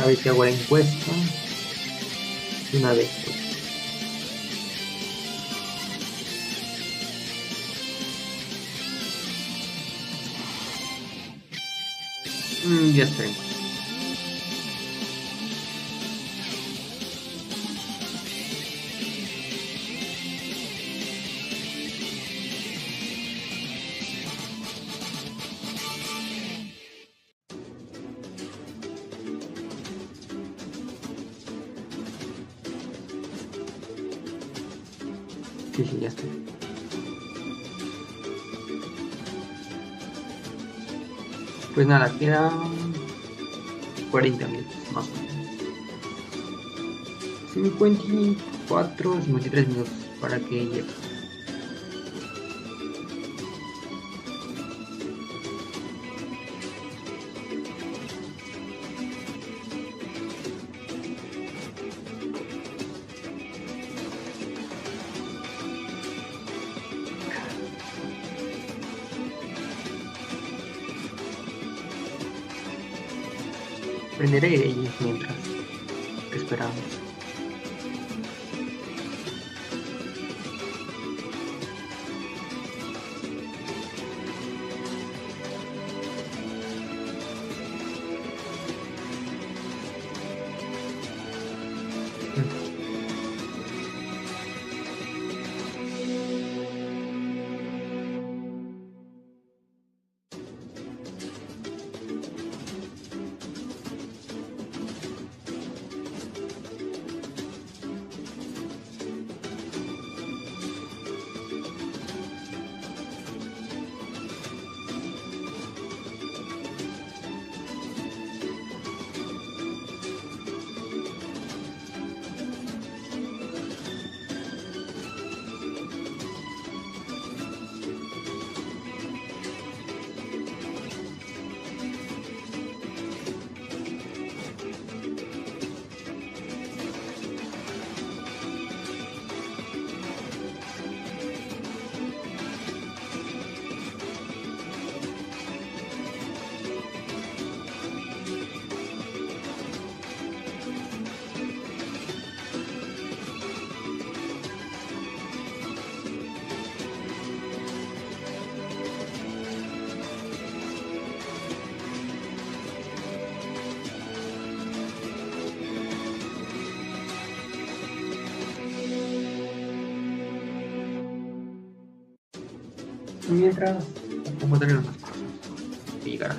A ver si hago la encuesta. Una vez. Ya está. Sí, ya está. Pues nada, quedan 40 minutos más o menos. 54, 53 minutos para que llegue. Prenderé ellos mientras esperamos. Mientras, como tener unas cosas que llegará.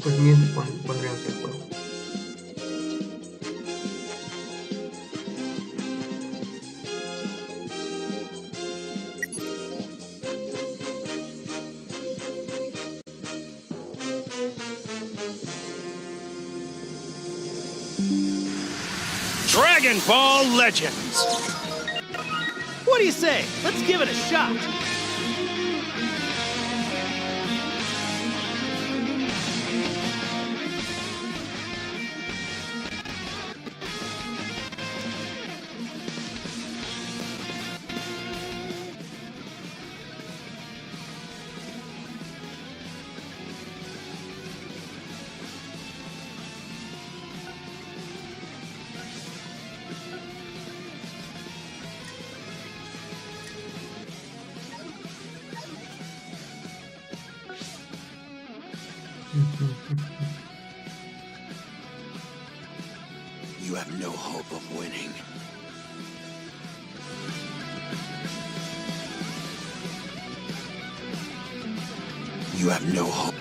Pues mientras pondríamos el juego. Dragon Ball Legends! What do you say? Let's give it a shot. You have no hope of winning. You have no hope.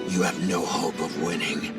You have no hope of winning.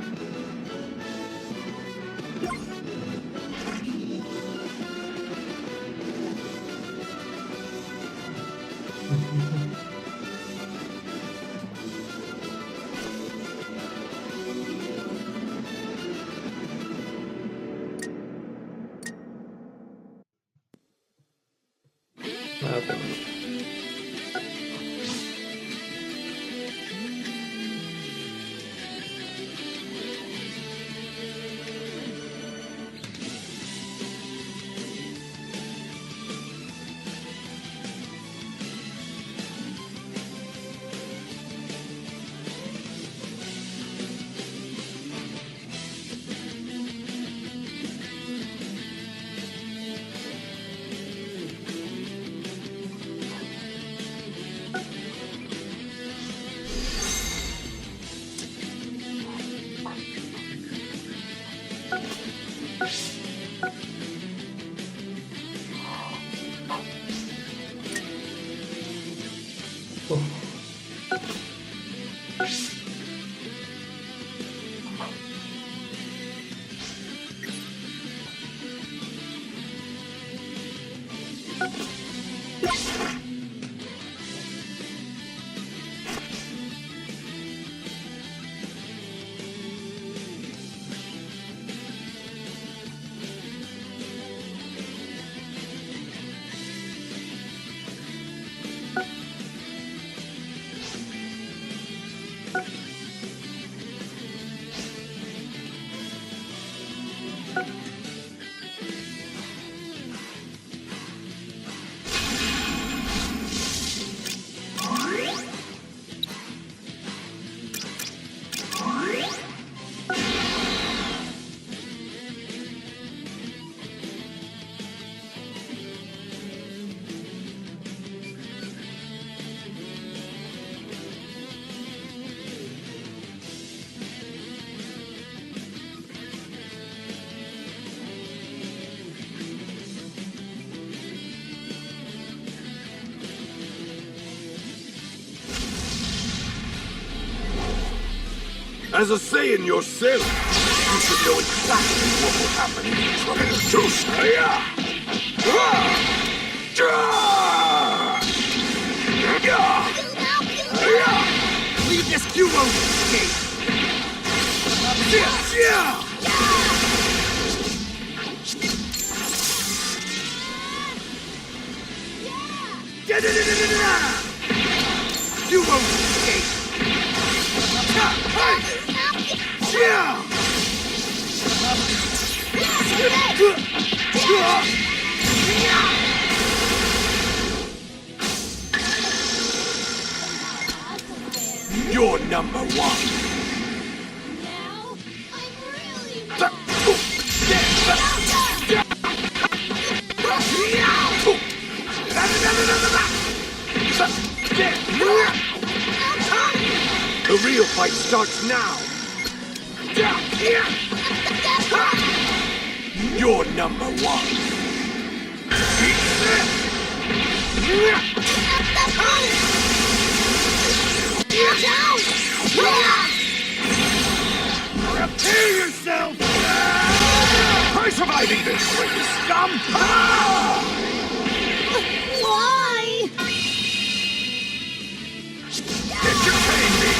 As a Saiyan yourself, you should know exactly what will happen in trouble. Leave this hero escape! You won't escape! You're number one. Now, I'm really... The real fight starts now. You're number one. Prepare yourself! Try surviving this, you scum! Why? Entertain me!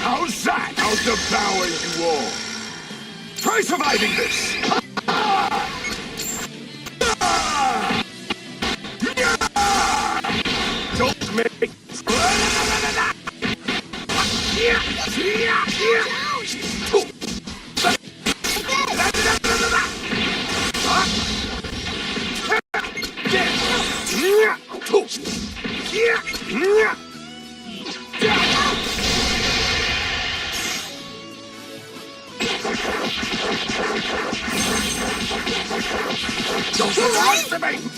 How's that? I'll devour you all. Try surviving this. Don't make. Don't underestimate me!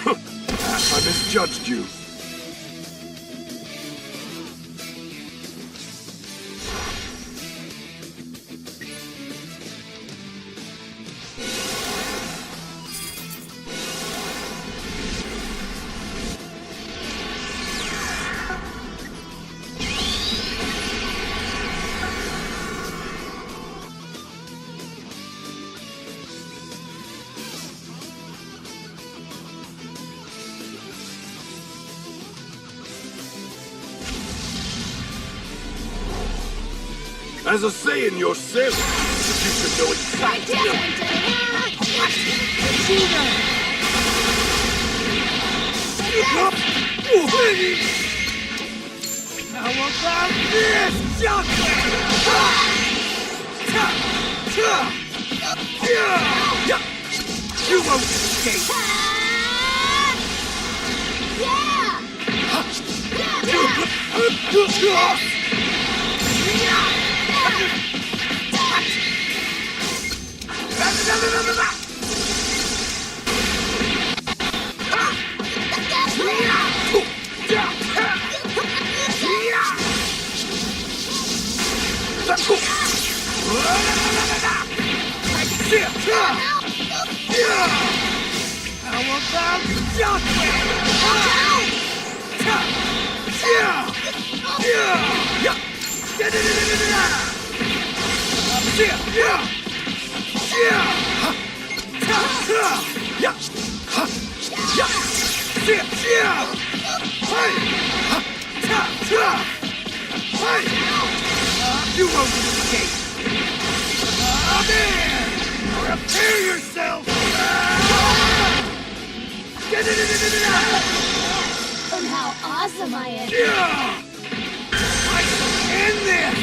I misjudged you. As I say in your sailing, you should know exactly. How about this, You won't escape. You won't escape! Prepare yourself! And how awesome I am! I shall end this!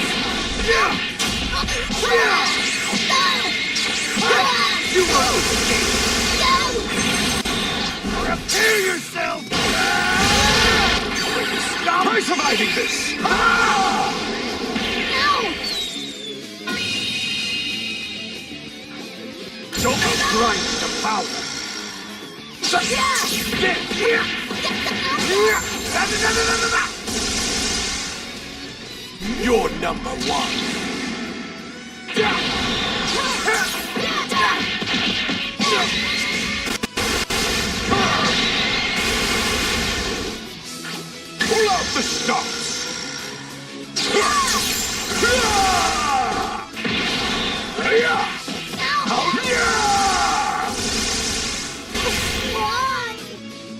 You won't escape! Prepare yourself! Try surviving this! Don't be blind to power! You're number one! Pull out the stops!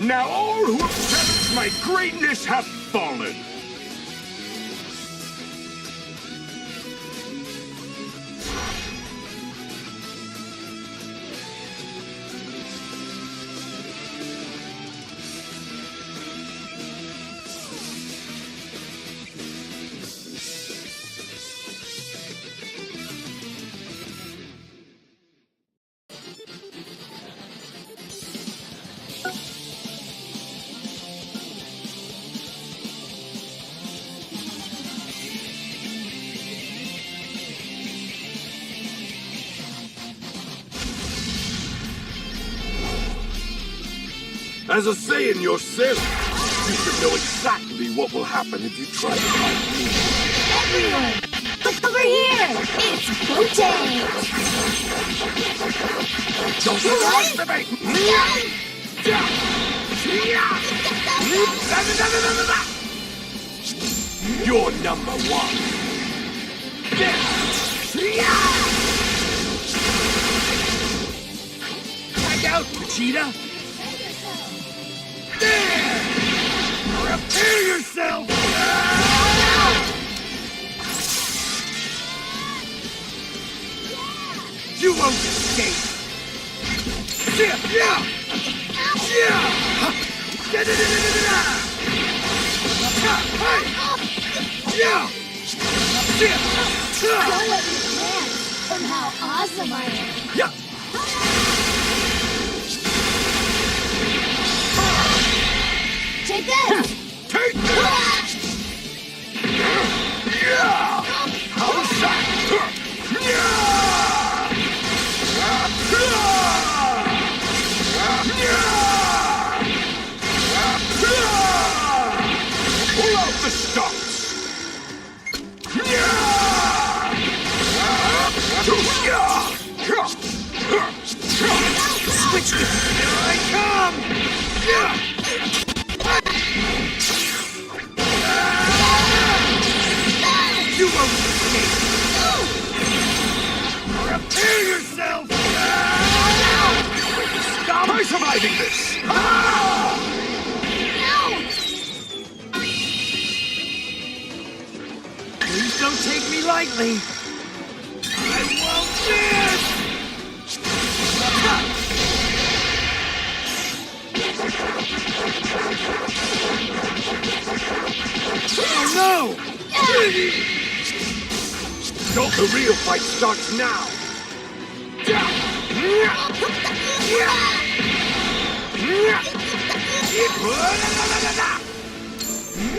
Now all who have challenged my greatness have fallen! As a Saiyan yourself, you should know exactly what will happen if you try to fight me. Everyone, look over here! It's ᴜᴜᴜ! Don't underestimate me! You're number one. Tag out, Vegeta. There! Prepare yourself! You won't escape! Don't let me dance on how awesome I am! Take this! Take this! How's that? Pull out the stops! Switch it! Here I come! You won't escape! Prepare yourself! Stop! Am I surviving this? Please don't take me lightly! I won't miss! Oh no! The real fight starts now!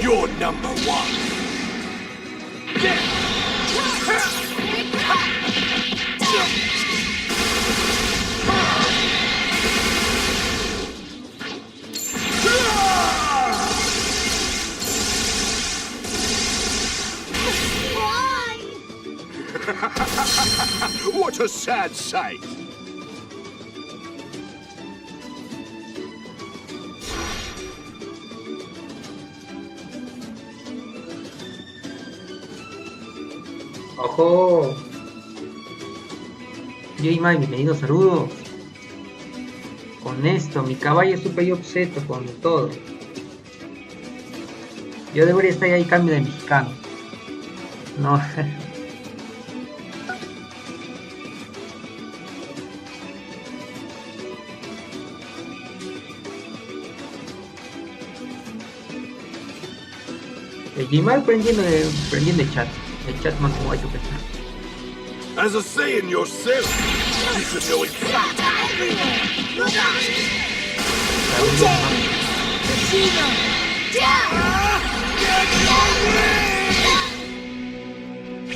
You're number one! What a sad sight! ¡Ojo! Yo y Mai, bienvenidos, saludos. Con esto, mi caballo superior obseto con todo. Yo debería estar ahí cambio de mexicano. No. El Gmail prendiendo el chat. El chat más como hay que pensar. As a Saiyan yourself, you should know exactly.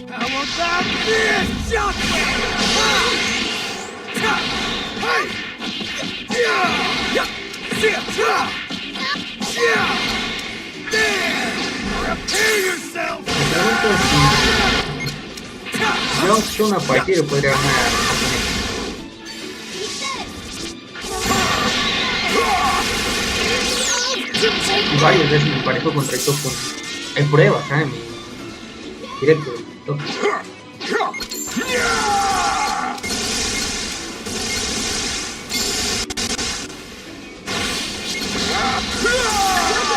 How about this? Prepare yourself! Me pregunto si ⴜᴜᴜ cualquiera podría ganar. Y varias veces me pareció contra el top. Hay pruebas, ¿sabes? Directo. Top.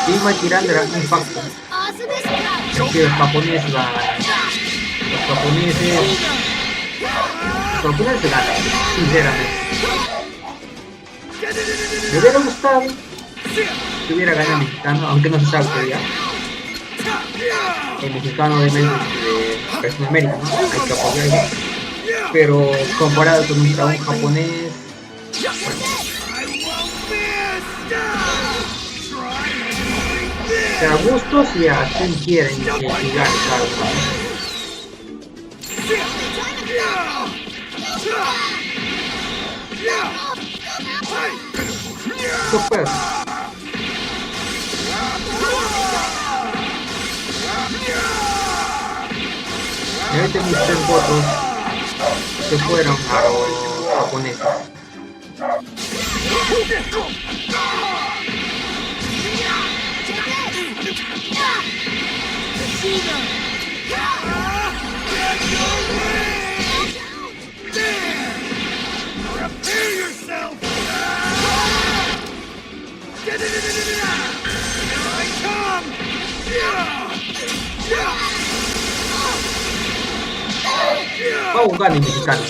Dima tirando era un facto. Que los japoneses ganan. Los japoneses ganan, sinceramente. Me hubiera gustado que hubiera ganado el mexicano, aunque no se sabe todavía. El mexicano de Latinoamérica, ¿no? Hay que apoyarlo. Pero comparado con un japonés, bueno. A gustos y a quien quieren que gane cada uno. Super. Ahorita mis 3 votos se fueron a los japoneses. Prepare yourself! Here I come! ¡ʌᴏ mexicano!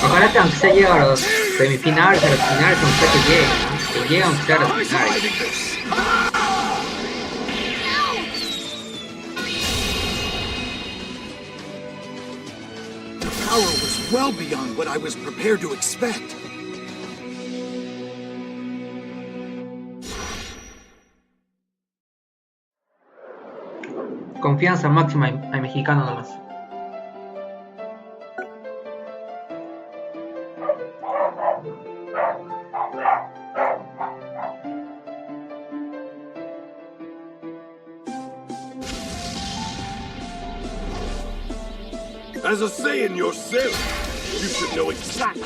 Ojalá que aunque sea llegue a los semifinales, a los finales, aunque sea que lleguen, ¿no? Que lleguen aunque sea a los finales. The power was well beyond what I was prepared to expect. Confianza máxima al mexicano nomás. As a Saiyan yourself, you should know exactly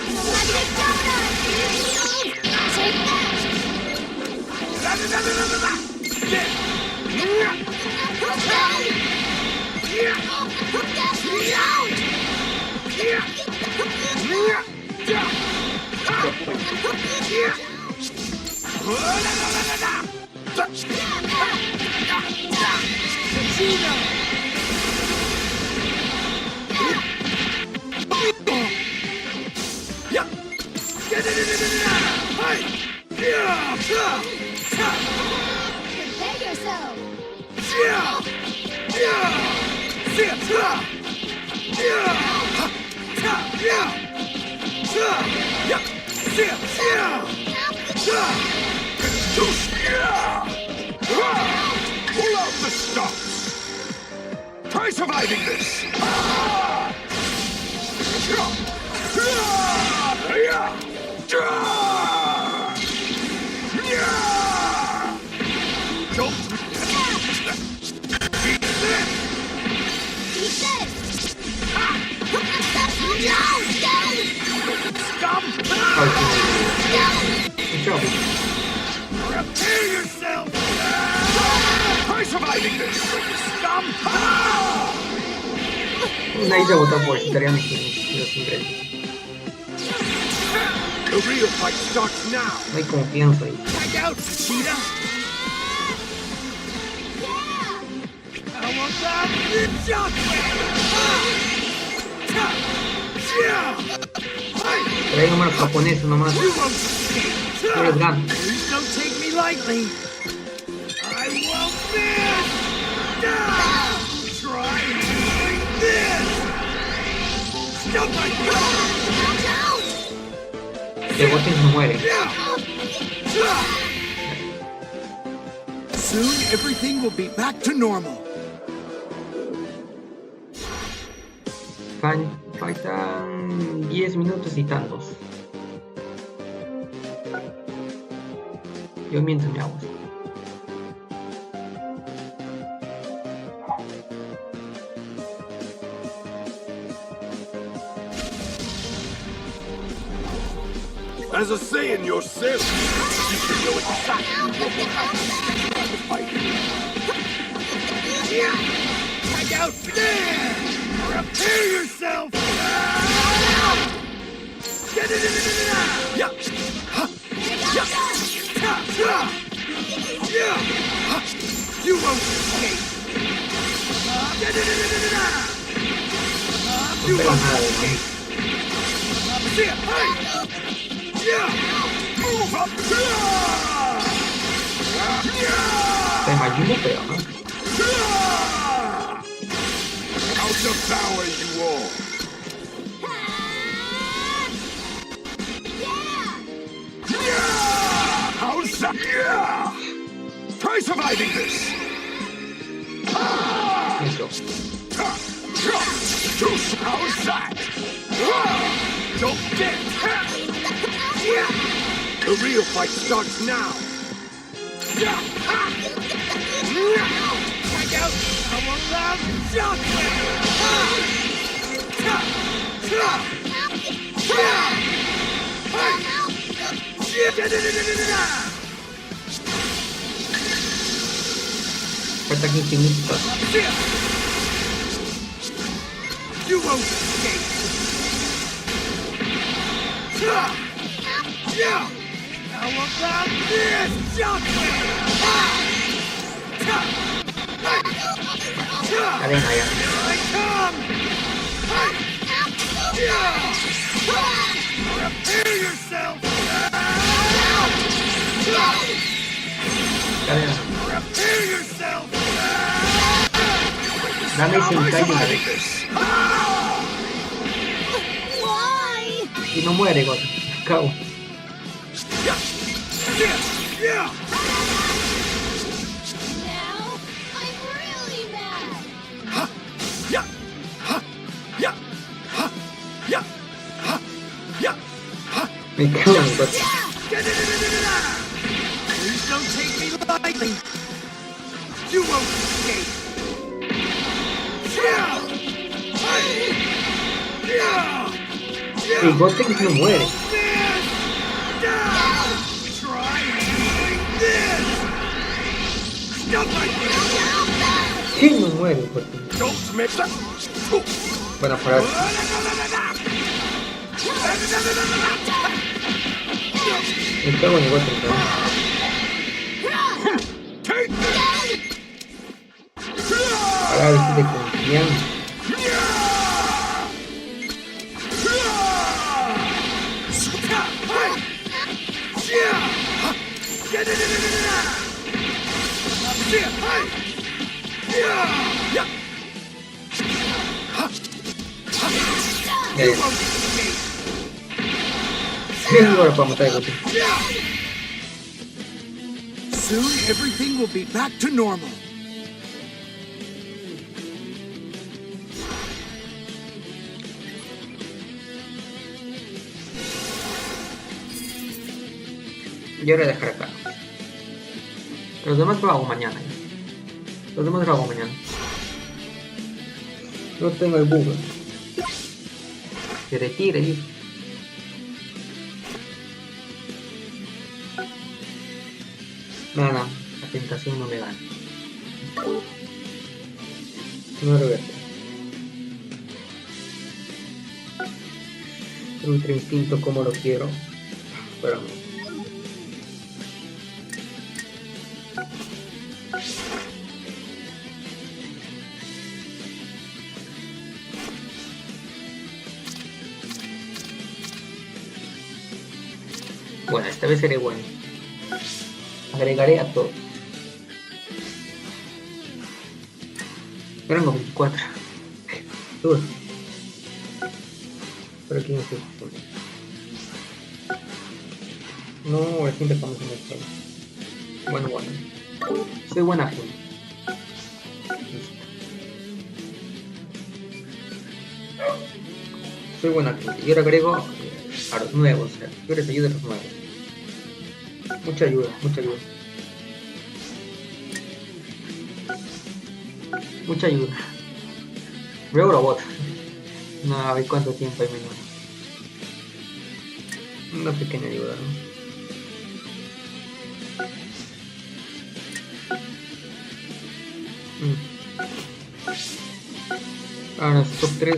Prepare yourself! pull out the stops. Try surviving this. Don't prepare yourself. Try surviving this. Scum. Nadie se votó por italianos y los ingleses. The real fight starts now. No hay confianza ahí. Check out, Cheetah! Traigan a los japoneses nomás. You won't escape! No les gano. Please don't take me lightly! I won't miss! Try doing this! Stop my Que voten se mueren. Soon, everything will be back to normal. Faltan 10 minutos y tantos. Yo mientras me hago. As a Saiyan yourself, you should know exactly what will happen in the fight. Check out! Prepare yourself! You won't escape! No pega nada de mí. Move up! Se imagino, pero no. I'll devour you all! How's that? Try surviving this! Listo. How's that? Don't get! The real fight starts now! Check out! I won't allow Ataque infinito. You won't escape. How about this? Cadena ya. I come. Prepare yourself. Cadena. Prepare yourself. Dame sin calle. Why? Y no muere, igual. Cago. Now I'm really mad. Me cago en el coche. Please don't take me lightly. You won't escape. Y Goten no muere. Try handling this. Stuff like this. ¿Quién no muere, Goten? Don't mix up. Bueno, por ahora. Me cago en el Goten, ¿no? Take this. Para decirle confianza. Ahora para matar a Goten. Soon everything will be back to normal. Y ahora dejar acá. Los demás lo hago mañana. Los demás lo hago mañana. No tengo el bug. Se retire, dice. No, la tentación no me gana. No lo veo. Ultra instinto como lo quiero. Pero no. Bueno, esta vez seré bueno. Agregaré a todos. Rango 24. Duro. Pero aquí no sé. No, recién dejamos en el juego. Bueno. Soy buena gente. Listo. Soy buena gente. Y ahora agrego a los nuevos. Yo les ayudo a los nuevos. Mucha ayuda. Mucha ayuda. Veo robot. No, a ver cuánto tiempo hay menos. Una pequeña ayuda, ¿no? Ahora, top 3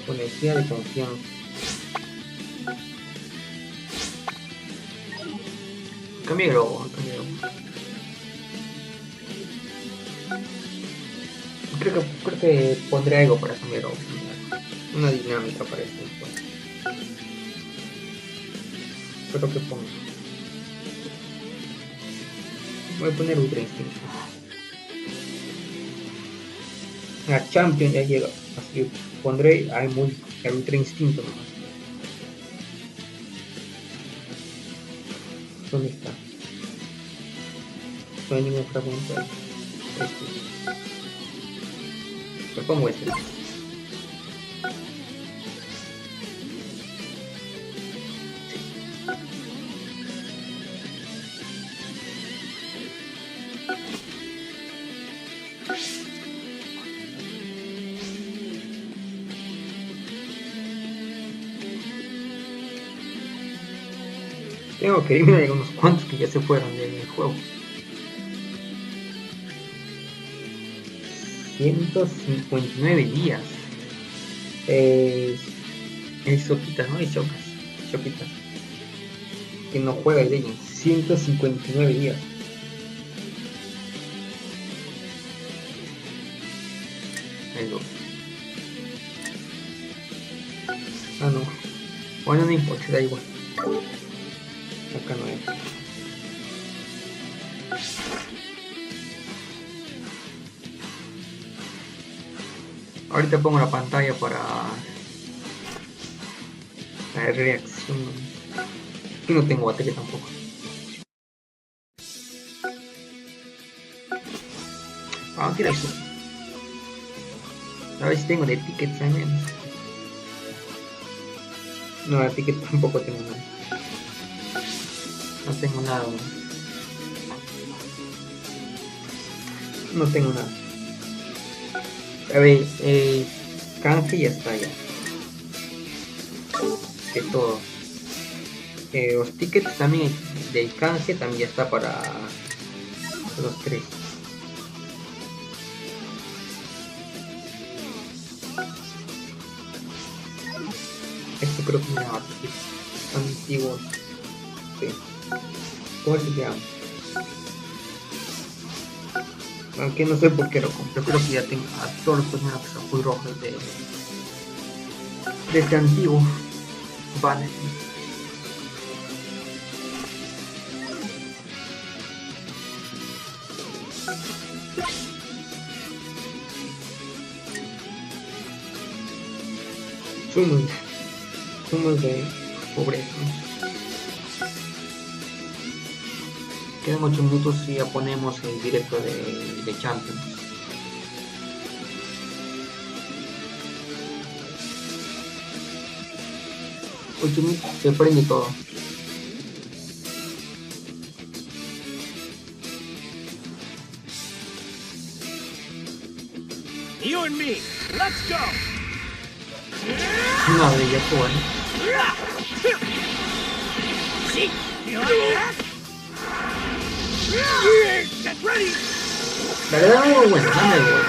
con energía de confianza. Cambio de logo. Creo que pondré algo para cambiar logo. Una dinámica para esto. Creo que pongo. Voy a poner Ultra Instinto. La Champion ya llega. Así que pondré el Ultra Instinto nomás. ¿Dónde está? No hay ninguna pregunta. Le pongo este. Tengo que eliminar unos cuantos que ya se fueron del juego. 159 días. Es Soquita, ¿no? Es Choquita. Que no juega Legends. 159 días. El 2. Ah, no. Bueno, no importa, da igual. Acá no es. Ahorita pongo la pantalla para la reacción. Y no tengo batería tampoco. Vamos a tirar esto. A ver si tengo de tickets también. No, de tickets tampoco tengo nada. No tengo nada. No tengo nada. A ver, canje ya está ya. Que todo. Los tickets también del canje también ya está para los 3. Esto creo que me llama antiguos. Sí. ¿Cómo se llama? Aunque no sé por qué lo compré, creo que ya tengo a todos los personajes muy rojos de este antiguo. Vale. Somos de pobreza, ¿no? Quedan 8 minutos y ya ponemos el directo de Champions. Ocho minutos, se prende todo. You and me, let's go. Una de ellas, bueno. See? You like that? Get ready. Dale, dame algo bueno, dame algo bueno.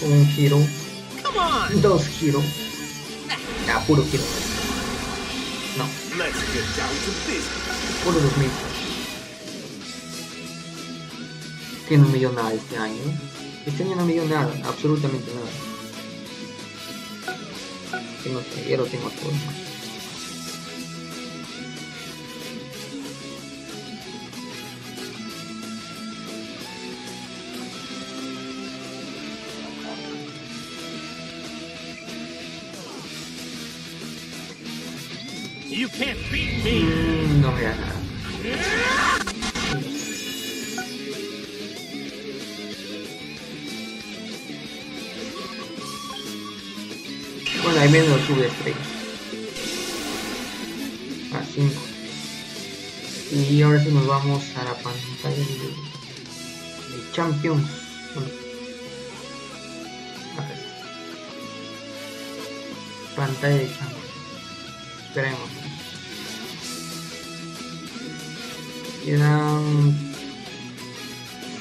Un giro. Come on. 2 giros. Ah, puro giro. No, Let's get down to business. puro 2000. Que no me dio nada este año. Este año no me dio nada, absolutamente nada. Que no sé, ya lo tengo todo. You can't beat me. No me da nada. Bueno, ahí menos sube estrellas. A 5. Y ahora sí nos vamos a la pantalla de Champions. Bueno, acá está. Pantalla de Champions. Esperemos. Quedan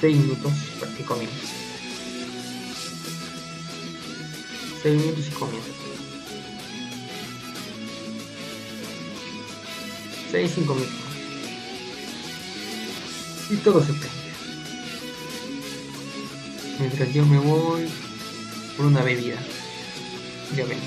6 minutos para que comience. 6 minutos y comienza. 6-5 minutos. Y todo se prende. Mientras yo me voy por una bebida. Ya ven.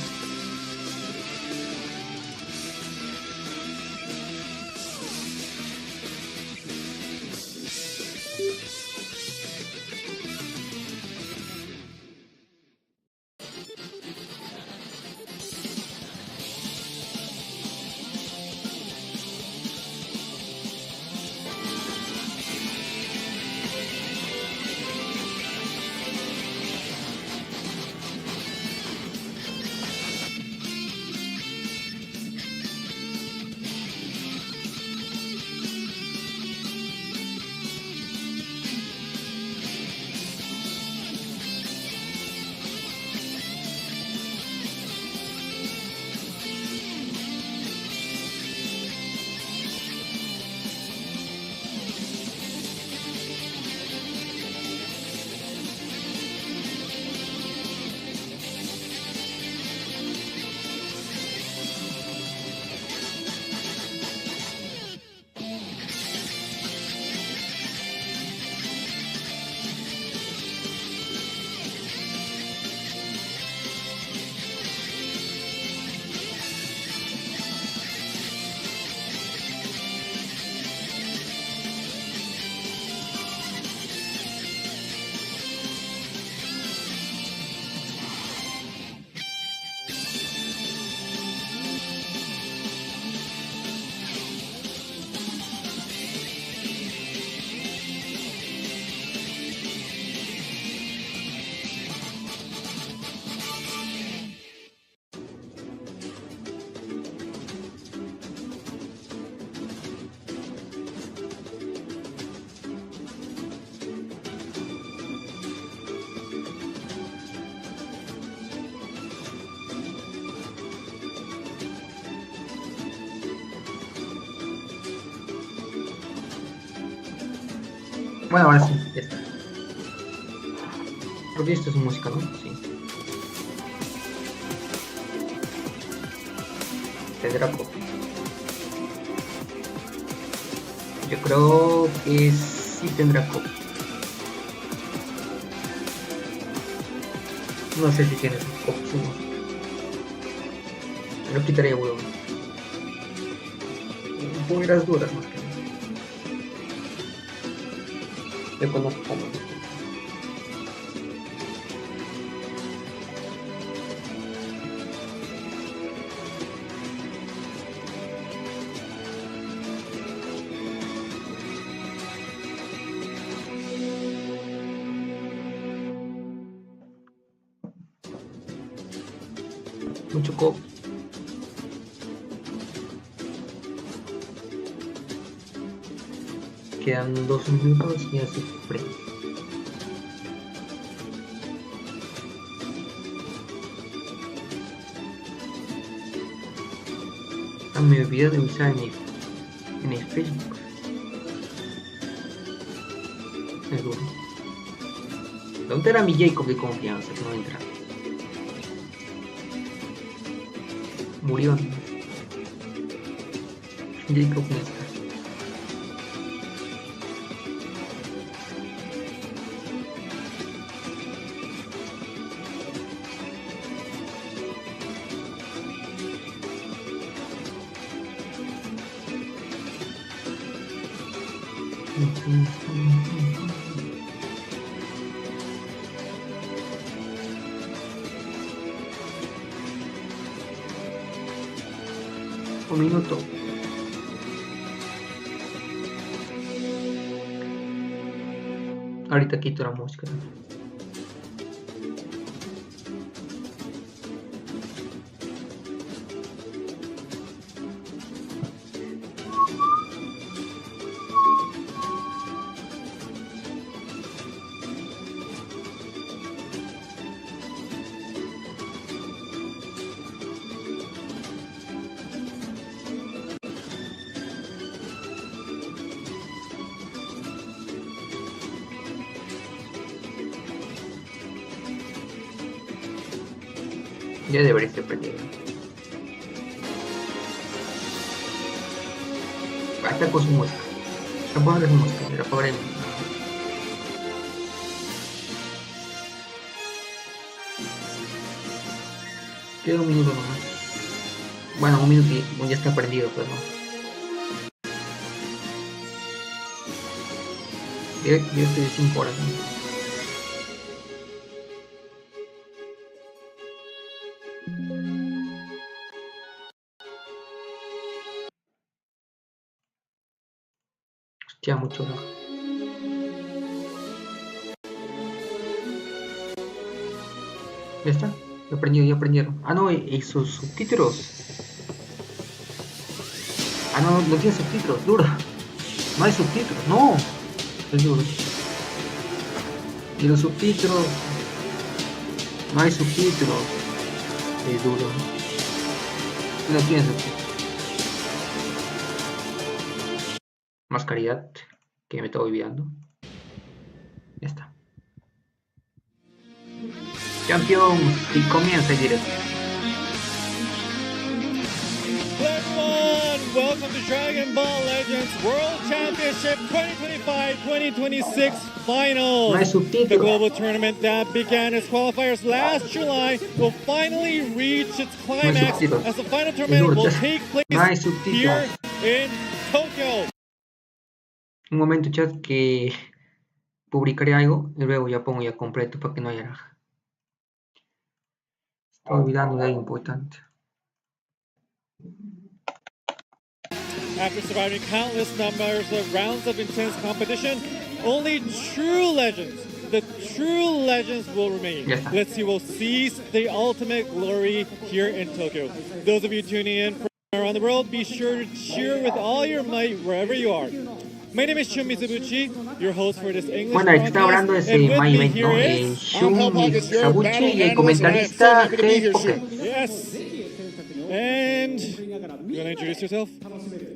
Bueno, ahora sí, ya está. Creo que esto es música, ¿no? Sí. Tendrá copia. Yo creo que sí tendrá copia. No sé si tiene sus copias. Me lo quitaría, huevo. Pudieras duras más que nada. Yo conozco como. Mucho cop. Quedan 2 minutos y así prende. Me olvidé de usar en el Facebook. Es duro. ¿Dónde era mi Jacob de confianza que no entra? Murió. Jacob no está. Un minuto. Ahorita quito la música. Ya debería estar prendido. Basta con su música. No puedo ver su música, pero pobre. Queda un minuto nomás. Bueno, un minuto y ya está prendido, pero no. Yo estoy de 5 horas, ¿no? Ya mucho lag. Ya está, ya aprendieron. Ah, no, y sus subtítulos. Ah, no, no tiene subtítulos, duro. No hay subtítulos, no. Es duro. Y los subtítulos. No hay subtítulos. Es duro. No tiene subtítulos. Más caridad, que me estaba olvidando. Ya está. Campeón, y comienza el directo. Welcome to Dragon Ball Legends World Championship 2025-2026 Finals. No hay subtítulos. The global tournament that began its qualifiers last July will finally reach its climax as the final tournament will take place here in Tokyo. Un momento, chat, que publicaré algo y luego ya pongo ya completo para que no haya lag. Estoy olvidando de algo importante. After surviving countless numbers of rounds of intense competition, only true legends, the true legends will remain. Yes, Лекси will seize the ultimate glory here in Tokyo. Those of you tuning in from around the world, be sure to cheer with all your might wherever you are. My name is ᴠᴏ·ᴜᴜᴜ, your host for this English bueno, el que está hablando es el main event, ¿no? ᴠᴏ·ᴜᴜᴜ y el comentarista ዏᴑ. Yes. And you want to introduce yourself?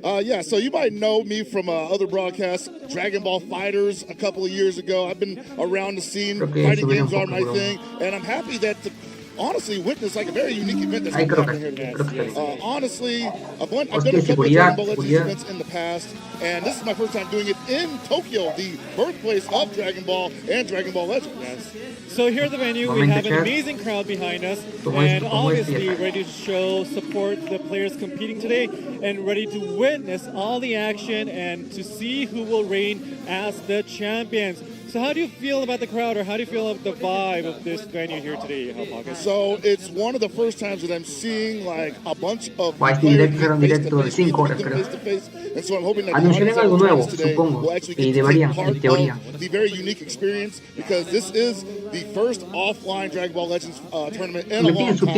Yeah, so you might know me from other broadcasts, Dragon Ball Fighters a couple of years ago. I've been around the scene. Fighting games are my thing, and I'm happy that honestly witness like a very unique event that's happening here today. Honestly, I've done a couple of Dragon Ball Legends events in the past, and this is my first time doing it in Tokyo, the birthplace of Dragon Ball and Dragon Ball Legends. Yes. So here at the venue, we have an amazing crowd behind us, and obviously ready to show support the players competing today, and ready to witness all the action and to see who will reign as the champions. So how do you feel about the crowd, or how do you feel about the vibe of this venue here today, jalpᴇ? So it's one of the first times that I'm seeing like a bunch of Directo de 5 horas, creo. and so I'm hoping that Anunciarán algo nuevo, today supongo, will actually y get to deberían, take part en teoría. of the very unique experience, because this is the first offline Dragon Ball Legends tournament in a long time.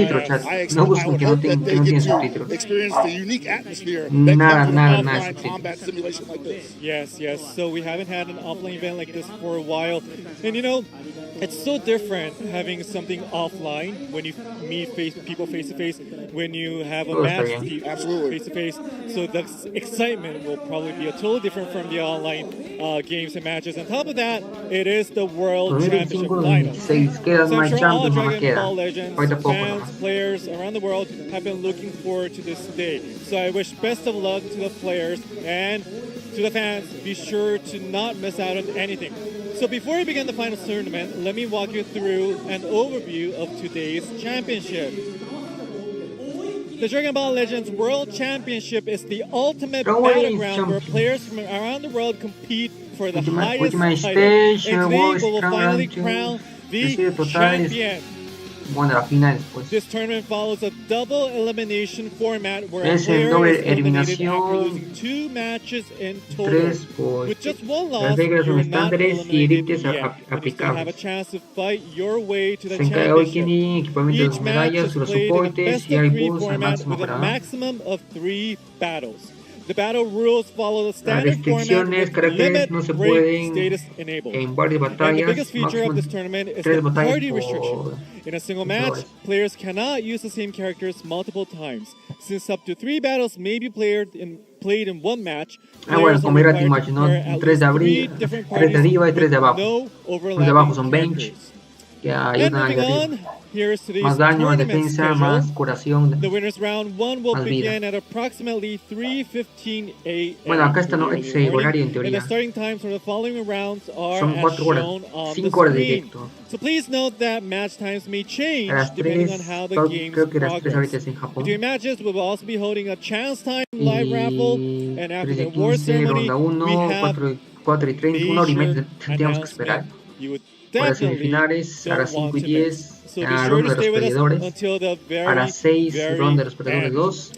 I would hope that they get to experience the unique atmosphere that comes with an offline combat simulation like this. Yes, yes. So we haven't had an offline event like this for a while. And you know, it's so different having something offline when you meet people face to face, when you have a match face to face. So the excitement will probably be totally different from the online games and matches. On top of that, it is the World Championship final. So I'm sure all Dragon Ball Legends fans, players around the world have been looking forward to this day. So I wish best of luck to the players and to the fans. Be sure to not miss out on anything. So before we begin the final tournament, let me walk you through an overview of today's championship. The Dragon Ball Legends World Championship is the ultimate battleground where players from around the world compete for the highest title. And today we will finally crown the champion. Bueno, la final después. This tournament follows a double elimination format where a Es player doble is eliminated eliminación, after losing 2 matches in total. With just one las loss, reglas son you're not estándares y eliminated límites yet, but you still have a aplicables. chance to fight your way to the Se encarga championship. Ďblegends, equipamiento de Each las match medallas, is los played in a soportes best y of hay 3 bus al format máximo with a para maximum of 3 battles. The battle rules follow the las standard format restricciones, with caracteres limit no se break pueden status enabled. en varias And the batallas, biggest feature of máximo this tournament is 3 the batallas party por restriction. In a single match, players cannot use the same characters multiple times. Since up to 3 battles may be played in one match, bueno, players como are era required Team Match, to ¿no? prepare at 3 de least 3 arriba, different 3 de parties arriba y 3 de with abajo. no Los de overlapping abajo son bench, characters. que And ayudan al de moving arriba. on, here is today's Más daño, más tournament defensa, schedule. más curación. The winners round 1 will Más vida. begin at approximately 3:15 a.m. Bueno, acá está, ¿no? early Ese morning, horario en and the teoría. starting times for the following rounds are Son as 4 horas, shown on the 5 horas de screen. directo. So please note that match times may change A las depending 3, on how the games creo que las 3 ahorita progress. es en Japón. Between matches, we will also be holding a chance time live raffle, Y and after 3 the de award 15, ceremony, ronda we 1, have 4 y 30, 1 hora y media major tendríamos que esperar. announcement you would Para las definitely semifinales, a don't las 5 want y to 10, miss. So be la sure ronda to de stay los with us perdedores. until the A las 6, very ronda de los perdedores end. 2.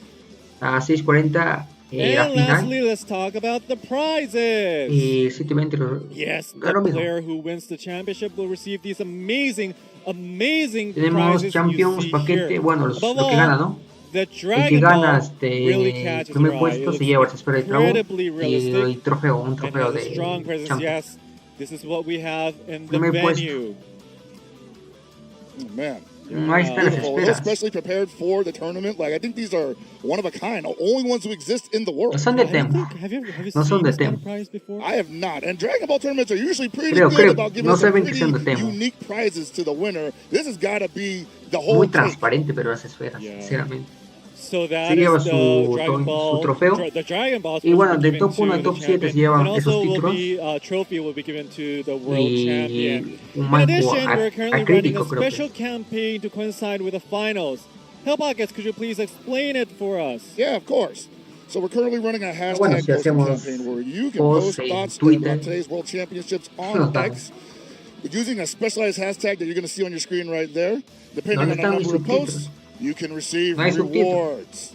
A 6:40, la And final. lastly, let's talk about the prizes. Y 7:20 Yes, lo the mismo. player who wins the championship will receive these amazing Tenemos prizes Champions, you see paquete, here. bueno, Above lo que all, gana, ¿no? the El que Dragon gana Ball really catches primer your eye. puesto It se lleva el looks Especial de Trago incredibly y realistic el trofeo, un and trofeo has a de strong presence. Champions. Yes, this is what we have in the Primer puesto. venue. Oh, man. Ahí están las Beautiful. esperas. Especially prepared for the tournament. Like, I think these are one of a kind, the only ones who exist in the world. No son de I don't Temo. think- Have you No seen son de this kind Temo. of prize before? I have not. And Dragon Ball tournaments are usually pretty Creo, good about giving no us some saben que sean de pretty Temo. unique prizes to the winner. This has got to be the whole Muy cake. transparente, pero las esferas, Yeah. sinceramente. So that Se lleva is the su Dragon Ball, trofeo. the Dragon Ball Y bueno, de given top 1 to a the top 7 se champion. llevan And esos also will títulos. be, trophy will be given to the world Y champion. un In marco addition, we're currently running a acrílico, creo que special es. campaign to coincide with the finals. jalpᴇ, could you please explain it for us? Yeah, of course. So we're currently running a hashtag Bueno, si posting hacemos campaign where you can posts post en thoughts Twitter, about today's World Championships on nos damos. X using a specialized hashtag that you're going to see on your screen right there. Depending on ¿Dónde the están mis number of subtítulos? posts, you can receive No hay subtítulos. rewards.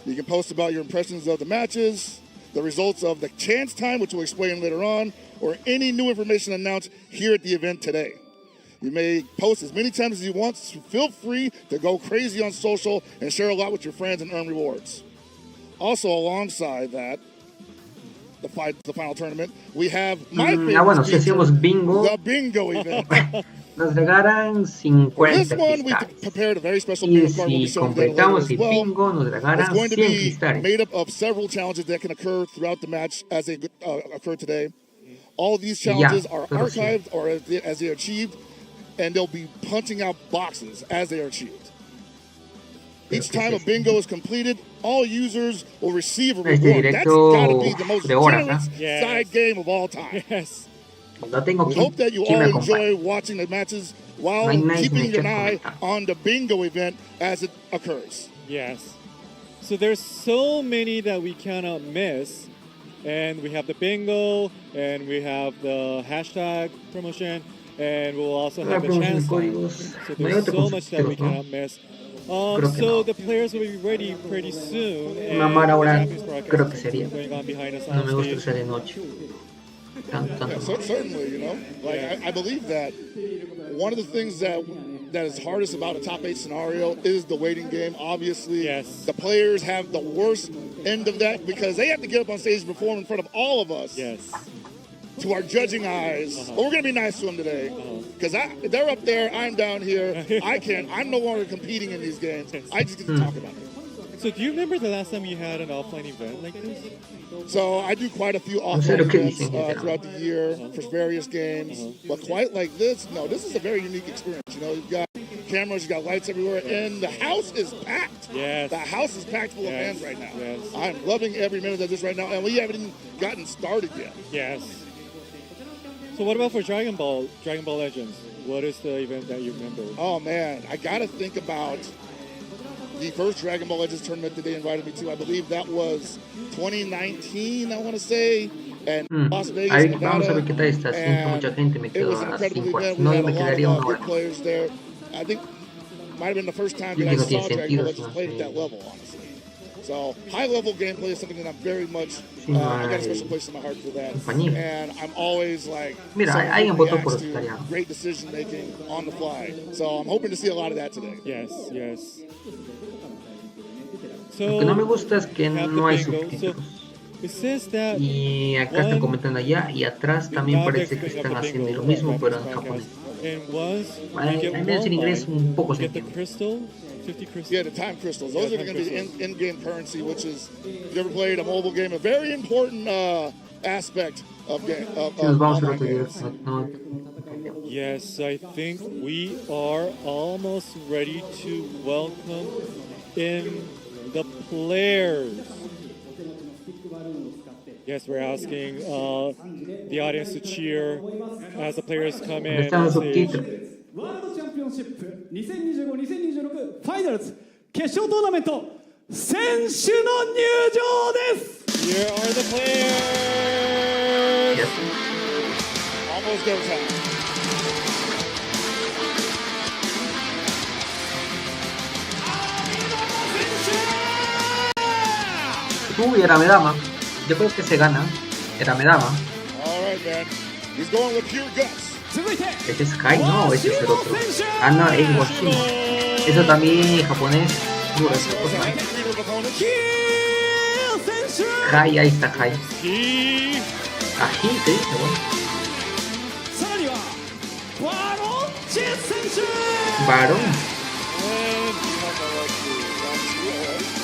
You can post about your impressions of the matches, the results of the chance time, which we'll explain later on, or any new information announced here at the event today. You may post as many times as you want. So feel free to go crazy on social and share a lot with your friends and earn rewards. Also, alongside that, the final tournament, we have my favorite bueno, si feature, hacemos bingo. the bingo event. Nos regalan For 50 this one, we cristales. prepared a very special Y bingo card. We'll be si showing that later completamos as el well. bingo, nos regalan It's going to 100 be cristales. made up of several challenges that can occur throughout the match as they occur today. All of these challenges are todo sí. archived or as they are achieved, and they'll be punching out boxes as they are achieved. Each time a bingo is completed, all users will receive a Este reward. That's directo got to be the most de horas, generous Yes. side game of all time. Yes. No tengo We hope that you quien all me acompañe. enjoy watching the matches while No hay nadie que me keeping an quiera eye comentar. on the bingo event as it occurs. Yes. So there's so many that we cannot miss. And we have the bingo, and we have the hashtag promotion, and we'll also have the promoción de chance. códigos. So No hay there's otro so much that we constructor, ¿no? cannot miss. Creo que So no. the players will be ready pretty soon. and Mamar the ahora Japanese broadcast creo que is sería. going on behind us No on me gusta stage. que sea de noche. Tanto. Yeah, certainly, you know. Like I believe that one of the things that is hardest about a top 8 scenario is the waiting game. Obviously, Yes. the players have the worst end of that because they have to get up on stage and perform in front of all of us Yes. to our judging eyes. But we're gonna be nice to them today because they're up there, I'm down here. I'm no longer competing in these games. I just get to talk about it. So do you remember the last time you had an offline event like this? So I do quite a few sé lo offline que events dicen, sinceramente. throughout the year for various games, but quite like this, no, this is a very unique experience. You know, you've got cameras, you've got lights everywhere, and the house is packed. Yes. The house is packed full of Yes. fans right now. Yes. I'm loving every minute of this right now, and we haven't even gotten started yet. Yes. So what about for Dragon Ball Legends? What is the event that you remember? Oh man, I gotta think about the first Dragon Ball Legends tournament that they invited me to. I believe that was 2019, I want to say, and Las Vegas, Ahí Nevada. vamos a ver qué tal está. Siento mucha gente, me It quedo was an a incredible 5 horas. event. We No, had yo a me lot quedaría of una good hora. players there. I think might have been the first time Yo that I digo, tiene saw Dragon sentido, Ball Legends ¿no? played at that level, honestly. So high-level gameplay is something that I'm very much. Sí, no I got a hay special place in my heart for that, compañía. and I'm always like. Mira, someone alguien who votó por reacts to italiano. great decision making on the fly. So I'm hoping to see a lot of that today. Yes, yes. Lo que no me So gusta es que we have no hay the bingo. subtítulos. It says that Y acá están comentando allá y atrás también parece que están haciendo lo mismo pero en japonés. And once Al you get menos en one inglés line, un poco you se get the entiende. crystal, 50 crystals. Yeah, the time crystals. Those Yeah, are going time to be crystals. in-game currency, which is, if you ever played a mobile game, a very important aspect of game. Si nos vamos a online otro games. video, no. Yes, I think we are almost ready to welcome in the players. Yes, we're asking the audience to cheer as the players come ¿Dónde in. están los on stage. subtítulos? ワールドチャンピオンシップ2025-2026ファイナルズ決勝トーナメント選手の入場です Here are the players. Yes. Almost go time. Uy, era Medama. Yo creo que se gana. Era Medama. All right, man. He's going with pure guts. 続いて Ese es Kai, no, ese es el otro. Ah, no, ﷺ. Eso también japonés. Duro, esa cosa. Undefeated opponent. キー選手 Kai, ahí está Kai. He Ají, ¿qué dice? Bueno. さらにはバロンチェ選手 Varón.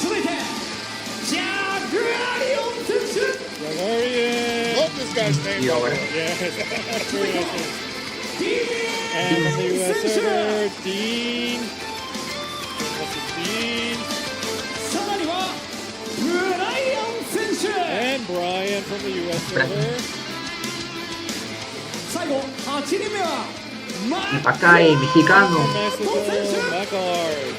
続いてジャグアリオン選手 Bavarian. Love this guy's name. Y ahora. Yes, that's very nice. ディ And from the ー US 選 server, 手 Dean. This is Dean. さらにはブライアン選手 And Brian from the US server. 最後8人目はマ Y para acá, mexicano. Mexico, Macard.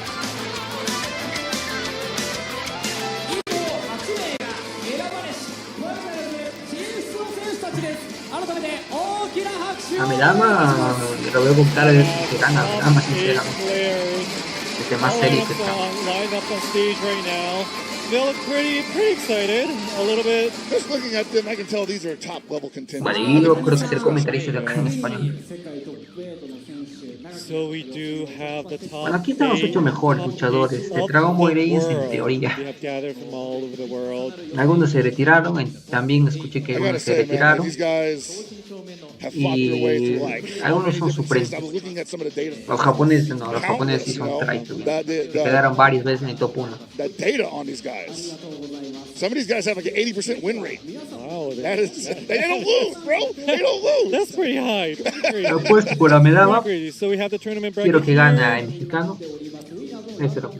以上8名が選ばれしファイナルへ進出の選手たちです改めて大きな拍手 A を Medama lo veo con cara de que gana. Medama, Big sinceramente. players. Es el más All serio lined que up está. lined up on stage right now. They look pretty excited. A little bit. Just looking at them, I can tell these are top level contenders. Bueno, y yo creo que es el comentarista de acá en español. So we do have the top Bueno, aquí están los 8 mejores luchadores de Dragon Ball Legends en teoría. We have gathered from all over the world. Algunos se retiraron, también escuché que I gotta algunos se say, man, retiraron. these guys have fought their way through like how Algunos many son different seasons. supremos. I was looking at some of the data. Los japoneses no, los japoneses sí Countless, son you know, traidores. Se quedaron varias veces en el top 1. that data on these guys. Some of these guys have like an 80% win rate. Wow, That is, they don't lose, bro. They don't lose. that's pretty high. That's pretty Lo puesto por la medalla. crazy. So we have the tournament Quiero bracket que here. gane el mexicano. Ese lo-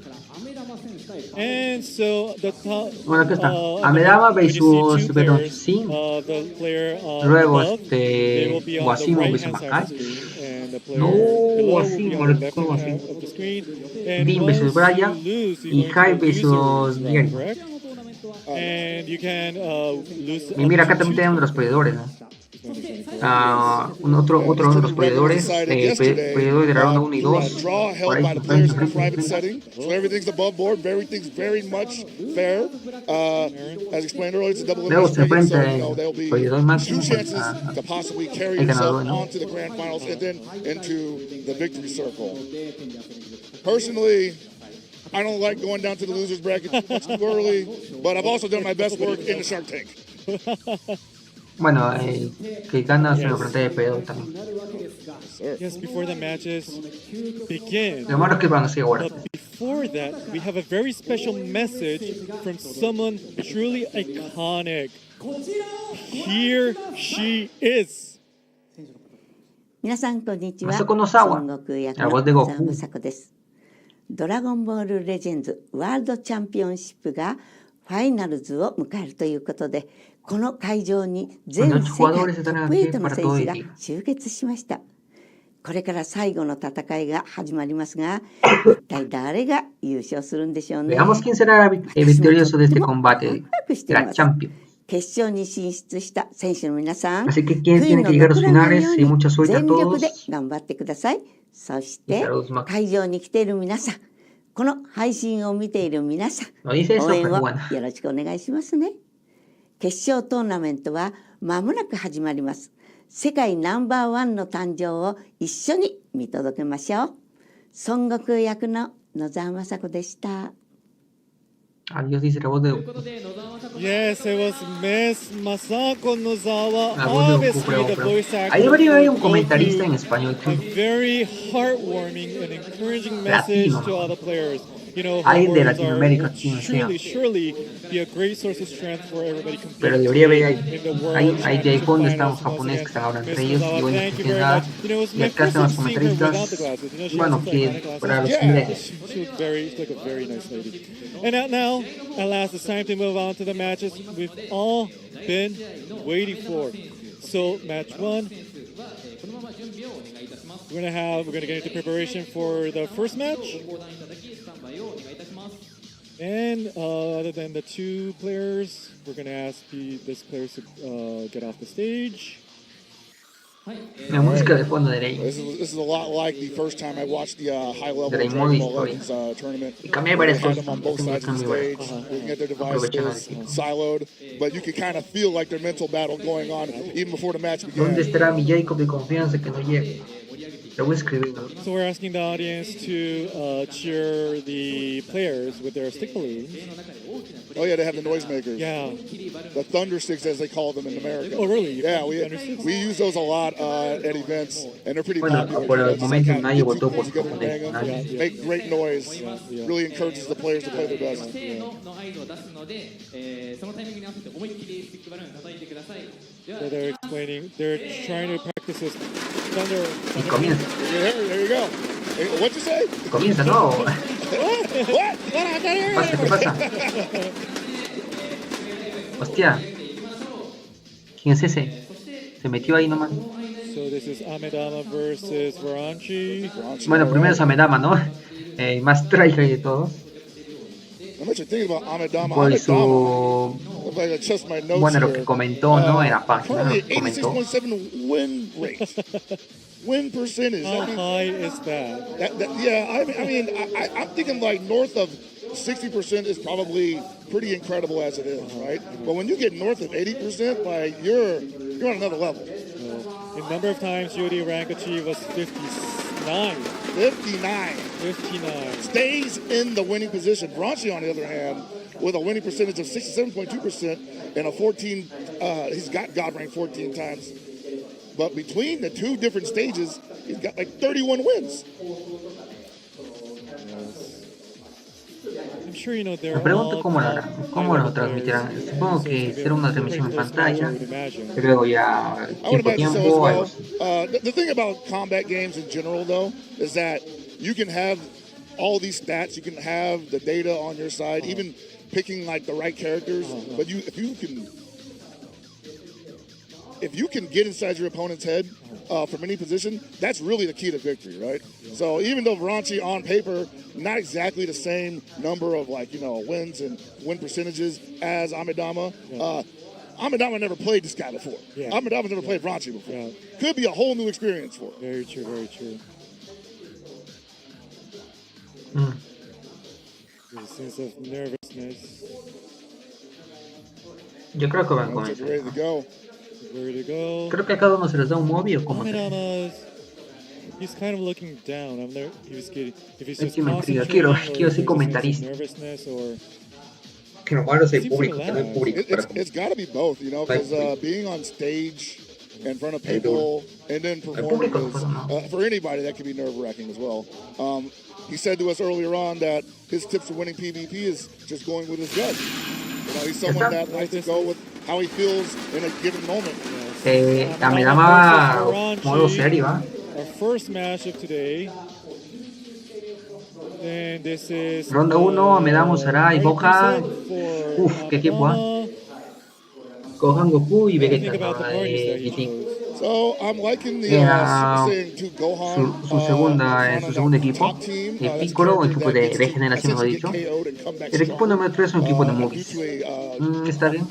And so the top, Bueno, aquí está. on Amedama the left, you versus see two players. ⴑ. The player Luego above, they will be on the ᴏᴜᴇᴏ right versus hand side of the Macay. screen, and the player No, below will así, be on ahora the left ¿cómo hand así? side of the screen. And Dean versus once Brian you lose, y you're Kai going to versus losers round, Miguel. correct? And you can lose. Y mira, acá también tenemos los peleadores, ¿no? Otro de los peleadores, peleadores de la ronda 1 y 2. Draw held by the players in a private setting, so everything's above board, everything's very much fair. As explained earlier, it's a double Luego se elimination, so enfrenta you know, el there'll be peleador two máximo chances contra to possibly carry el yourself ganador, ¿no? onto the grand finals and then into the victory circle. Personally, I don't like going down to the losers bracket much too early, but I've also done my best work in the Shark Tank. Bueno, que gana se lo enfrenta de peleador también. Yes, before the matches begin. Lo malo es que van a ser ahora. But before that, we have a very special message from someone truly iconic. Here she is. 皆さんこんにちは。マサコのサワ孫悟空役あ、ボスで悟空のサコです。ドラゴンボールレジェンズワールドチャンピオンシップがファイナルズを迎えるということで、この会場に全世界トップ8の選手が集結しました。これから最後の戦いが始まりますが、一体誰が優勝するんでしょうね。 Veamos quién será el victorioso de este combate, la Champion. 決勝に進出した選手の皆さん、 Así que quien tiene que llegar a los finales y mucha suerte a 全力で todos. 頑張ってください。そして会場に来ている皆さん、この配信を見ている皆さん、 No dice eso, 応援 pero を bueno. よろしくお願いしますね。決勝トーナメントは間もなく始まります。世界ナンバーワンの誕生を一緒に見届けましょう。孫悟空役の野沢雅子でした。 Adiós, dice la voz de Yes, it was Miss Masako Nozawa, la voz de Goku, obviously the voice actor. Ahí debería haber un for comentarista en Goku. español. A very heartwarming and encouraging message Latino. to all the players. You know, Alguien de words Latinoamérica, will quien sea. surely be a great source of strength for everybody competing. Pero debería haber in the World hay de ahí fondo están los Championship japoneses que Finals. están hablando Miss entre ellos Nozawa, y bueno, thank you que very nada. much. You know, it was Y my acá first están los time seeing her without the comentaristas. glasses. You know, she Bueno, has que iconic glasses. para los She ingleses. was like a very nice lady. And now, at last, it's time to move on to the matches we've all been waiting for. So, match one. We're gonna get into preparation for the first match. And other than the two players, we're gonna ask this players to get off the stage. La música de fondo de Rey. This is a lot like the first time I watched the high-level De Dragon modo Ball historia. Legends tournament. Y cambié varias They had cosas. them on both sides of the stage, looking at their devices, siloed, but you could kind of feel like their mental battle going on even before the match ¿Dónde began. estará mi Jacob de confianza que no llegue? Lo voy a escribir, ¿no? So we're asking the audience to cheer the players with their stick balloons. Oh yeah, they have the noisemakers. Yeah. The thunder sticks, as they call them in America. Oh really? Yeah, Thunder sticks? we use those a lot at events, and they're pretty Bueno, popular. por el It's momento like nadie kind of votó get por two together and bang 'em. nadie. Make great noise. Really encourages the players to play their best. せーのの合図を出すので、そのタイミングに合わせて思いっきりスティックバルーンを叩いてください。では So they're trying to practice this thunder. Y comienza. There you go. Hey, what'd you say? Comienza, no. What? Pasa, ¿qué pasa? Hostia. ¿Quién es ese? Se metió ahí nomás. So this is Amedama versus Varanchi. Bueno, primero es Amedama, ¿no? Más trailer de todos. I'm actually thinking about Amedama. Por Amedama. su... If I adjust my notes Bueno, lo here. que comentó, ¿no? En la página, Currently lo que comentó. 86.7 win rate. Win percentage. How I mean, high is that? yeah, I'm thinking like north of 60% is probably pretty incredible as it is, right? But when you get north of 80%, like you're on another level. The number of times Yuri Rankachi was 59 59. 59. Stays in the winning position. ηκε, on the other hand, with a winning percentage of 67.2% and a 14, he's got God ranked 14 times. But between the two different stages, he's got like 31 wins. Me pregunto cómo lo transmitirán. Supongo que será una transmisión en pantalla. Y luego ya tiempo. Well, the thing about combat games in general, though, is that you can have all these stats. You can have the data on your side, even picking like the right characters. But if you can get inside your opponent's head from any position, that's really the key to victory, right? So even though ηκε on paper, not exactly the same number of wins and win percentages as Amidama. Amidama never played this guy before. Yeah. Amidama's never played ηκε before. Yeah. Could be a whole new experience for him. Very true, very true. There's a sense of nervousness. Yo creo que van con eso. Creo que a cada uno se les da un móvil o como he's kind of looking down. I'm there. He was getting. If he's just quiero ser comentarista. Que lo malo es el público, que no el público. It's got to be both, because being on stage in front of people and then performing for anybody, that can be nerve-wracking as well. He said to us earlier on that his tips for winning PvP is just going with his gut. He's someone that likes to go with how he feels in a given moment. Amidama modo serio, ¿ah? Our first match of today. And this is Ronda 1, Amidama usará y Gohan. Uf, qué equipo, ¿ah? Gohan, Goku y Vegeta. So I'm liking the saying to Gohan, su segundo equipo, Piccolo, un equipo de regeneración, mejor dicho. El equipo número 3 es un equipo de movies. Está bien.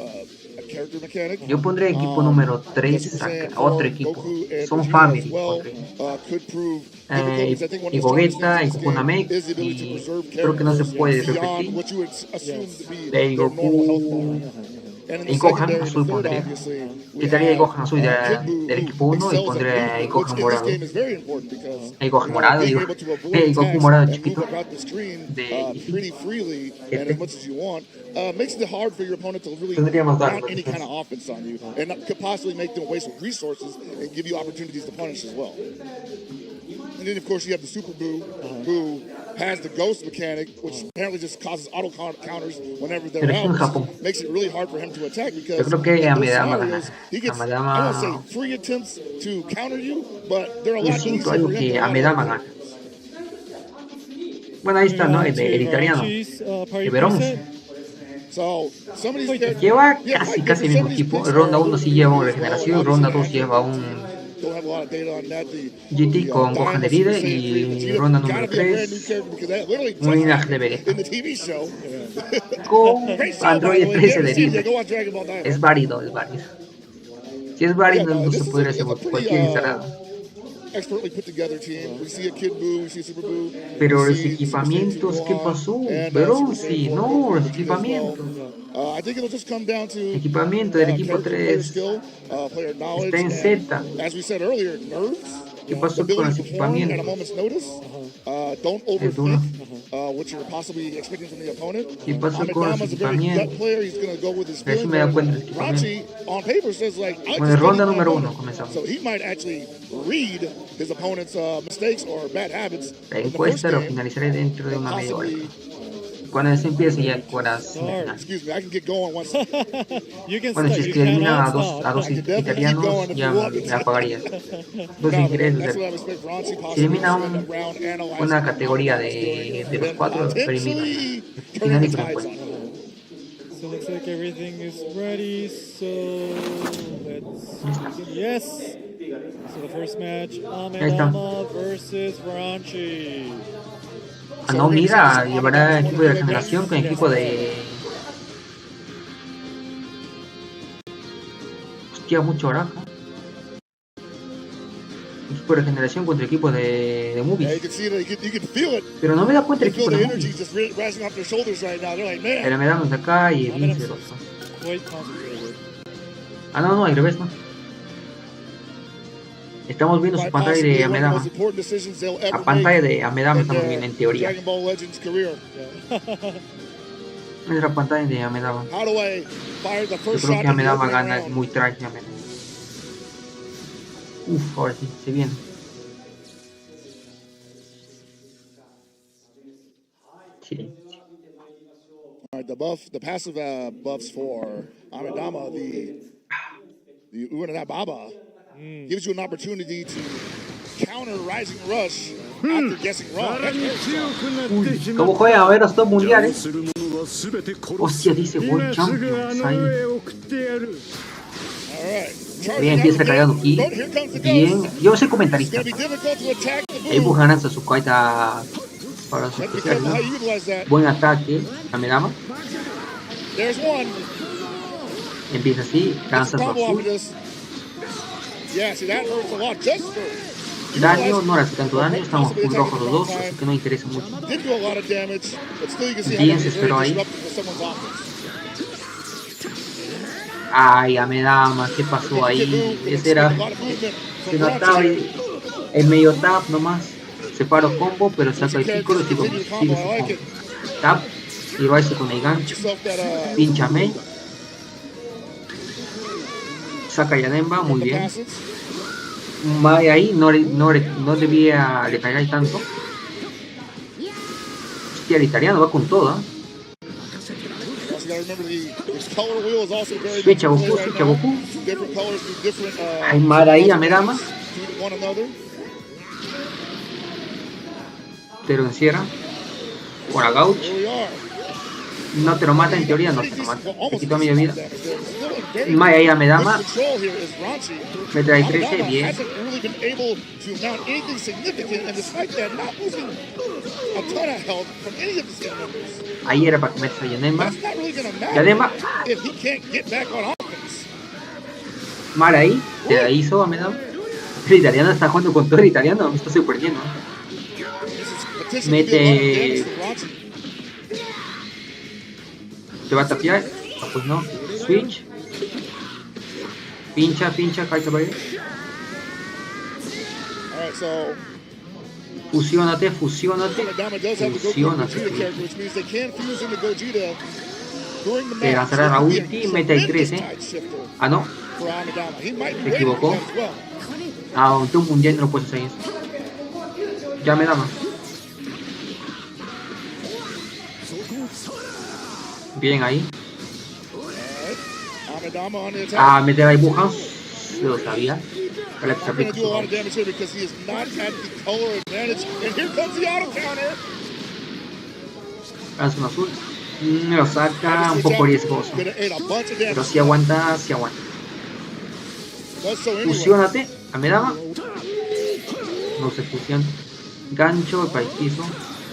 Yo pondré equipo número 3 a otro equipo. Son family. Y Vegeta, y ηκε, y creo que no se puede repetir. De Goku y Gohan azul pondría. Quitaría el Gohan azul del equipo 1 y pondría el Gohan morado. El Gohan morado, digo. El Goku morado chiquito. Makes it hard for your opponent to really mount any kind of offense on you, and could possibly make them waste resources and give you opportunities to punish as well. And then, of course, you have the Super Buu, who has the ghost mechanic, which apparently just causes auto counters whenever they're out. Makes it really hard for him to attack because in those scenarios, he gets, I won't say 3 attempts to counter you, but they're a lot easier for him to Bueno, ahí está, ¿no? El italiano. ηκε. Lleva casi el mismo equipo. Ronda 1 sí lleva una regeneración, ronda 2 lleva un GT con Gohan herida y ronda número 3 un linaje de Vegeta con Android 13 de herida. Es válido. Si es válido, no se podría hacer cualquier instalado. Pero los equipamientos, ¿qué pasó? Pero sí, no, los equipamientos. Equipamiento del equipo 3 está en Z. ¿Qué pasó con los equipamientos? Es duro. ¿Qué pasó con los equipamientos? A ver si me da cuenta del equipamiento. Bueno, ronda número 1 comenzamos. La encuesta lo finalizaré dentro de una media hora. Cuando se empiece ya horas. Bueno, si es que elimina a dos italianos, ya me apagaría. Dos ingresos. Si elimina una categoría de los 4, elimina. Finaliza la encuesta. So looks like everything is ready. So let's yes. So the first match, Amidama versus ηκε. No, mira, llevará equipo de regeneración con equipo de... Hostia, mucho baraja. Equipo de regeneración contra equipo de movies. Pero no me da cuenta el equipo de movies. Pero me damos de acá y el Vince de los dos. No, al revés, no. Estamos viendo su pantalla de Amedama. La pantalla de Amedama estamos viendo en teoría. Es la pantalla de Amedama. Yo creo que Amedama gana, es muy trágico. Uf, ahora sí, se viene. Sí. The passive buffs for Amedama, the ᴜᴜᴜᴜ gives you an opportunity to counter Rising Rush after guessing wrong. Uy, ¿cómo juegan a ver los dos mundiales? Hostia, dice World Champions ahí. Bien, empieza cargando aquí. Bien, yo no soy comentarista. Ahí buscan a su coita para su especial, ¿no? Buen ataque, Amedama. Empieza así, lanza su azul. Daño, no hace tanto daño, estamos full rojos los dos, así que no interesa mucho. Bien, se esperó ahí. Ay, Amedama, ¿qué pasó ahí? Ese era... Se notaba el medio tap nomás. Separo combo, pero saca el pico y sigue su combo. Tap, y lo hace con el gancho. Pincha Mei. Saca Yanemba, muy bien. Mai ahí, no debía le caer tanto. Hostia, el italiano va con todo, ¿eh? Switch a Goku, switch a Goku. Hay Mai ahí, Amedama. Te lo encierra. Por Gauch. No te lo mata, en teoría no te lo mata. Te quitó media vida. Mai ahí, Amedama. Me trae 13, bien. Ahí era para que metas a Yanemba. Yanemba. Mal ahí, te la hizo Amedama. El italiano está jugando con todo el italiano, me está súper lleno. Mete... ¿Te va a tapiar? Ah, pues no. Switch. Pincha, caita para ahí. Fusiónate. Te lanzará la ulti, mete ahí 13. Ah, no. Se equivocó. Ah, un mundial no lo puedes hacer eso. Ya me da más. Bien ahí. Ah, meter ahí ¡ʌ! Lo sabía. Para que se aplique su lanza un azul. Lo saca un poco riesgoso. Pero si aguanta, Fusiónate. Amedama. No se fusiona. Gancho para el piso.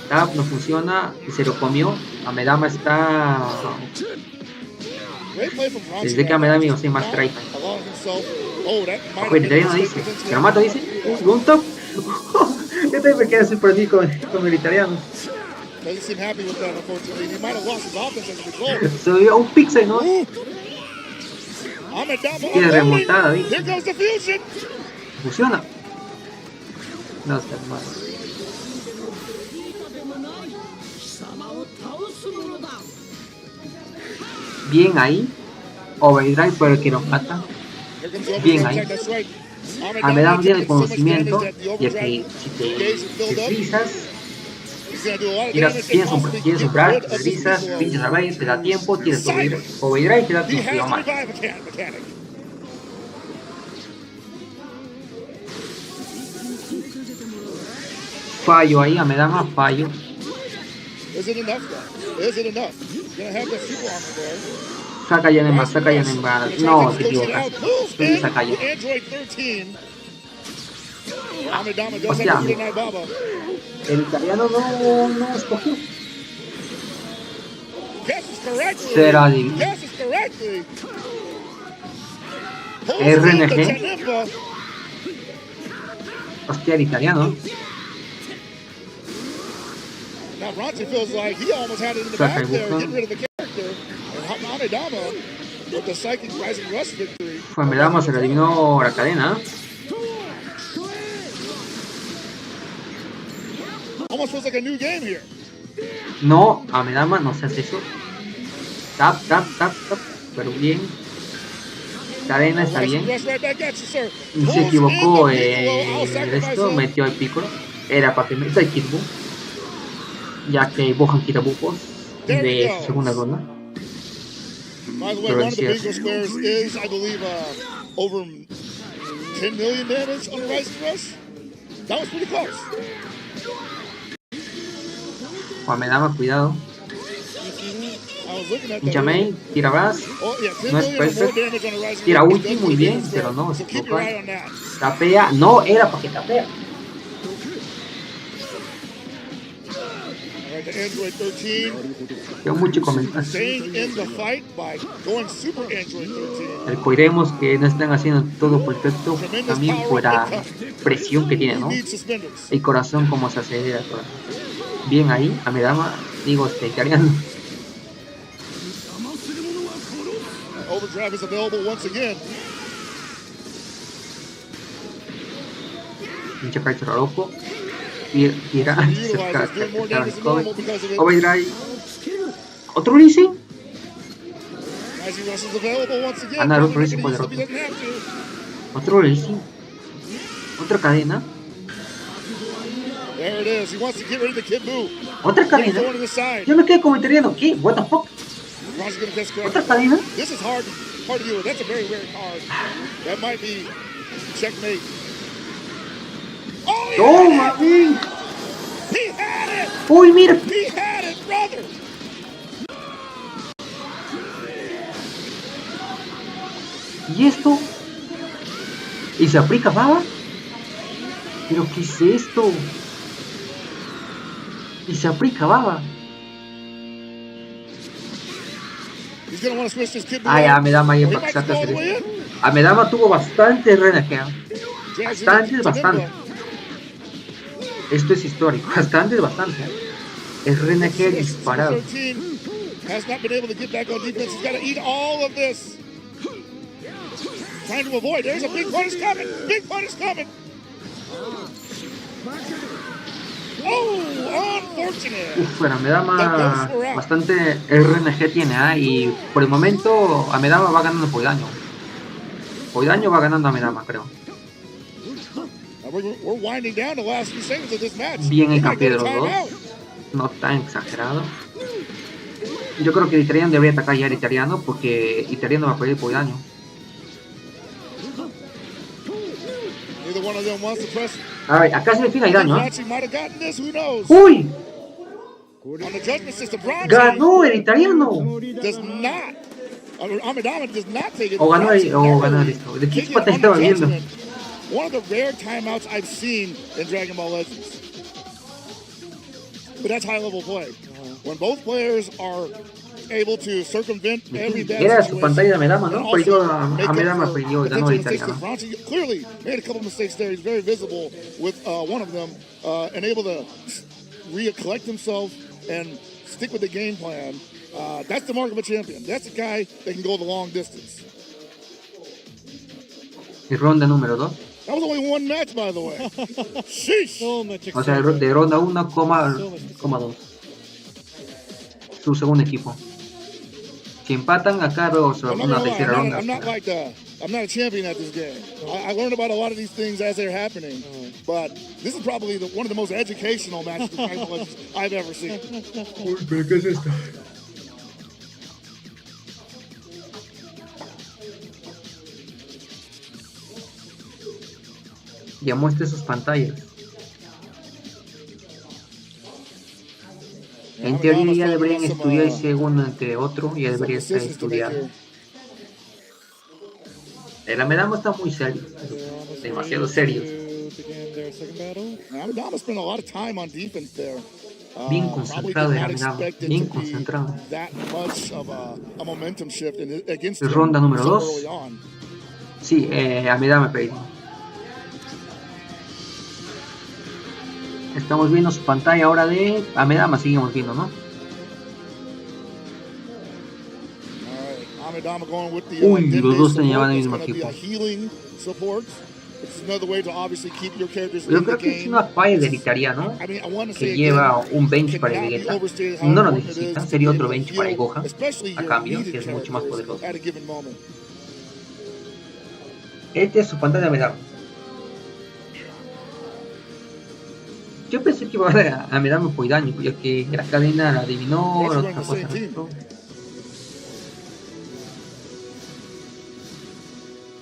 Tap no funciona y se lo comió. Amedama está... Desde que Amedama no sé más traita. Ojo, el italiano dice. ¿Se lo mato? Dice. Un top. Yo también me quedé sorprendido con el italiano. Se dio un pixel, ¿no? Tiene remontada, dice. Fusiona. No está mal. Bien ahí. Overdrive por el que nos mata. Bien ahí. Amedama tiene el conocimiento. Y es que si te deslizas, tienes un crack, te deslizas, pinchas a Bayer, te da tiempo, tienes overdrive y te da tiempo más. Fallo ahí, Amedama, fallo. Saca Yanemba. No, te equivocas. Saca ya. Hostia, el italiano no escogió. Será divino. RNG. Hostia, el italiano. Saca el botón. Amedama se le adivinó la cadena. Almost feels like a new game here. No, Amedama no se hace eso. Tap, tap, tap, tap. Pero bien. Cadena está bien. Se equivocó esto, metió el Piccolo. Era para que meta el Kid Buu, ya que Gohan quita bufos de su segunda ronda. By the way, one of the bingo squares is, I believe, over 10 million damage on the Rising Rush. That was pretty close. Amedama, cuidado. Nchamei, tira Brass. No es perfecto. Tira ulti, muy bien, pero no, se equivocó. Tapea, no era para que tapea. Tengo mucho comentario. El Coiremos que no están haciendo todo perfecto, también por la presión que tiene, ¿no? El corazón como se acelera. Bien ahí, Amedama, digo, italiano. Overdrive is available once again. Pinche Kaiser rojo. Tira. Overdrive. Otro releasing. Ganar otro releasing poderoso. Otro releasing. Otra cadena. Otra cadena. Yo me quedé como italiano. ¿Qué? What the fuck? ¿Otra cadena? This is hard to deal with. That's a very rare card. That might be checkmate. Oh, ¡toma, bien! He had it! ¡Uy, mira! He had it, brother! ¿Y esto? ¿Y se aplica baba? ¿Pero qué es esto? ¿Y se aplica baba? Ay, Amedama ahí empezando a hacer eso. Amedama tuvo bastante renegea. Bastante. Esto es histórico. Bastante. Es renegea disparado. Uf, bueno, Amedama bastante RNG tiene, y por el momento Amedama va ganando por daño. Por daño va ganando Amedama, creo. Bien el cambio de los dos. No tan exagerado. Yo creo que Italiano debería atacar ya al Italiano porque Italiano va a perder por daño. A ver, acá se define el daño, ¿eh? ¡Uy! ¡Ganó el Italiano! O ganó esto. ¿De qué pata estaba viendo? One of the rare timeouts I've seen in Dragon Ball Legends. But that's high level play. When both players are able to circumvent every bad Era su pantalla de Amedama, ¿no? Perdió a Amedama, perdió, ganó el Italiano. Clearly made a couple mistakes there. He's very visible with one of them, and able to recollect himself and stick with the game plan. That's the mark of a champion. That's a guy that can go the long distance. Y ronda número 2. That was only one match, by the way. Sheesh. O sea, de ronda 1,2. Su segundo equipo. Si empatan, acá luego se va a una tercera ronda. I'm not a champion at this game. I learned about a lot of these things as they're happening. But this is probably one of the most educational matches I've ever seen. Uy, pero ¿qué es esto? Ya muestre sus pantallas. En teoría ya deberían estudiar el segundo entre otro, ya debería estar estudiado. El Amedama está muy serio, demasiado serio. Bien concentrado el Amedama, bien concentrado. Ronda número 2. Sí, Amedama perdió. Estamos viendo su pantalla ahora de Amedama, seguimos viendo, ¿no? Uy, los dos se llevan el mismo equipo. Yo creo que es una falla del italiano que lleva un bench para Vegeta. No lo necesita, sería otro bench para Gohan a cambio, que es mucho más poderoso. Este es su pantalla me da. Yo pensé que iba a me dar muy daño, ya que la cadena la adivinó, la otra cosa no.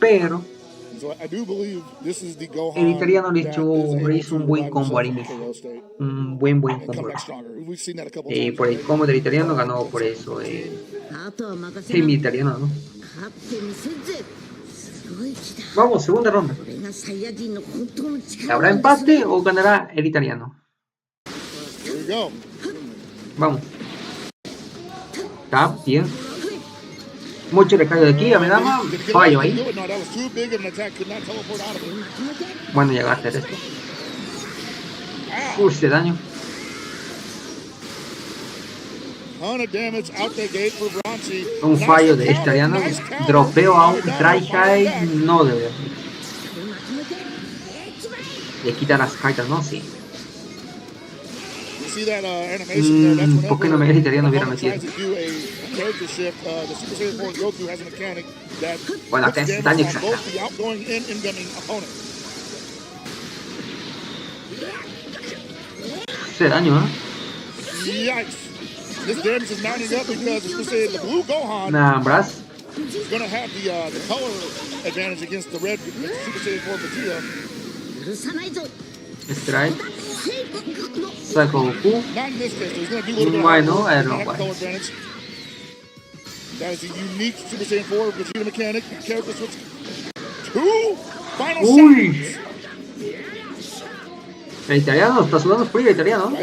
Pero el italiano le hizo un buen combo al inicio. Un buen combo. Por el combo del italiano ganó por eso mi italiano, ¿no? Vamos, segunda ronda. ¿Habrá empate o ganará el italiano? Vamos. Está bien. Mucho recargo de aquí, a Medama. Fallo ahí. Bueno, llega a hacer esto. De daño. Un fallo de italiano. Dropeo a un tryhigh. No debe. Le quita las cartas, ¿no? Sí. ¿Por qué no me el italiano hubiera metido? Bueno, acá es daño exacto. Hace daño, ¿eh? Nah, Brass. Strike. Saco Goku. Bueno, era no bueno. Uy. El italiano está sudando frío, el italiano.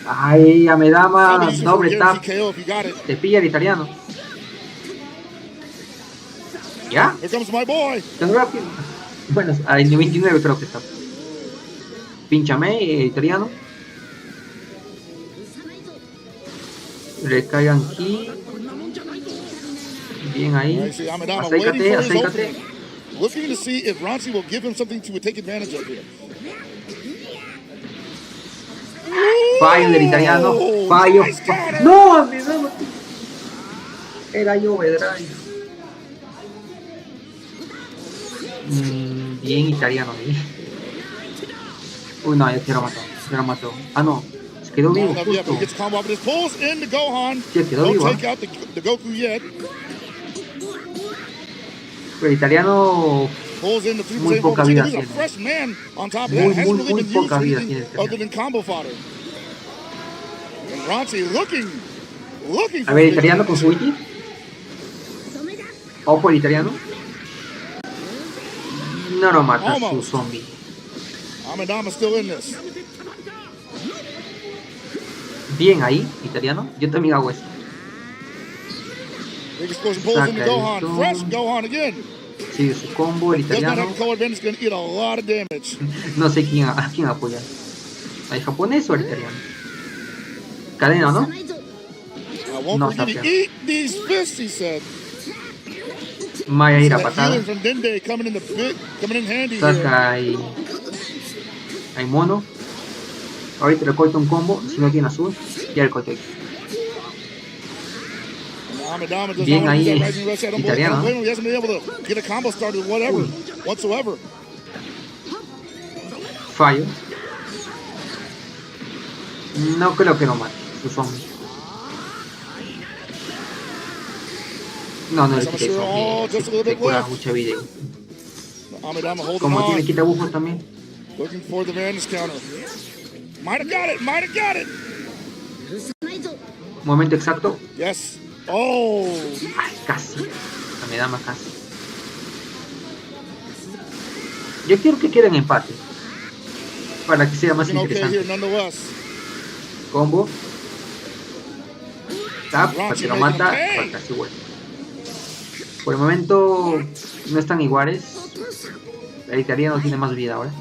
Ay, a Medama, doble tap. Te pilla el italiano. ¿Ya? Tendrá que... Bueno, al 29 creo que está. Pínchame, italiano. Recaigan aquí. Bien ahí. Acércate, acércate. Fallo del italiano. Fallo. No, era yo, Drive. Bien italiano. Uy, no, yo quiero matar. Ah, no. Se quedó vivo justo. Se quedó vivo. Pero el italiano muy poca vida tiene. Muy poca vida tiene. A ver, italiano con su wiki. Ojo el italiano. No lo mata su zombie. Bien ahí, italiano. Yo también hago eso. Saca esto. Sigue su combo, el italiano. No sé a quién apoyar. ¿El japonés o el italiano? Cadena, ¿no? No está bien. Maya ir a patada. Saca ahí. Hay mono. Ahorita le corto un combo. Si no tiene azul, ya le corto. Bien ahí, italiano. Fallo. No creo que lo mate. Su zombie. No le quité zombie. Te cura mucha vida. Como tiene quita bufos también. Momento exacto. Ay, casi. Me da más casi. Yo quiero que quede en empate. Para que sea más interesante. Combo. Tap, para que lo mata. Para casi vuelve. Por el momento no están iguales. El italiano tiene más vida ahora.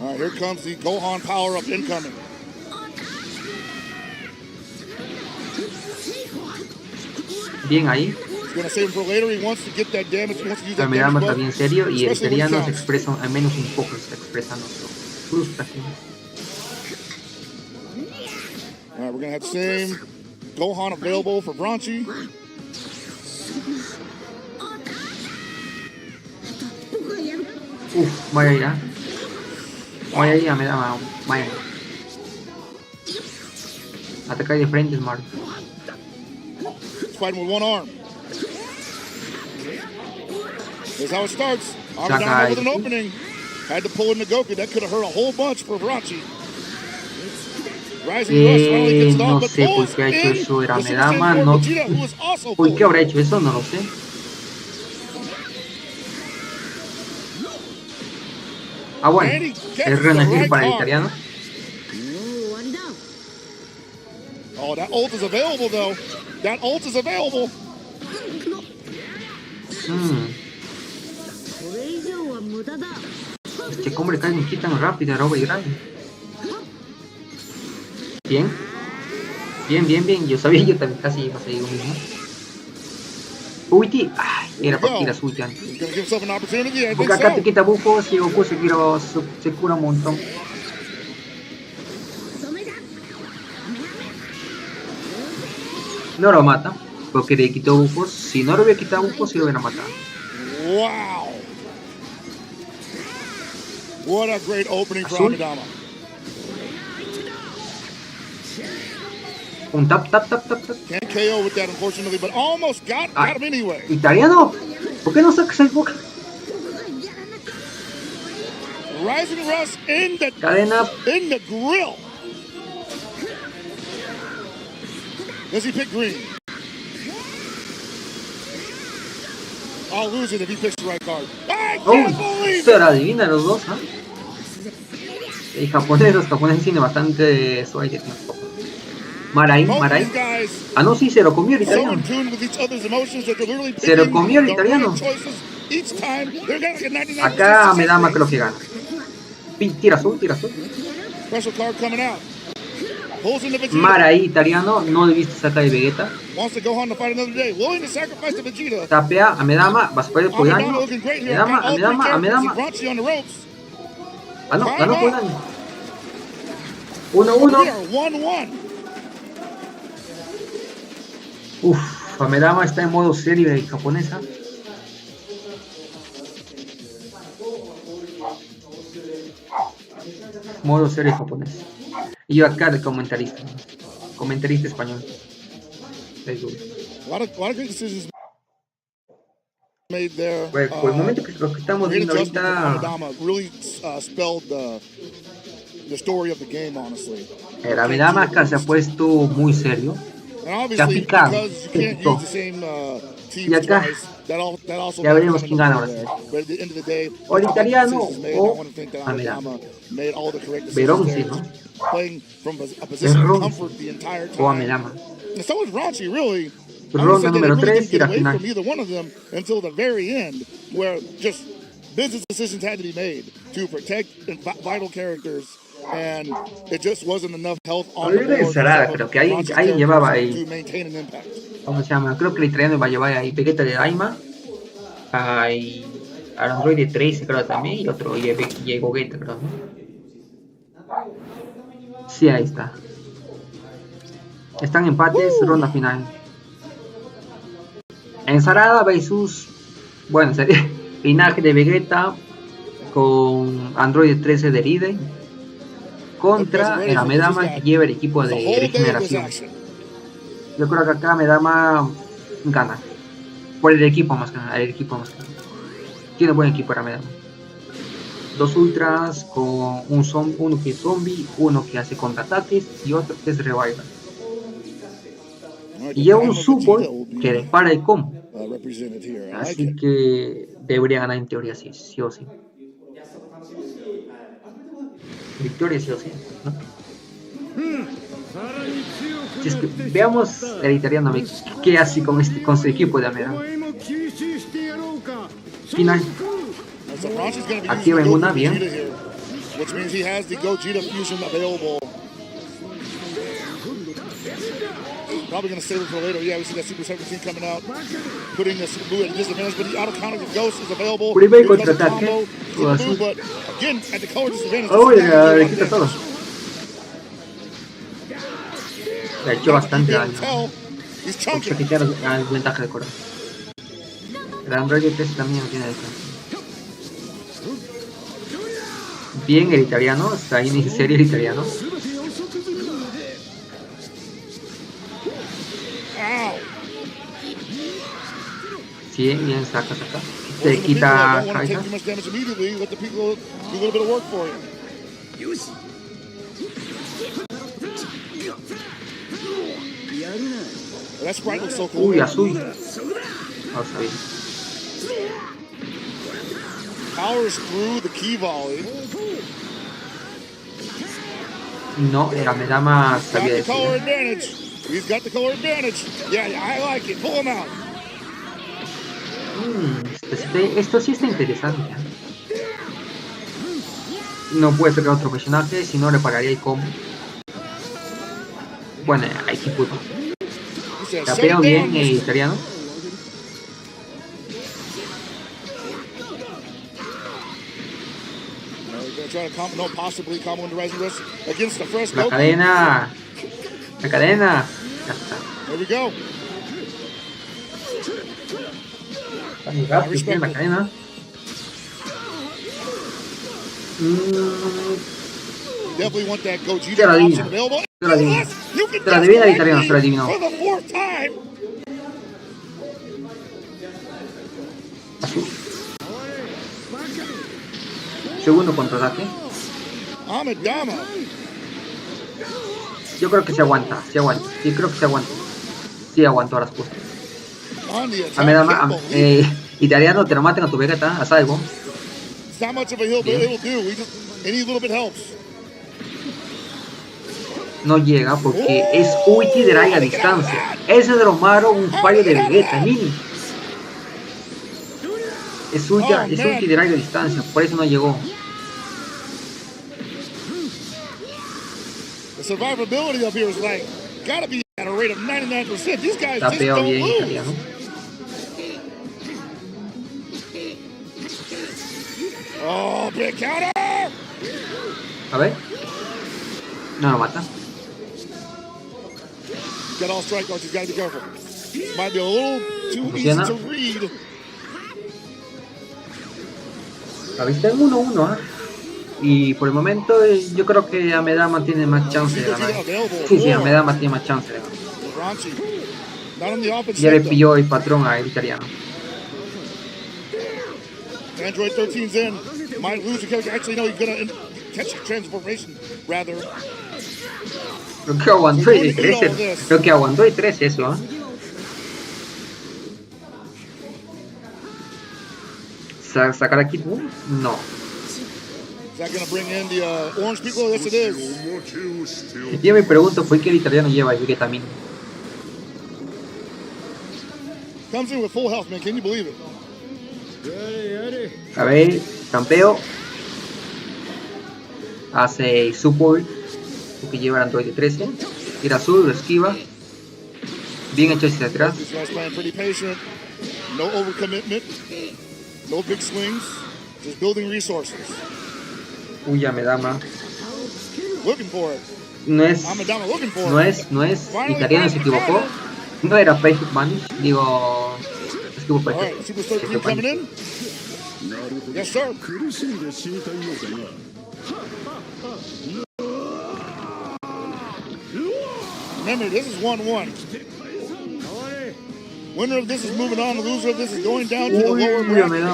Bien ahí. Gonna save him for later. He wants to get that damage. He wants to use that Amedama damage está bien serio y el especially when italiano he se counts. expresa, al menos un poco se está expresando su frustración. All right, we're gonna have the same Gohan available for Bronchi. Vaya ya. Vaya ya, Amedama. Vaya. Atacar de frente, Smart. He's fighting with one arm. Here's how it starts. Amedama with an opening. Had to pull in the Goku. That could have hurt a whole bunch for Bronchi. Rising Rush finally gets it off, No but sé por pulls qué ha hecho in eso the era Super Amedama. Saiyan 4 No. Vegeta, who was also ¿Por pulled. qué habrá hecho eso? No lo sé. Bueno, And he el gets the renacir right para el arm. italiano. Oh, that ult is available, though. That ult is available. Este hombre cae aquí tan rápido, ⴅᴏᴜᴜ. Bien. Bien. Yo sabía, yo también casi iba a seguir lo mismo. Ulti. Ay, era para tirar su ulti antes. He's gonna give himself an opportunity. I think Porque acá te so. quita bufos y Goku se cura un montón. No lo mata, porque le quitó bufos. Si no le hubiera quitado bufos, sí lo hubiera matado. Wow. What a great opening for Azul. Amedama. Un tap. Can't KO with that, unfortunately, but almost got him anyway. Italiano, ¿por qué no sacas el boca? Rising Rush in the Cadena. grill. Does he pick green? I'll lose it if he picks the right card. I can't believe Esto it. era adivina los dos, ¿ah? Los japoneses tienen bastante suerte. Marai. Both these guys Ah, no, sí, se lo comió el so italiano. in tune with each other's emotions that they're literally Se lo picking comió el the italiano. right choices each time. They're gonna get 99% Acá success Amedama rate. creo que gana. Tira azul. Special card coming out. Pulls into Vegeta. Marai, italiano, no debiste sacar el Vegeta. Wants to go on to fight another day. Willing to sacrifice to Vegeta. Tapea, Amedama, vas a perder por Amedama daño. looking great here. Got all three characters. Amedama. Bronchi on the ropes. Ah, no, ganó por daño. We 1-1. are 1-1. Amedama está en modo serio de japonesa. Modo serio japonés. Y yo acá de comentarista español. A lot of great decisions made there. Pues, por el momento que lo que estamos Great viendo adjustment from ahorita, Amedama really spelled the story of the game, honestly. el Amedama acá se ha puesto muy serio. And obviously, picado, because you can't picó. use the same Y teams acá, twice, that also ya veremos comes quién into gana play ahora there. sí. But at the end of the day, O el italiano decisions made, I o want to think that Amedama. Amedama made all the correct decisions Verón, there, sí, ¿no? playing from a position of Ron comfort the entire o time. Amedama. And so was Bronchi, really. Ronda número 3 y la away final. from either one of them until the very end, where just business decisions had to be made to protect vital characters, and it just wasn't enough health on the board Ensalada, creo que alguien llevaba ahí. to maintain an impact. ¿Cómo se llama? Creo que el italiano va a llevar ahí Vegeta de Daima. Hay al androide 13 creo también. Y otro ηκε creo, ¿no? Sí, ahí está. Están empates, ronda final. Ensalada versus, bueno, sería linaje de Vegeta con androide 13 de Ride contra el Amedama que lleva el equipo de regeneración. Yo creo que acá Amedama gana por el equipo más que nada, tiene buen equipo para Amedama. Dos ultras con uno que es zombie, uno que hace contraataques y otro que es revival. Y lleva un support que repara el combo. Así que debería ganar en teoría sí o sí. Victoria sí o sí, ¿no? Si es que veamos el italiano qué hace con su equipo de Amedama. Final. Aquí ven una bien. Which means he has the Gogeta fusion available. Probably going to save it for later. Yeah, we see that Super 17 coming out, putting a Super Buu at a disadvantage, but the auto counter with Ghost is available. Primer contraataque. But again, at the color disadvantage. Uy, le quita todo. Le ha hecho bastante daño. Porque quita la ventaja de color. El Android 3 también no tiene descanso. Bien el italiano, está ahí en serio el italiano. Sí, bien, saca. Se quita Kaiser. Uy, azul. Vamos a ver. Powers through the key volley. No, la Medama sabía decir. He's got the color advantage. Yeah, I like it. Pull him out. Esto sí está interesante. No puede sacar otro personaje, si no le pararía el combo. Bueno, Aquí pudo. Tapeo bien el italiano. La cadena. La cadena. Ya está. There we go. Tiene la cadena. Definitely want that Gogeta Te la adivina. option available. Te la adivina. Te la adivina el italiano, te la adivinó. For the fourth time. Azul. Segundo contraataque. Amidama. Yo creo que se aguanta, Sí, creo que se aguanta. Sí, aguantó las cosas. Amidama, italiano, te lo maten a tu Vegeta, a Saigo. It's not much of a heal, but it'll do. Any little bit helps. No llega porque es ulti de larga distancia. Ese es de lo malo, un fallo de Vegeta, mini. Es ulti de larga distancia, por eso no llegó. The survivability up here is like, gotta be at a rate of 99%. These guys just Tapeo don't bien lose. italiano. Oh, big counter! A ver. No lo mata. Got all strike arts, he's gotta be careful. Might be a little too easy to read. A ver, está en 1-1, Y por el momento yo creo que Amidama tiene más chance de ganar. Sí, Amidama tiene más chance de ganar. Ya le pilló el patrón al italiano. Android 13's in. Might lose the character. Actually, no, he's gonna catch a transformation, rather. Creo que aguantó el 13. Creo que aguantó el 13 eso, ¿Sacar aquí? No. Is that gonna bring in the orange people? Yes, it is. Yo me pregunto por qué el italiano lleva el Vegeta Mini. Comes in with full health, man. Can you believe it? A ver, campeo. Hace support. Porque lleva el Android 13. Tira azul, lo esquiva. Bien hecho hacia atrás. No overcommitment. No big swings. Just building resources. Uy, Amidama. Looking for it. No es. Italiano se equivocó. No era Perfect Vanish. Digo. Esquivo perfecto. Super 13 coming in. Yes, sir. Remember, this is 1-1. Winner of this is moving on. The loser of this is going down to the lower bracket.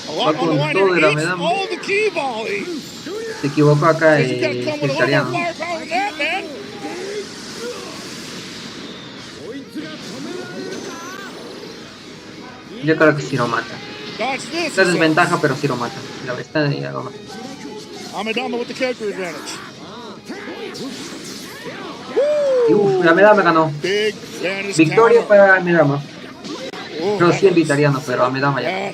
A lot on the line here. All the key volley. Se equivocó acá el italiano. Yo creo que sí lo mata. Está desventaja, pero sí lo mata. La verdad ya lo mata. Amidama with the character advantage. La Amidama ganó. Victoria para Amidama. No siempre italiano, pero Amidama ya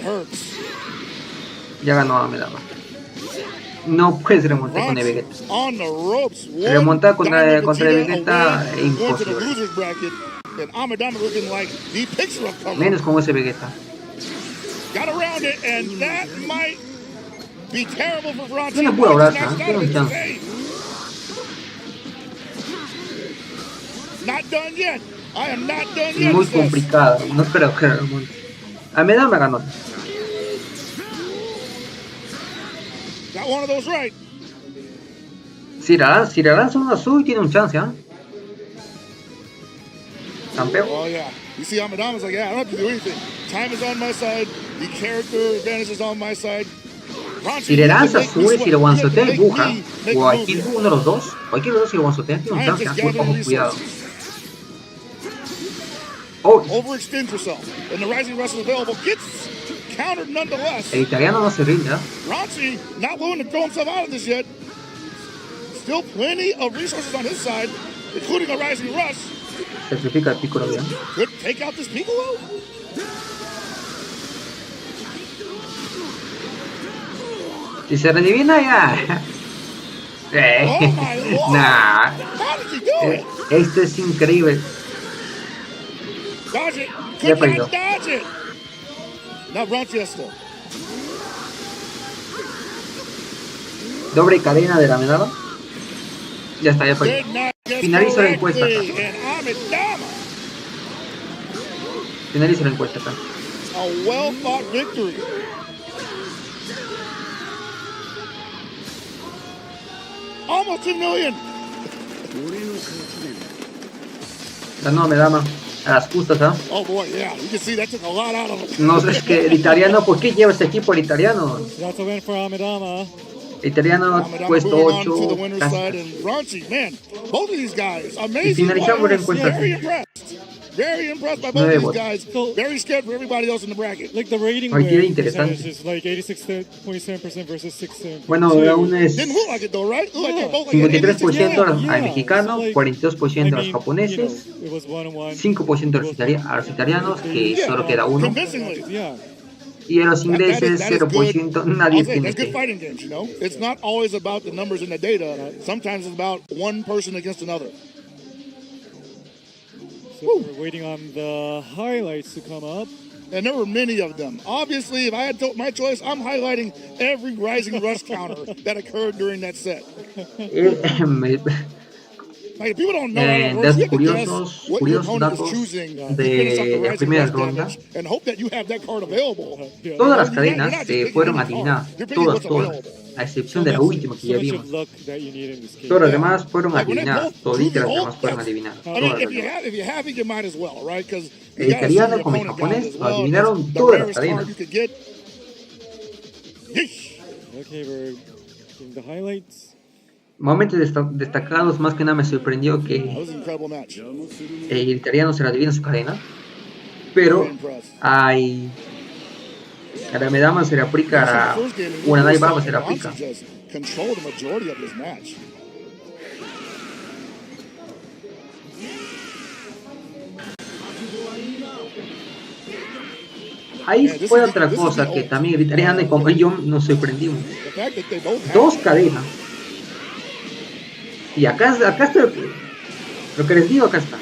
ganó a Amidama. No puedes remontar con Vegeta. Remontar contra Vegeta es imposible. Menos con ese Vegeta. Tiene pura braza, tiene un chance. Muy complicado, no creo que remonte. A Medama me ganó. Si le lanza un azul tiene un chance, ¿eh? Campeón. Oh yeah. You see Amadama's like, yeah, I don't have to do anything. Time is on my side. The character advantage is on my side. Si le lanza azul, si lo one-shotea y buja, o aquí uno de los dos, cualquiera de los dos si lo one-shotea tiene un chance, muy poco cuidado. Oh. Overextend yourself. And the rising rush is available. Gets countered nonetheless. El italiano no se rinde, ¿eh? Ronchi not willing to throw himself out of this yet. Still plenty of resources on his side, including a rising rush. Sacrifica el Piccolo bien. Could take out this Piccolo. Si se redivina ya. Nah. Esto es increíble. Dodge it. Ya perdió. Dodge it. Now Ronchi esto. Doble cadena de la medalla. Ya está, ya perdió. Finalizo la encuesta acá. Finalizo la encuesta acá. A well-fought victory. Almost 10 million. Ganó Medama a las justas, ¿ah? Oh boy, yeah. You can see that took a lot out of him. No sé, es que el italiano, ¿por qué lleva este equipo el italiano? El italiano puesto 8. Y finalizamos la encuesta. Very impressed by both of these guys. Very scared for everybody else in the bracket. Like the rating interesante. is like 86.7% versus 6%. Bueno, aún es Didn't look like it though, right? Looked like they're both like 53% al mexicano, 42% a los japoneses, 5% a los italianos, que solo queda uno. Y a los ingleses 0%, nadie tiene That's good fighting games, you know. It's not always about the numbers in the data. Sometimes it's about one person against another. So we're waiting on the highlights to come up. And there were many of them. Obviously, if I had my choice, I'm highlighting every Rising Rush counter that occurred during that set. Like, people don't know datos curiosos datos de la primera ronda. Todas las cadenas fueron adivinadas, todas, a excepción de la última que ya vimos. Todas las demás fueron adivinadas, toditas las demás fueron adivinadas. El italiano como el japonés lo adivinaron todas las cadenas. Momentos destacados, más que nada me sorprendió que el italiano se la adivina su cadena, pero hay a la Medama se le aplica a una ģērbāba se le aplica. Ahí fue otra cosa que también el italiano y como yo nos sorprendimos. Dos cadenas. Y acá está lo que les digo, acá está.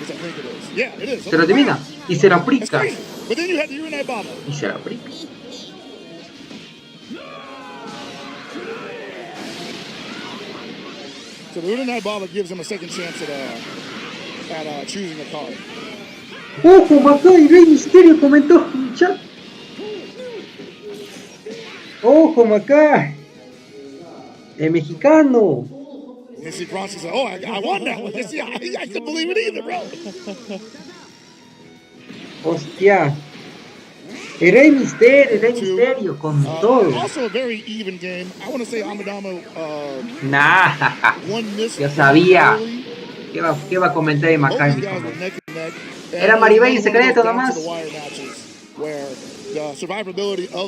Se lo adivina y se lo aplica. Y se lo aplica. So the ģērbāba gives him a second chance at choosing a card. Ojo, Macá y Rey Misterio comentó en el chat. Ojo, Macá. El mexicano. And see Bronson said, "Oh, I won that one." See, I couldn't believe it either, bro. Hostia. El Rey Misterio con todo. Also a very even game. I want to say Amadama nah. Yo sabía. ¿Qué va a comentar de Macá? Era Maribel en secreto nomás.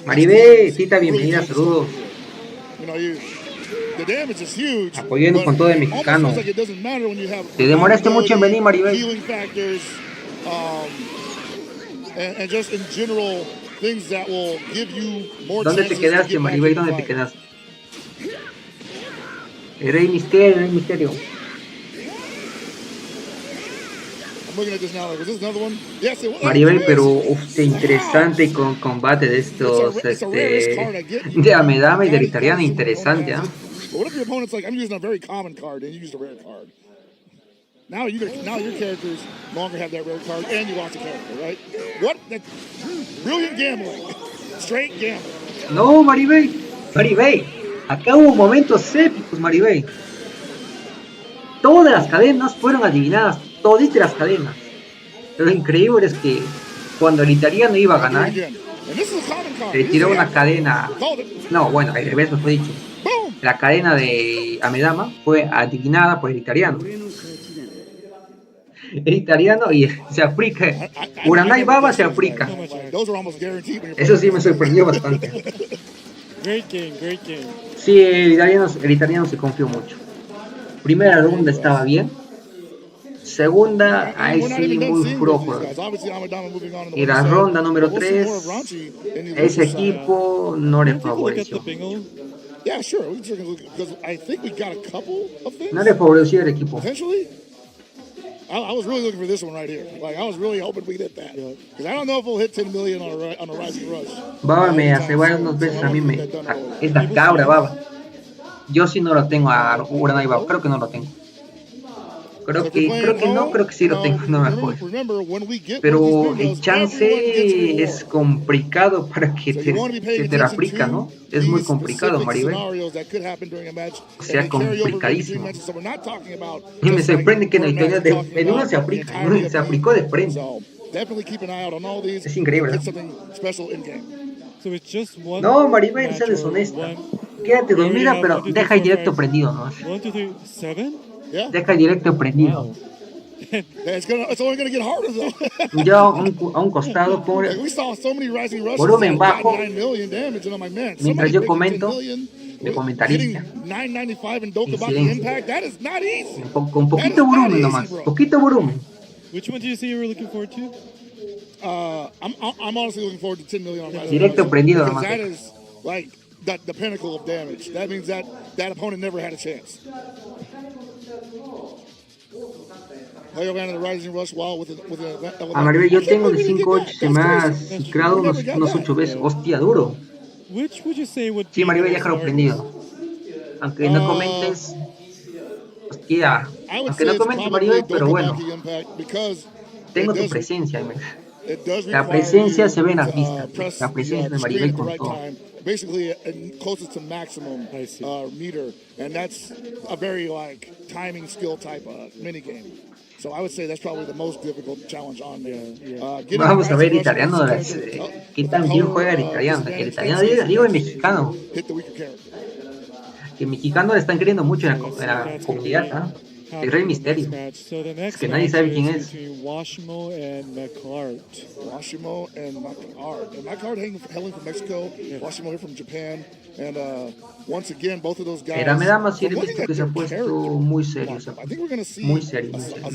Maribel, cita bienvenida, saludos. Apoyando con todo el mexicano. Te demoraste mucho en venir, Maribel. ¿Dónde te quedaste, Maribel? ¿Dónde te quedaste? El Rey Misterio, Rey Misterio. I'm looking at this now, like, was this another one? Yes, it was. Maribel, pero interesante con combate de estos de Amedama y del italiano, interesante, ¿ah? What if your opponent's like, I'm using a very common card and you used a rare card? Now your characters no longer have that rare card and you lost a character, right? What? That's brilliant gambling. Straight gambling. No, Maribel. Maribel. Acá hubo momentos épicos, Maribel. Todas las cadenas fueron adivinadas. Toditas las cadenas. Lo increíble es que cuando el italiano iba a ganar, le tiró una cadena. No, bueno, al revés me fue dicho. La cadena de Amedama fue adivinada por el italiano. El italiano y se aplica. Uraná y Baba se aplica. Eso sí me sorprendió bastante. Great game. Sí, el italiano se confió mucho. Primera ronda estaba bien. Segunda, ahí sí, muy flojo. Y la ronda número 3, ese equipo no le favoreció. No le favoreció el equipo. I was really looking for this one right here. Like, I was really hoping we hit that. Because I don't know if we'll hit 10 million on a Rising Rush. Baba me hace varias veces a mí es la cabra, Baba. Yo sí no lo tengo a Uraná y Baba. Creo que no lo tengo. Creo que sí lo tengo, no me acuerdo. Pero el chance es complicado para que se te aplica, ¿no? Es muy complicado, Maribel. O sea, complicadísimo. Y me sorprende que en el torneo en uno se aplica, se aplicó de frente. Es increíble, ¿no? No, Maribel, sea deshonesta. Quédate dormida, pero deja el directo prendido, ¿no? Deja el directo prendido. Yo a un costado, pobre. Volumen bajo. Mientras yo comento, de comentarista. En silencio. Con poquito volumen nomás. Poquito volumen. Which one do you say you were looking forward to? I'm honestly looking forward to 10 million on Rising Directo prendido nomás. That is like the pinnacle of damage. That means that opponent never had a chance. A Maribel, yo tengo de 5-8, se me ha ciclado unos 8 veces. Hostia, duro. Sí, Maribel, ya lo prendido. Aunque no comentes. Hostia. Aunque no comentes, Maribel, pero bueno. Tengo tu presencia, la presencia se ve en las vistas. La presencia de Maribel con todo. Basically closest to maximum meter, and that's a very like timing skill type mini game. So I would say that's probably the most difficult challenge on there. Vamos a ver el italiano, qué tan bien juega el italiano. El italiano, digo el mexicano. Que el mexicano le están queriendo mucho en la comunidad, ¿no? El Rey Misterio. Es que nadie sabe quién es. ᴅᴏᴏ and ᴅᴏᴏ. ᴅᴏᴏ and ᴅᴏᴏ. And ᴅᴏᴏ hailing from Mexico, ᴅᴏᴏ here from Japan. And once again, both of those guys. El Amedama sí he visto que se ha puesto muy serio. Muy serio.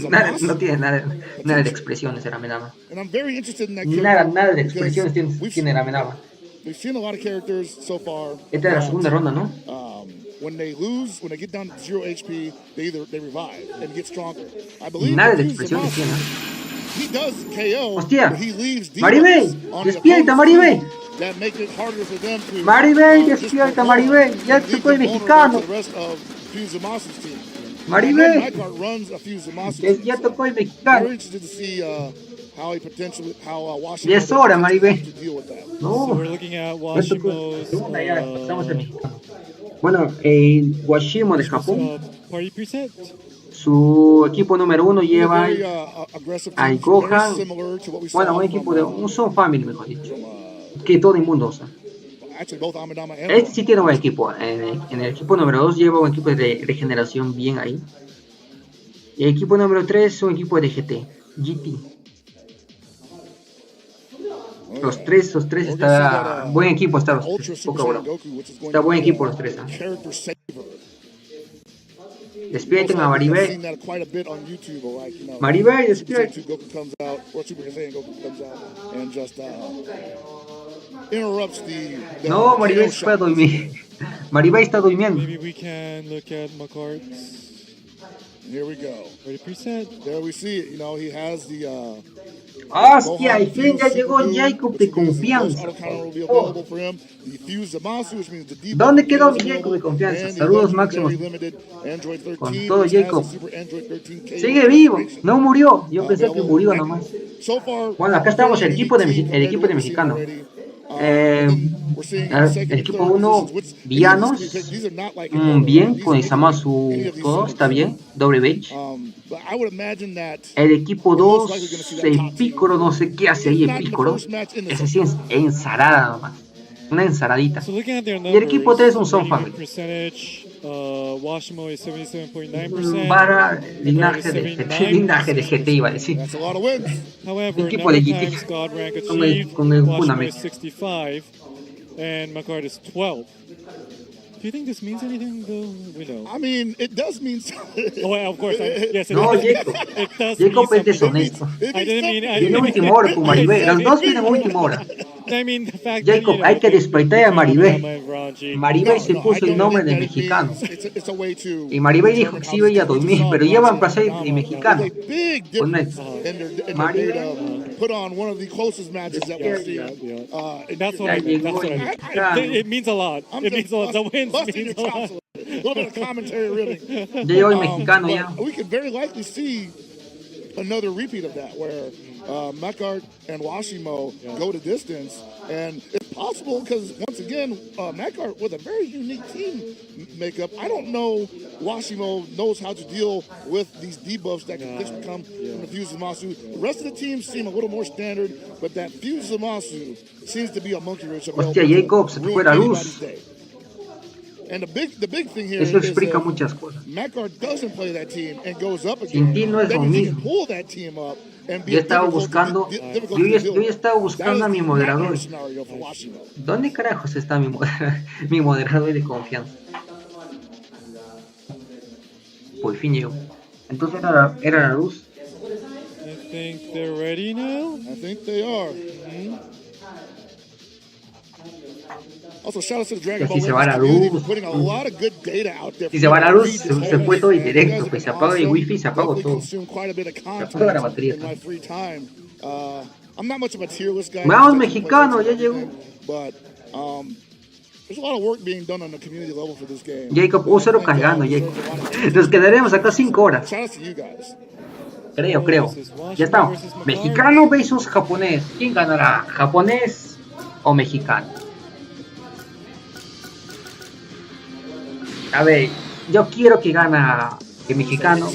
Nada, no tiene nada de expresiones el Amedama. Nada de expresiones tiene el Amedama. Esta es la segunda ronda, ¿no? When they get down to 0 HP, they revive and get stronger. Nada de expresiones tiene. He does KO, ¡Hostia! but he leaves ¡Maribel! ¡Despierta, Maribel! That make it harder for them to Maribel, despierta, Maribel. Ya te soy mexicano. Maribel, ya tocó el mexicano. Ya es hora, Maribel. No, ya pasamos el mexicano. Bueno, el ᴅᴏᴏ de Japón, su equipo número 1 lleva a Gohan, bueno, un equipo de un Son Family, mejor dicho, que todo el mundo usa. Este sí tiene un buen equipo. En el equipo número 2 lleva un equipo de regeneración bien ahí. Y el equipo número 3 es un equipo de GT. Los tres está buen equipo, está los tres, está buen equipo los tres. Despierten a Maribel. Maribel, despierten. No, Maribel se puede dormir. Maribel está durmiendo. Maybe we can look at McCart's. Here we go. Ready preset. There we see it. You know, he has the Hostia, al fin ya llegó Jacob de confianza. Oh. ¿Dónde quedó mi Jacob de confianza? Saludos máximos. Con todo Jacob. Sigue vivo, no murió. Yo pensé que murió nomás. Bueno, acá estamos el equipo de mexicano. El equipo 1, villanos, bien, con Isamasu, todo está bien, doble bench. El equipo 2, el Pícoro, no sé qué hace ahí el Pícoro. Ese sí es ensalada nomás, una ensaladita. Y el equipo 3 un Son Family. ᴅᴏᴏ is 77.9%. Para linaje de GT iba a decir. Equipo de GT con el Kuname. 65 and McCart is 12. Do you think this means anything, though? We know. I mean, it does mean something. Oh, well, of course. Yes, no, Jacob. It does Jacob mean es deshonesto. I didn't mean. Tiene última hora con Maribel. Los dos tienen última hora. I mean, the fact Jacob, that, hay que despertar a Maribel. Maribel. Maribel se puso el nombre de mexicano. Y Maribel dijo que sí iba a dormir, pero ya van a pasar el mexicano. Maribel. Put on one of the closest matches that we've seen. That's what I mean. That's what I mean. It means a lot. It means a lot. The wins means a lot. A little bit of commentary, really. Llegó el mexicano ya. We could very likely see another repeat of that, where McCart and ﷺ go to distance, and it's possible because once again, McCart with a very unique team makeup. I don't know ﷺ knows how to deal with these debuffs that can come from the ᴅᴏᴜᴜ. The rest of the teams seem a little more standard, but that ᴅᴏᴜᴜ seems to be a monkey wrench. Hostia, Jacob, se te fue la luz. And the big thing here Eso is explica muchas cosas. McCart doesn't play that team and goes up Sin again. ti no es lo Then he can mismo. pull that team up and be Yo estaba buscando, yo estaba buscando a mi moderador. scenario for ﷺ. ¿Dónde carajos está mi moderador de confianza? Por fin llegó. Entonces era la luz. I think they're ready now. I think they are. Also, shout out to the Dragon Ball Si se va la community luz, for putting a lot of good data out there. si se va la luz, se fue todo el directo, pues se apaga el wifi, se apaga todo. Se apaga la batería. I'm not much of a tier list guy. Vamos mexicano, ya llegó. But there's a lot of work being done on the community level for this game. Jacob, U0 cargando, Jacob. Nos quedaremos acá 5 horas. Shout out to you guys. Creo. Ya estamos. Mexicano versus japonés. ¿Quién ganará? ¿Japonés o mexicano? A ver, yo quiero que gana el mexicano,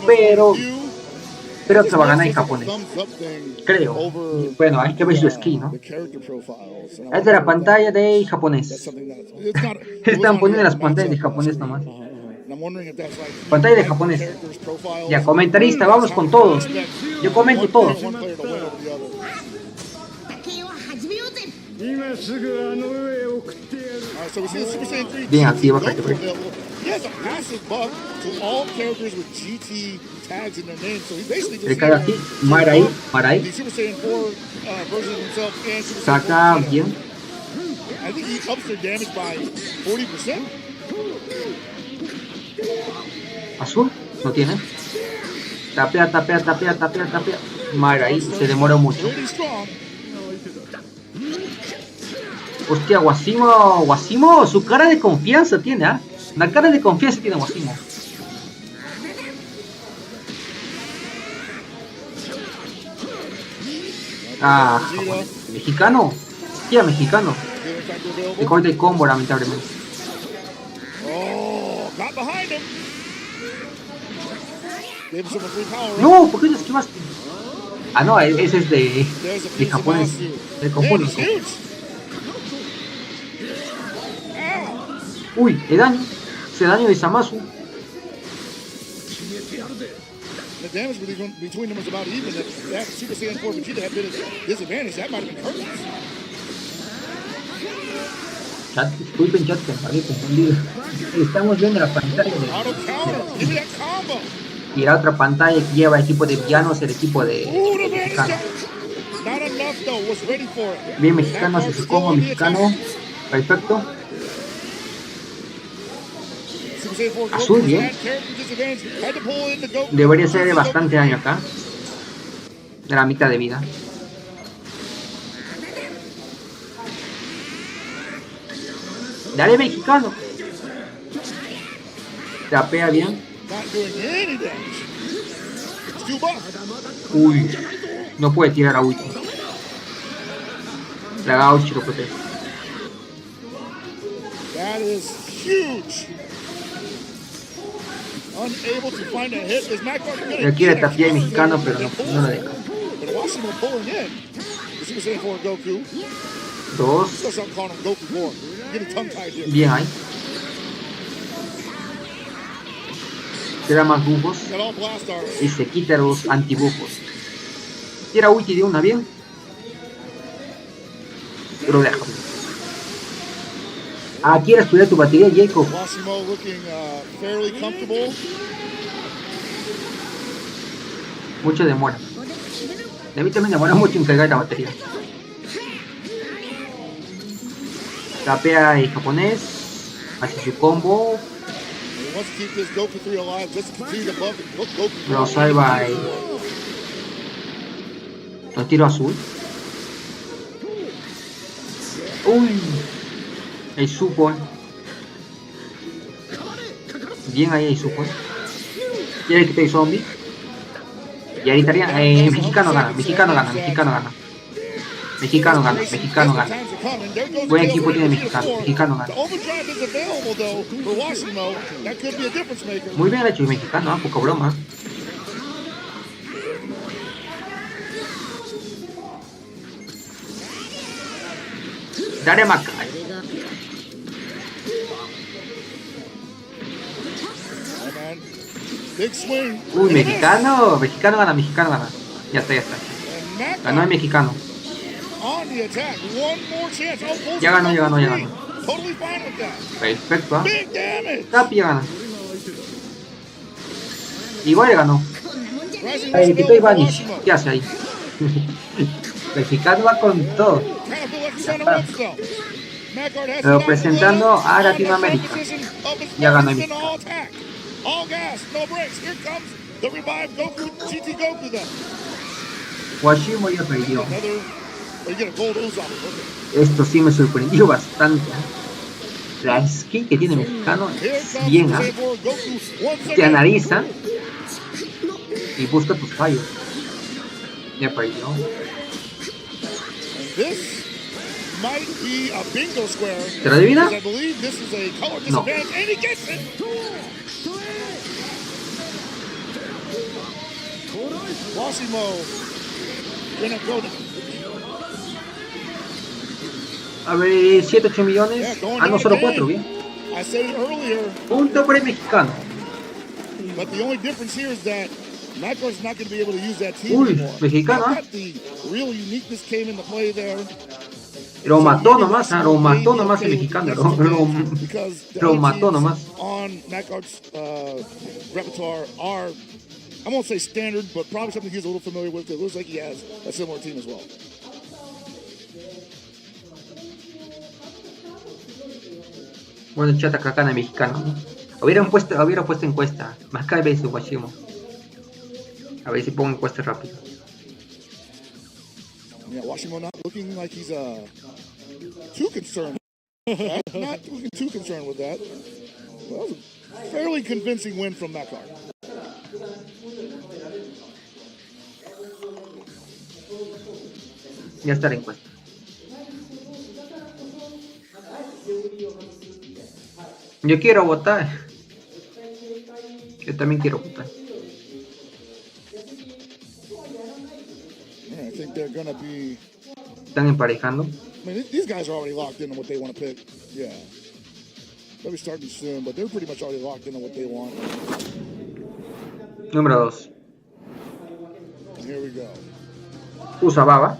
pero creo que va a ganar el japonés. Creo. Bueno, hay que ver su skin, ¿no? Es de la pantalla de japonés. Están poniendo las pantallas de japonés nomás. Pantalla de japonés. Ya, comentarista, vamos con todos. Yo comento todo. Bien activa, categoría. Recarga aquí, Marai. Saca bien. Azul, no tiene. Tapea. Marai, se demoró mucho. Hostia, Guasimo, su cara de confianza tiene, ¿ah? La cara de confianza tiene Guasimo. Japonés. Mexicano. Hostia, mexicano. Le corta el combo, lamentablemente. No, ¿por qué lo esquivaste? Ah, no, ese es de japonés. De japonés. Uy, el daño. Ese daño de Samasu. The damage between them was about even. That Super Saiyan 4 Vegeta had been a disadvantage. That might have been perfect. Chat, disculpen chat, que me había confundido. Estamos viendo la pantalla Auto counter. Give me that combo. Y la otra pantalla que lleva el equipo de villanos, el equipo de mexicano. Not enough though. Was ready for it. Bien, mexicano hace su combo, mexicano. Perfecto. Azul, bien. Debería ser bastante daño acá. De la mitad de vida. Dale, mexicano. Trapea bien. Uy. No puede tirar a ulti. La gauchi lo protege. Le quiere tapiar el mexicano, pero no lo deja. Dos. Bien ahí. Se da más bufos y se quita los antibufos. Tira ulti de una, bien. Pero deja. ¿Quieres cuidar tu batería, Jacob? Mucho demora. A mí también demora mucho en cargar la batería. Tapea el japonés. Hace su combo. Lo salva el... Lo tiro azul. Uy. El supo. Bien ahí el supo. Tiene que tener zombie. Y ahí estaría. Mexicano gana. Buen equipo tiene mexicano gana. Muy bien hecho el mexicano, poca broma. Dale Maca. Uy, mexicano gana. Ya está. Ganó el mexicano. Ya ganó. Perfecto, Capi ya gana. Igual le ganó. Le quitó Ivanish. ¿Qué hace ahí? Mexicano va con todo. Representando a Latinoamérica. Ya ganó el mexicano. Washimo ya perdió. Esto sí me sorprendió bastante. La skin que tiene mexicano es bien, te analiza y busca tus fallos. Ya perdió. ¿Te lo adivina? No. A ver, 7-8 millones. No, solo 4, bien. Punto por el mexicano. Uy, mexicano, Lo mató nomás el mexicano. Lo mató nomás. I won't say standard, but probably something he's a little familiar with. It looks like he has a similar team as well. Bueno, chat acá en el mexicano, ¿no? Hubiera puesto encuesta. Más cada vez Washimo. A ver si pongo encuesta rápido. Yeah, Washimo not looking like he's too concerned. Not looking too concerned with that. Well, that was a fairly convincing win from that card. Ya está la encuesta. Yo quiero votar. Yo también quiero votar. Yeah, I think they're gonna be... Están emparejando. I mean, these guys are already locked in on what they want to pick. Yeah. They'll be starting soon, but they're pretty much already locked in on what they want. Número 2. And here we go. Usa baba.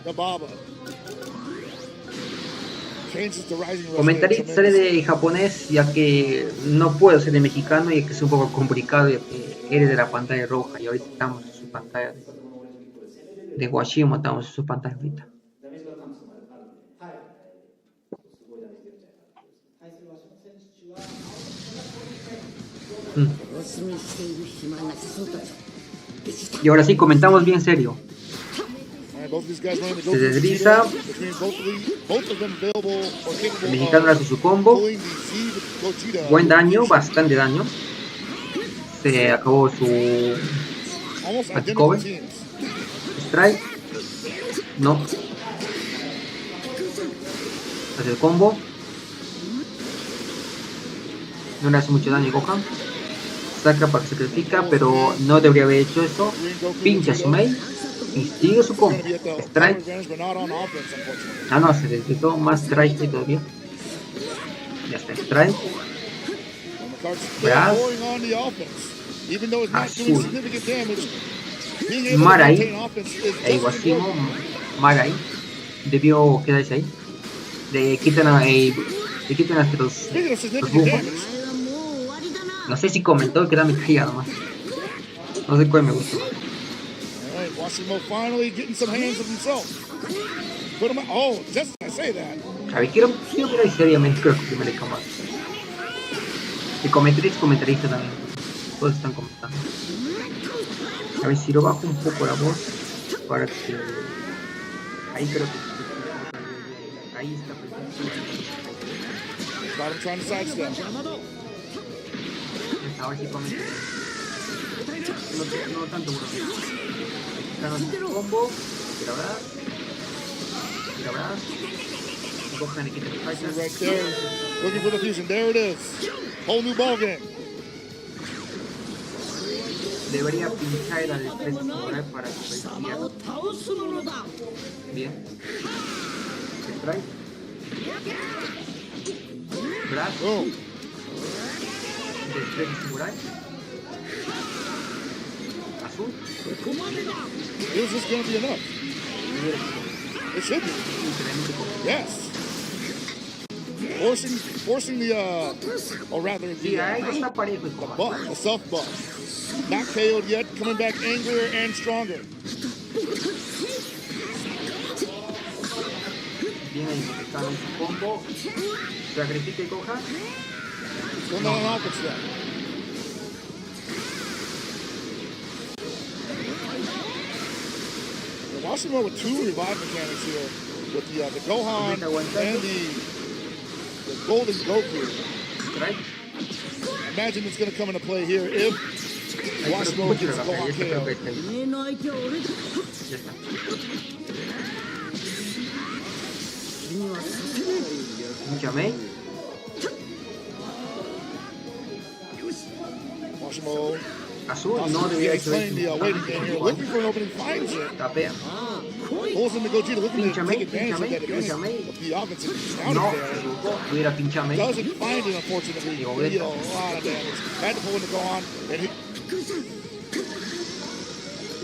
The Baba. Comentario sale de japonés, ya que no puedo ser de mexicano, y que es un poco complicado, ya que eres de la pantalla roja y ahorita estamos en su pantalla de Washimo, estamos en su pantalla ahorita. Y ahora sí, comentamos bien serio. Se desliza. El mexicano hace su combo. Buen daño, bastante daño. Se acabó su anticover. Strike. No. Hace el combo. No le hace mucho daño a Gohan. Saca para que sacrifica, pero no debería haber hecho eso. Pincha su mail. Y sigue su combo. Strike. Ah, no, se deslizó más strike todavía. Ya está, strike. Brass. Azul. Marai. Iguasimo. Marai. Debió quedarse ahí. Le quitan hasta los bufos. No sé si comentó que era mi callado más. No sé cuál me gustó. A ver, quiero ver seriamente, creo que me le cama. Y comentarista también. Todos están comentando. A ver si lo bajo un poco la voz para que... Ahí creo que... Ahí está. Ahora sí comenta. No tanto bueno. Están combo. Tira brass. Gohan y quita el fighter. Right there. Looking for the fusion. There it is. Whole new ball game. Debería pinchar al Especial para que se bien. Strike. Brass. Boom. Samurai. Azul. Is this going to be enough? It should be. Yes. Forcing the or rather the self buff. Not KO'd yet, coming back angrier and stronger. Bien ahí, está en su combo. Sacrifica y coja. Still not an offense yet. We're watching more with two revive mechanics here, with the Gohan and the Golden Goku. Right. I imagine it's going to come into play here if Washimo gets Gohan KO. Ya está. Mucha Mei. Washimo. Azul no debería haber playing the waiting game here, looking for an opening, finds it. Tapea. Pulls into Gogeta, looking to take advantage of that advantage of the offensive counter there. Hubiera pinchado Mei. Doesn't find it, unfortunately. He did a lot of damage. Had to pull into Gohan, and he...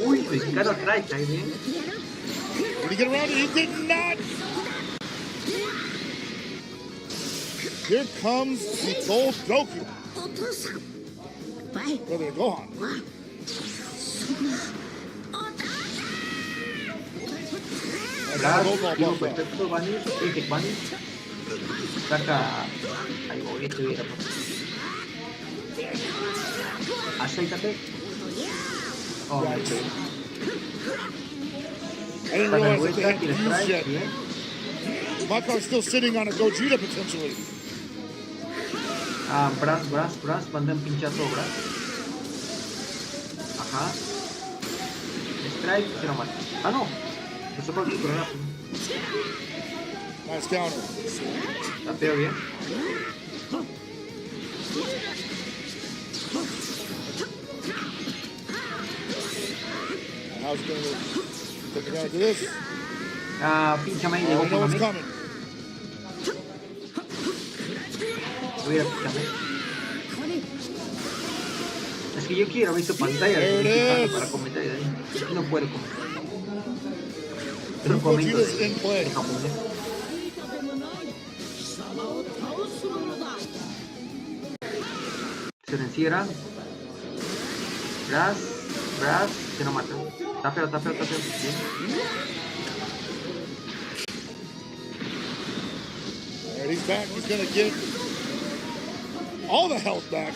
Uy, mexicano atrás, está bien. Did he get around it? He did not! Here comes the Gold Goku. Brother Gohan. Digo, perfecto, Vanish, Critic Vanish. Saca algo, esto hubiera puesto. Acéitate. Oh, I didn't realize that they hadn't used yet. My car's still sitting on a Gogeta potentially. Ah, Brass, mandan pinchazo Brass. Ajá. Strike, se lo mata. Ah, no. Eso fue el programa. Nice counter. Tapeo bien. How's it going to take advantage of this? Ah, pincha Mei llegó I know con it's la coming. Hubiera pinchado Mei. Es que yo quiero ver su pantalla para comentar y de ahí. No puedo comentar. Pero comento de japonés. Se le encierra. Brass, se lo mata. Tapeo. Bien. There he's back. He's going to get all the health back.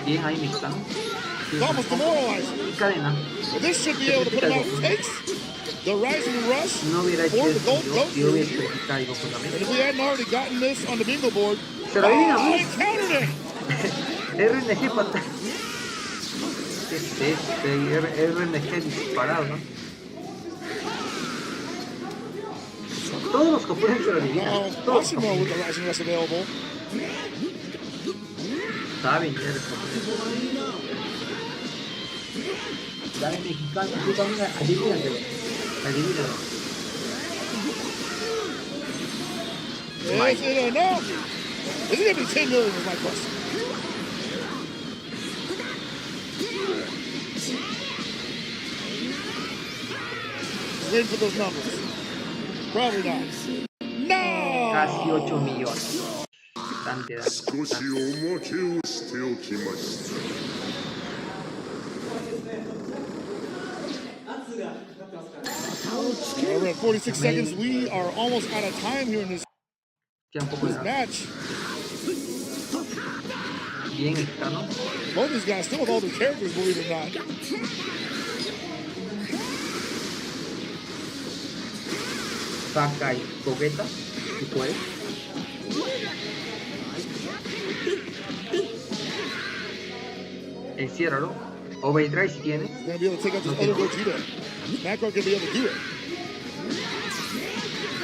Bien ahí mexicano. It's almost demoralizing. Y cadena. But this should be able to put him out of takes. The rising rush No hubiera hecho for the eso gold yo goat. hubiera hecho quitar Goku And también. if we hadn't already gotten this on the bingo board, Se lo adivina. I countered it. RNG pantalla. ¿Qué es este? RNG disparado, ¿no? Todos los japoneses se lo adivinan. Todos los Washimo with japoneses the rising rush available. saben que eres japonés. Dale mexicano, tú también adivínatelo. Adivínalo. Is it enough? Is it going to be 10 million is my question. Waiting for those numbers. Probably not. No! Casi 8 millones. Bastante daño. 少しおまけをしておきました We're at 46 seconds. We are almost out of time here in this Queda un poco de daño. match. Bien mexicano. Both of these guys still with all their characters, believe it or not. Saca y coqueta. Si puede. Enciérralo. Overdrive si tiene. He's going to be able to take out this other Gogeta. Macro going to be able to do it.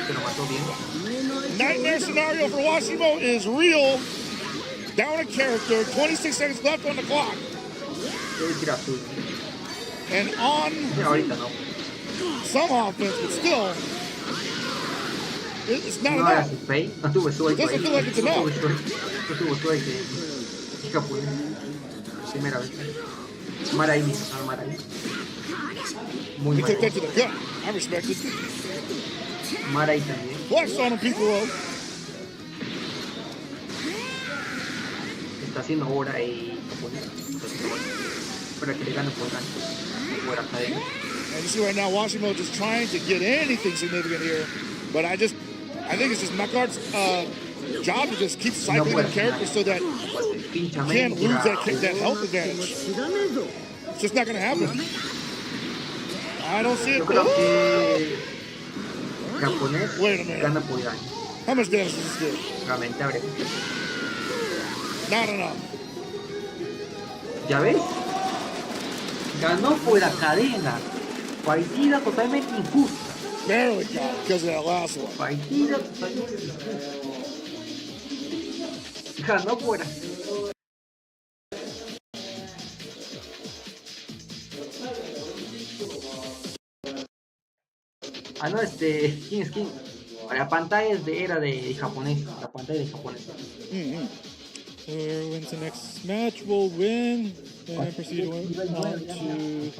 Se lo mató bien. Nightmare scenario for Washimo is real. Down a character. 26 seconds left on the clock. Debe tirar azul. And on Mira, ahorita no. some offense, but still, it's not No era enough. su pay. No tuve suerte Doesn't ahí. feel like it's No enough. tuve suerte. No tuvo suerte. Es japonés. Primera vez. Marai mismo. Marai. Muy He took mal. that to the gut. I respect it. Marai también. Flex on him, Piccolo. Está haciendo hora y japonés. Para que le gane por daño. Fuera cadena. And you see right now, Washimo just trying to get anything significant here. But I think it's just Makart's job to just keep cycling the characters so that you can't lose that health advantage. It's just not going to happen. I don't see it. Yo creo que japonés Wait a minute. gana por daño. How much damage does this do? Lamentable. Not enough. ¿Ya ves? Ganó por la cadena. Partida totalmente injusta. Barely got because of that last one. Partida totalmente injusta. Ganó por la... Ah, no, ¿quién es quién? La pantalla era de japonés. La pantalla de japonés. Whoever wins the next match will win and proceed on to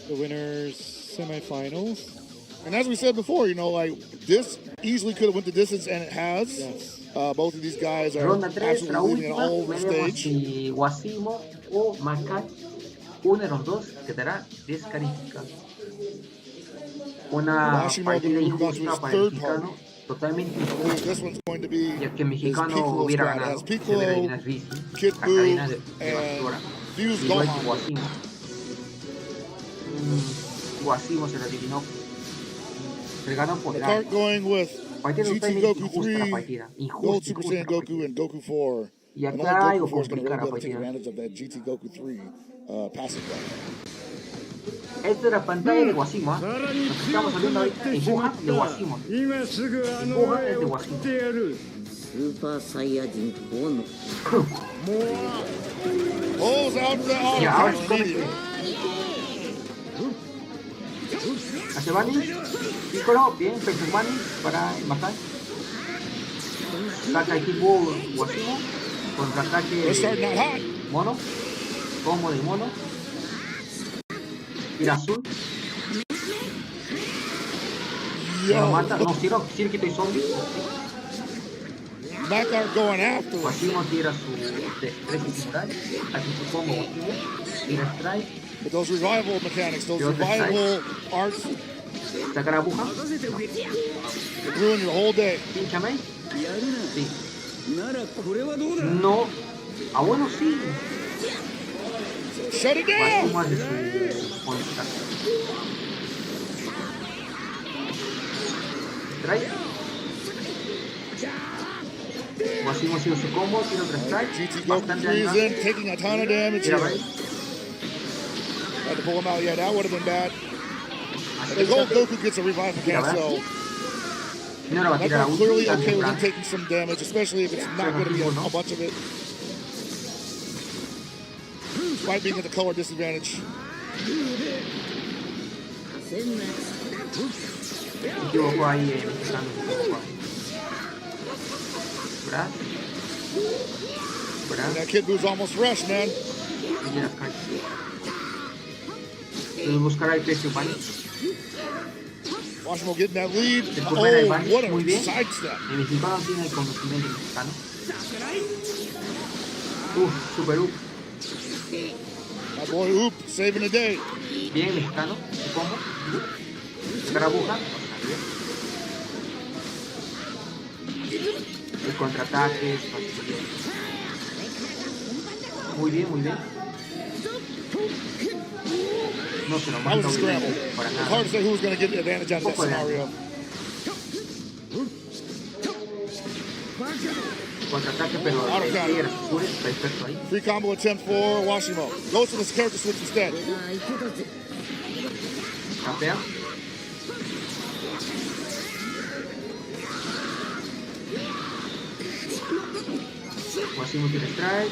the winners semifinals. And as we said before, you know, like this easily could have went the distance, and it has. Yes. Both of these guys are Ronda 3, la absolutely leading última. all over the Veremos stage. si Washimo o Makai, uno de los dos, quedará descalificado. Una Washimo partida will move on to injusta his para el third mexicano, party. totalmente I believe injusta. this one's going to be Ya que el his mexicano Piccolo hubiera squad. It ganado, has se Piccolo, hubiera eliminado Kid la cadena de and basura. Fuse Igual que Gohan. Washimo. Washimo se lo eliminó. Se ganó por The card going with partida GT totalmente Goku injusta la 3, partida. Gold Injusta, Super injusta Saiyan la Goku, partida. and Goku 4. Y And acá only algo Goku 4 is going to complicada be la able to take partida. advantage of that GT Goku 3 passive play. Esta es la pantalla de Washimo, ¿eh? Lo que estamos hablando ahorita es Gohan de Washimo. 今すぐあの Gohan 絵 es de を Washimo. 送ってやる Pulls out the Y ahora auto sí come immediately. hace Bunny, Piccolo, bien, Perfect Bunny para el Makai. Saca equipo Washimo, contraataque They're starting out hot. de mono, combo de mono. Tira azul, lo Yo, mata, no tira circuito y zombie. Makar going after him. Washimo tira su destreza integral, hace su combo Washimo, tira strike, But those revival mechanics, those The other revival arts, saca la aguja, ruin your whole day. pinchame. Sí. ならこれはどうだ No Ah, bueno, sí. Shut it down. Más de su contra. Strike. Hacemos su combo, tiene otra strike. GT Goku freeze in, taking a ton of damage here. Had to pull him out. Yeah, that would have been bad. The gold Goku gets a revive again, so I'm clearly okay with him taking some damage, especially if it's not going to be a bunch of it. Despite being at the color disadvantage. And that Kid Boo's almost fresh, man. ᴅᴏᴏ getting that lead. Oh, what a sidestep. Super up. My boy Oop saving the day. Bien mexicano, su combo. Carabuja. El contraataque es fácil. Muy bien, muy bien. No se lo That was manda a scramble. para It's nada. hard to say who was going to get the advantage out of that scenario. Contraataque, pero el tigre azul está perfecto ahí. Free combo attempt for ᴅᴏᴏ. Goes to this character switch instead. Capea. ᴅᴏᴏ tiene strike.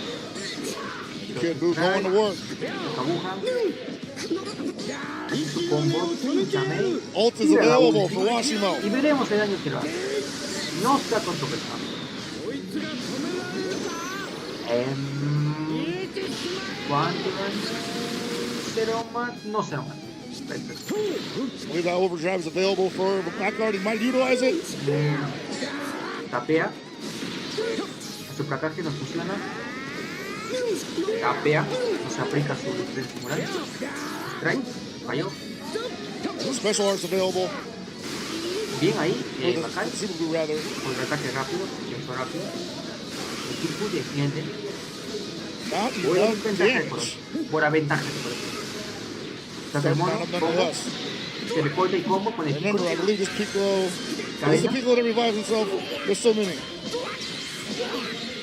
Kid Boo going to work. Aguja. Aquí su combo. Llame. Ult is available for ᴅᴏᴏ. Y veremos el daño que lo hace. No está controversial. ¿Cuánto daño? Cero más. No cero más. Perfecto. I believe that overdrive is available for Blackguard. He might utilize it. Tapea. Su placaje no funciona. Tapea. Nos aplica su defensa moral. Strike. Falló. Special arts available. Bien ahí. Bacán. Super Blue rather. Contraataque rápido. Tiempo rápido. Equipo defiende. Voy a ventaja por aventaje. Está el mono. Combo. Se le corta y combo con el equipo. Remember, I believe this Piccolo. This is the Piccolo that revives himself. There's so many.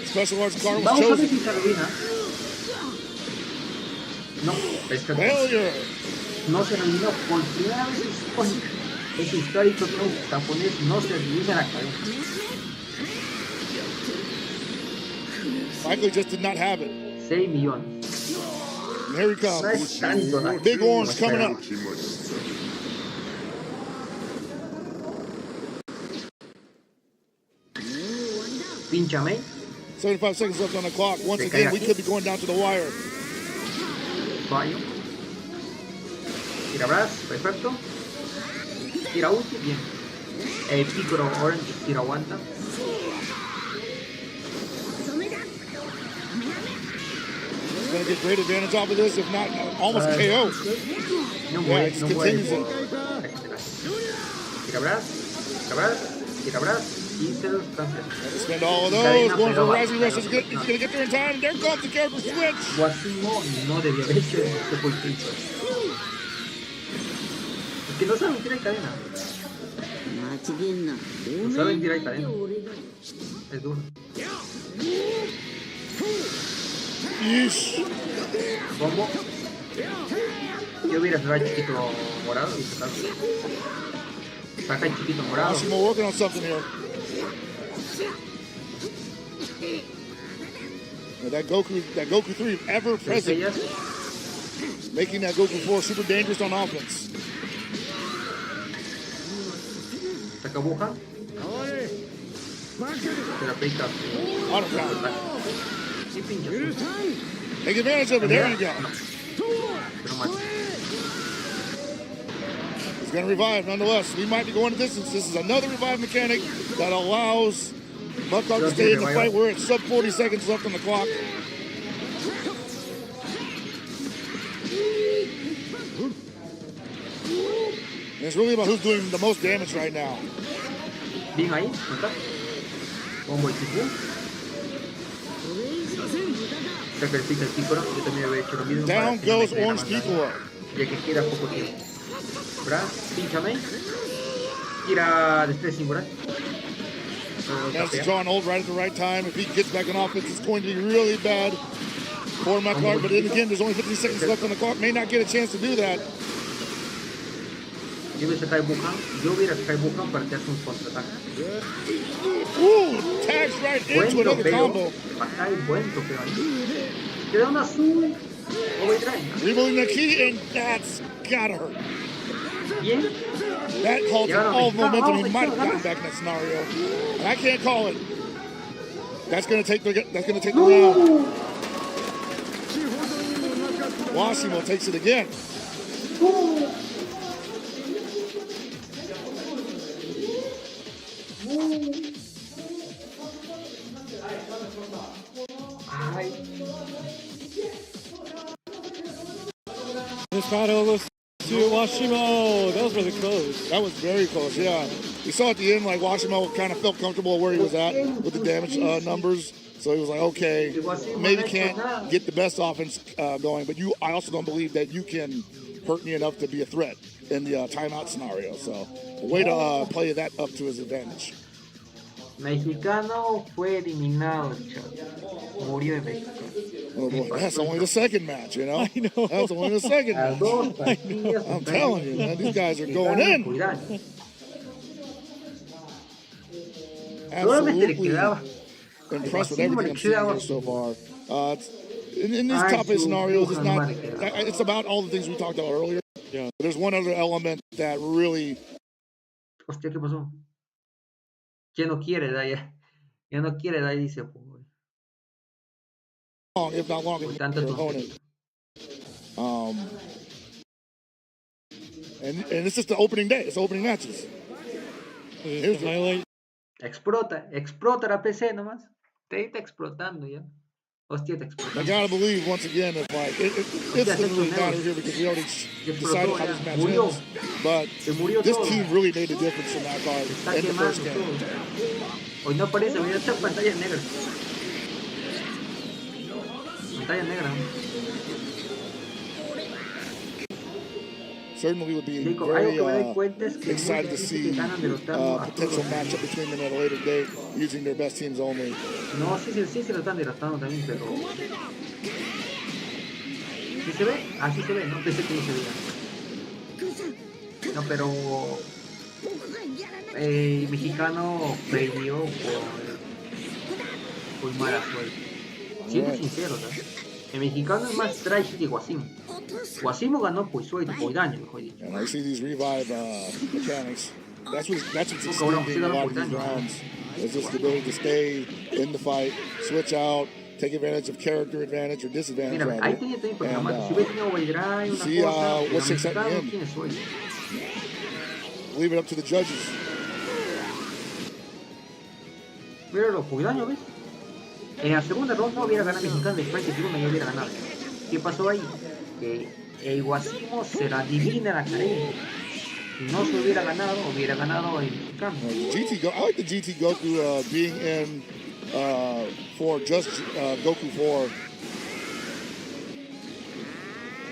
Special arts card was Vamos a ver chosen. si se arruina. No, pesca. Failure. No se arruinó por primera vez es histórico que un japonés no se arruina la cabeza. Likely just did not have it. 6 millones. And here he No comes. es tanto daño. Big orange coming up. Pínchame. 75 seconds left on the clock. Once again, we could be going down to the wire. Fallo. Tira brazo, perfecto. Tira ulti, bien. El Piccolo Orange tira aguanta. He's going to get great advantage off of this, if not almost KO. No Yeah, muere, it just no muere. continues it. Tira brazo, tira brazo, tira brazo. Y se los cancela. Spend all of those. Going for Rising Rush. He's going to get there in time. There comes the character switch. ᴅᴏᴏ no debía haber hecho este golpito. Es que no saben tirar cadena. No saben tirar cadena. Es duro. Yeesh. Combo. Yo hubiera sacado el chiquito morado y sacarlo. Saca el chiquito morado. ᴅᴏᴏ working on something here. Yeah, that Goku 3 ever present, making that Goku 4 super dangerous on offense. Saca aguja. Se la aplica. Auto count. Y pincha. Take advantage of it. There you go. Pero más. He's going to revive nonetheless. We might be going to distance. This is another revive mechanic that allows Buckhart to stay in the fight. We're at sub 40 seconds left on the clock. And it's really about who's doing the most damage right now. Bien ahí, ¿está? Combo equipo. Sacrifica el Piccolo, yo también había hecho lo mismo. Down goes Orange Piccolo. Ya que queda poco tiempo. ¿Verdad? Pínchame. Tira Despressing, ¿verdad? That's John Old right at the right time. If he gets back on offense, it's going to be really bad for my card. But then again, there's only 50 seconds left on the clock. May not get a chance to do that. Yo hubiera sacado Ибухан para que haga un contraataque. Ooh, tags right into another combo. Acá hay buen tropeo ahí. Queda un azul. Revealing the key, and that's gotta hurt. Bien. That halted all momentum. He might have gotten back in that scenario. And I can't call it. That's gonna take the round. ᴅᴏ takes it again. This battle goes to ᴅᴏ. That was really close. That was very close, yeah. You saw at the end, like, ᴅᴏ kind of felt comfortable where he was at with the damage numbers. So he was like, okay, maybe can't get the best offense going, but I also don't believe that you can hurt me enough to be a threat in the timeout scenario. So a way to play that up to his advantage. Mexicano fue eliminado, murió en México. Oh boy, that's only the second match, you know? I know. That's only the second match. I'm telling you, man, these guys are going in. Absolutely impressed with everything I'm seeing here so far. In these top 8 scenarios, it's about all the things we talked about earlier. Yeah. There's one other element that really... Hostia, ¿qué pasó? Ya no quiere, ya no quiere, dice. If not longer than your opponent. And it's just the opening day. It's opening matches. Here's the highlight. Explota la PC nomás. Te está explotando ya. Hostia, te explota. I gotta believe once again, if like it doesn't really matter here because we already decided how this match ends. But this team really made a difference in that card in the first game. Hoy no aparece, mira esta pantalla negra. Pantalla negra. Certainly would be very excited to see potential matchup between them at a later date using their best teams only. No, sí se lo están derrotando también, pero... ¿Sí se ve? Ah, sí se ve, no pensé que no se veía. No, pero... mexicano perdió por mala suerte. Siendo sincero, ¿sabes? El mexicano es más tryhard que ᴅᴏ. ᴅᴏ ganó por suerte, por daño, mejor dicho. And I see these revive mechanics. That's what's extending a lot of these rounds. Is just the ability to stay in the fight, switch out, take advantage of character advantage or disadvantage. Mira, ahí tenía también programado. Si hubiera tenido ᴅᴏ, una see cosa, what's at the end. Tiene suerte. Leave it up to the judges. Míralo, por daño, ¿ves? En la segunda ronda hubiera ganado el mexicano, después que Tiruna ya hubiera ganado. ¿Qué pasó ahí? Que el ᴅᴏ se la adivina la carrera. Si no se hubiera ganado el mexicano. I like the GT Goku being in for just Goku 4.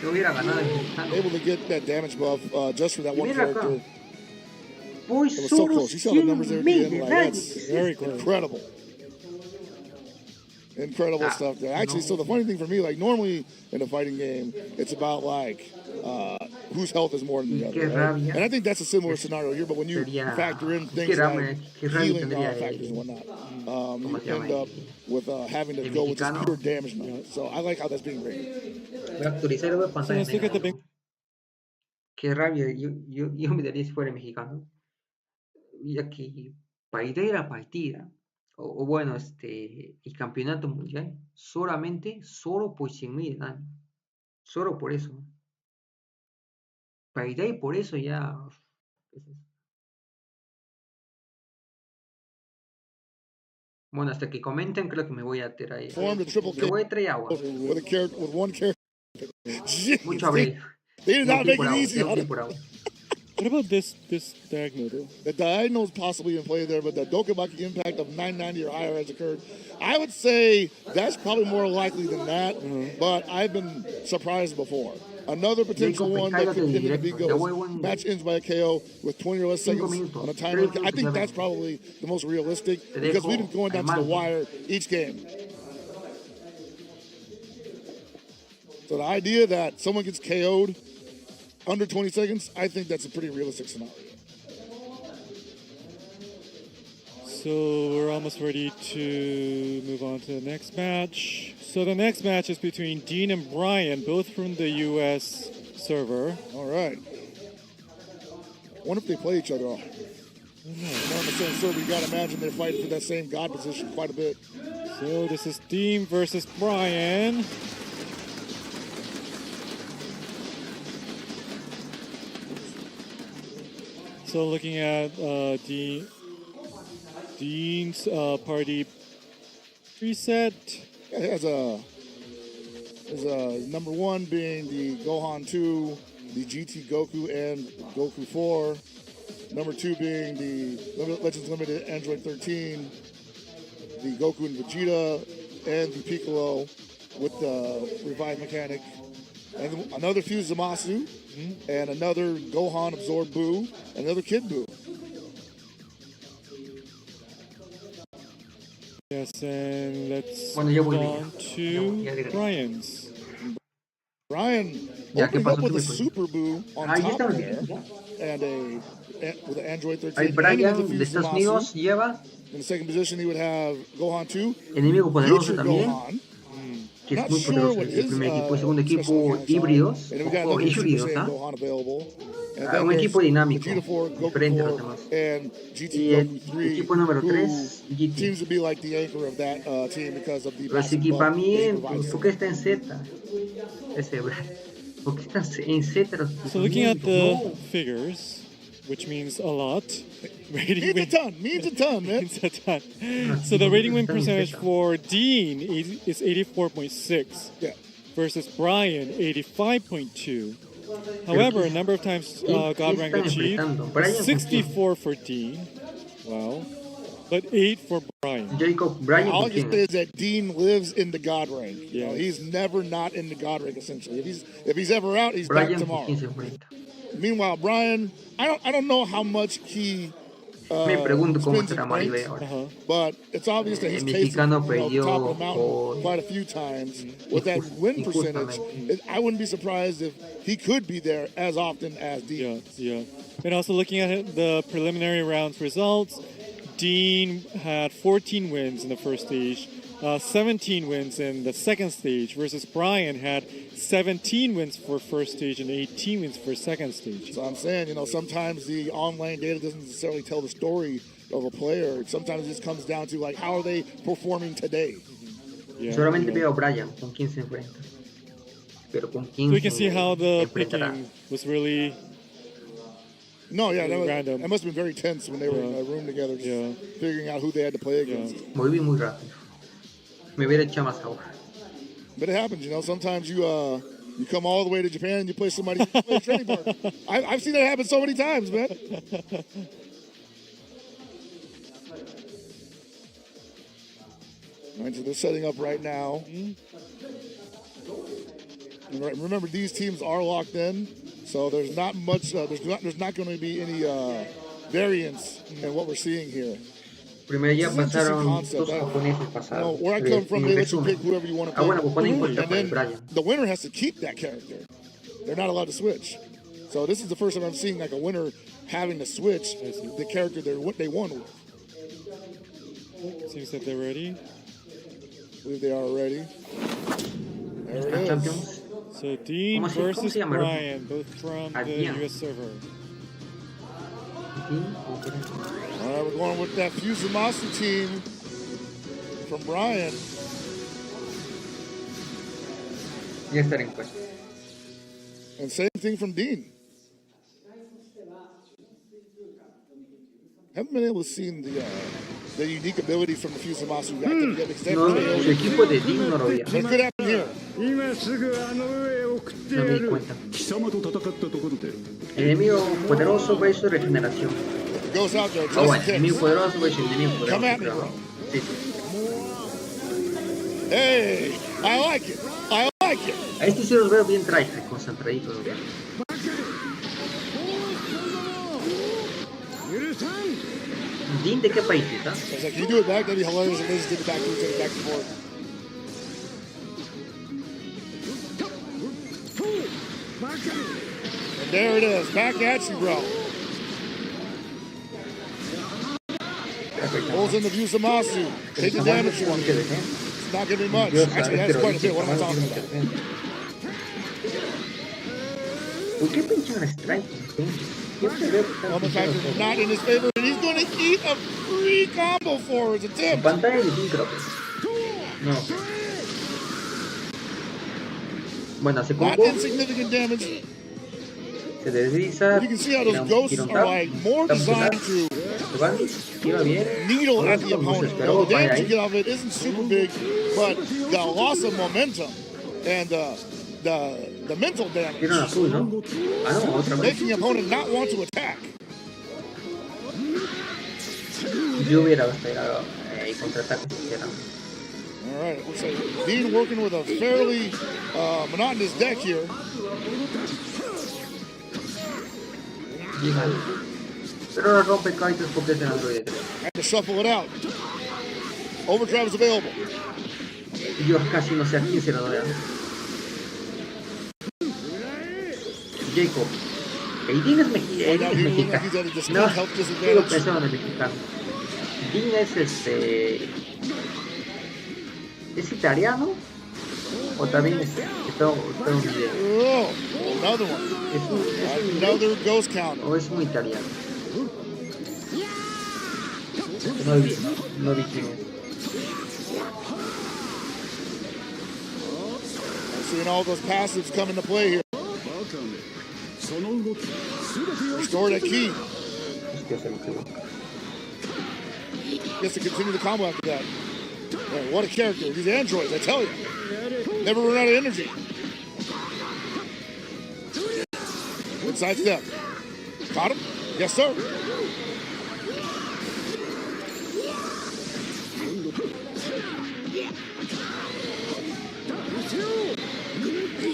Se hubiera ganado el mexicano. Able to get that damage buff just for that one character. It was so solo close. You saw the numbers there at the end. Like, that's Very close. incredible. Incredible stuff there. Actually, so the funny thing for me, like normally in a fighting game, it's about like whose health is more than the other. Right? And I think that's a similar scenario here, but when you factor in things like healing factors and whatnot, you end up with having to go with just pure damage now. So I like how that's being rated. So let's look at the big... Qué rabia, yo me daría si fuera mexicano. Ya que para partida, o bueno, el campeonato mundial, solo por 100.000 de daño. Solo por eso. Para y por eso ya... Bueno, hasta que comenten, creo que me voy a traer. Me voy a traer agua. With one character. Mucho abril. They did not make it easy. What about this diagonal though? The diagonal is possibly in play there, but the ďblegends impact of 990 or higher has occurred. I would say that's probably more likely than that, but I've been surprised before. Another potential one that could end up being goes. Match ends by a KO with 20 or less seconds on a timer. I think that's probably the most realistic because we've been going down to the wire each game. So the idea that someone gets KO'd under 20 seconds, I think that's a pretty realistic scenario. So we're almost ready to move on to the next match. So the next match is between Dean and Brian, both from the US server. All right. I wonder if they play each other off. On the same server, you gotta imagine they're fighting for that same god position quite a bit. So this is Dean versus Brian. So looking at Dean's party preset. It has a number one being the Gohan 2, the GT Goku and Goku 4. Number 2 being the Legends Limited Android 13, the Goku and Vegeta, and the Piccolo with the Revive Mechanic. And another Fuse Zamasu, and another Gohan Absorb Buu, and another Kid Buu. Yes, and let's move on to Brian's. Brian opening up with a Super Buu on top there, and with an Android 13. Brian de Estados Unidos lleva. In the second position, he would have Gohan 2. Enemigo poderoso Future también. Gohan. Que es muy poderoso. El primer equipo y segundo equipo híbridos, o híbridos, un equipo dinámico, diferente a los demás. Y el equipo número 3, GT. Los equipamientos, ¿por qué está en Z? ¿Por qué está en Z los equipamientos? So looking at the figures, which means a lot. Means a ton, man. Means a ton. So the rating win percentage for Dean is 84.6 versus Brian 85.2. However, a number of times God rank achieved 64 for Dean. Wow. But 8 for Brian. All I can say is that Dean lives in the God rank. You know, he's never not in the God rank essentially. If he's ever out, he's back tomorrow. Meanwhile, Brian, I don't know how much he Me pregunto cómo estará Maribel ahora. But it's obvious that he's mexicano tasted top of the mountain quite a few times with that win percentage. I wouldn't be surprised if he could be there as often as Dean. Yeah. And also looking at the preliminary rounds results, Dean had 14 wins in the first stage, 17 wins in the second stage, versus Brian had 17 wins for first stage and 18 wins for second stage. So I'm saying, sometimes the online data doesn't necessarily tell the story of a player. Sometimes it just comes down to, like, how are they performing today? Solamente veo a Brian con quién se enfrenta. Pero con quién so we can see how the picking was really... No, that must have been very tense when they were in a room together, just figuring out who they had to play against. Muy rápido. Me hubiera echado más agua. But it happens, sometimes you come all the way to Japan and you play somebody you play a training partner. I've seen that happen so many times, man. All right, so they're setting up right now. And remember, these teams are locked in, so there's not much. There's not going to be any variance in what we're seeing here. Primer día pasaron dos japoneses pasaron. Where I come from, they let you pick whoever you want to pick. Bueno, pues ponen contra and then Brian. The winner has to keep that character. They're not allowed to switch. So this is the first time I'm seeing like a winner having to switch the character they won with. Seems that they're ready. I believe they are ready. There it is. So Dean versus Brian, both from the US server. All right, we're going with that ᴜᴜᴜᴜ team from Brian. Ya está en encuesta. And same thing from Dean. Haven't been able to see the unique abilities from the ᴜᴜᴜᴜ guy. No, el equipo de Dean no lo veía. It could happen here. No me di cuenta. 貴様と戦ったところで Enemigo poderoso versus regeneración. Goes out there, just Ah, bueno, in case. enemigo poderoso versus enemigo poderoso. Come at me, claro. bro. Sí, sí. Hey, I like it. I like it. A este sí los veo bien tryhard, concentraditos. Dean, ¿de qué país está? I was like, can you do it back? That'd be hilarious if they just did it back and forth. And there it is, back at you, bro. Pulls in the ⴜᴜᴜᴜ. Take the damage for me. It's not giving me much. Actually, that's quite a bit. What am I talking about? ¿Por qué pinchan a Strike? Siempre veo que están Well, the fact pinchando is not in his favor, and he's going to eat a free combo for his en attempt. pantalla de Dean, creo que. No. Bueno, hace Not combo, insignificant damage. se desliza, You can see how tira those ghosts tira un are tap, like more tap, tap, designed to se van, tira bien. needle at the No se opponent. esperó, The falla damage you ahí. get off it isn't super big, but the loss of momentum and the mental damage, Tiran azul, ¿no? Ah, no, otra vez. making the opponent not want to attack. Yo hubiera esperado contraataque si quisiera. All right, looks like Dean working with a fairly monotonous deck here. Llegan. Pero no rompe kaitos porque es el Android 3. And to shuffle it out. Overdrive is available. Y yo casi no sé a quién se lo doy. Jacob. El Dean es mexicano. No, sigo pensando en el mexicano. Dean es ¿es italiano? ¿O también es estadounidense? Oh, another one. Another ghost counter. ¿O es muy italiano? No vi quién es. Seeing all those passives come into play here. Restored at key. Hostia, se lo quedó. Gets to continue the combo after that. Man, what a character. These androids, I tell you. Never run out of energy. Good side step. Caught him? Yes, sir.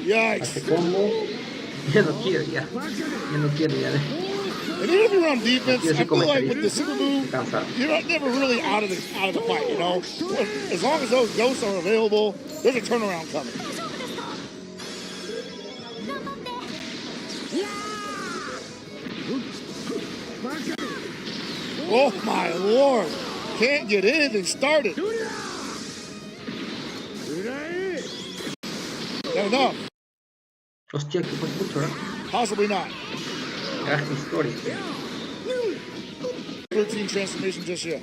Yikes. Hace combo. Ya no quiero ya. And even if you're on defense, I feel like with the ⴜᴜᴜ, you're not never really out of the fight, you know? As long as those ghosts are available, there's a turnaround coming. Oh my lord! Can't get anything started. Not enough. Hostia, que fue mucho, ¿no? Possibly not. Gran historia. 13 transformation just yet.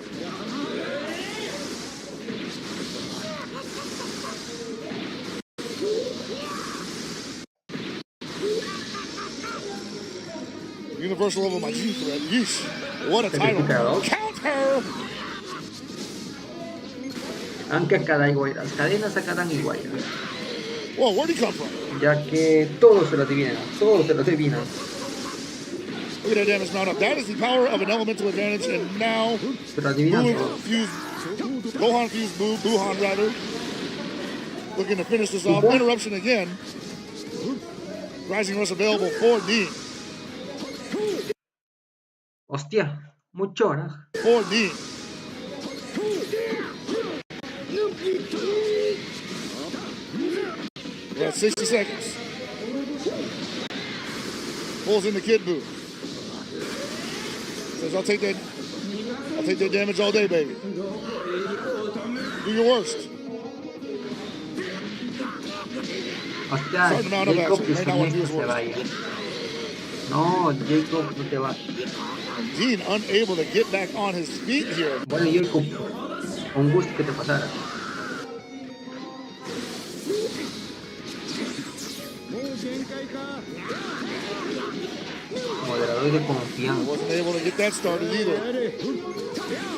Universal level my G thread. Yeesh. What a title. Counter! Aunque cada igual, las cadenas sacarán igual. Whoa, where'd he come from? Ya que todos se lo adivinan, todos se lo adivinan. Look at that damage mount up. That is the power of an elemental advantage, and now Gohan fused Buhan rather. Looking to finish this off. Interruption again. Rising Rush available for Dean. Hostia, mucho, ¿no? For Dean. We're at 60 seconds. Pulls in the kid booth. Says, I'll take that damage all day, baby. Do your worst. Hostia, Jacob que se vaya. No, Jacob, no te va. Dean unable to get back on his feet here. Bueno, Jacob, un gusto que te pasara. Moderador de confianza. Wasn't able to get that started either.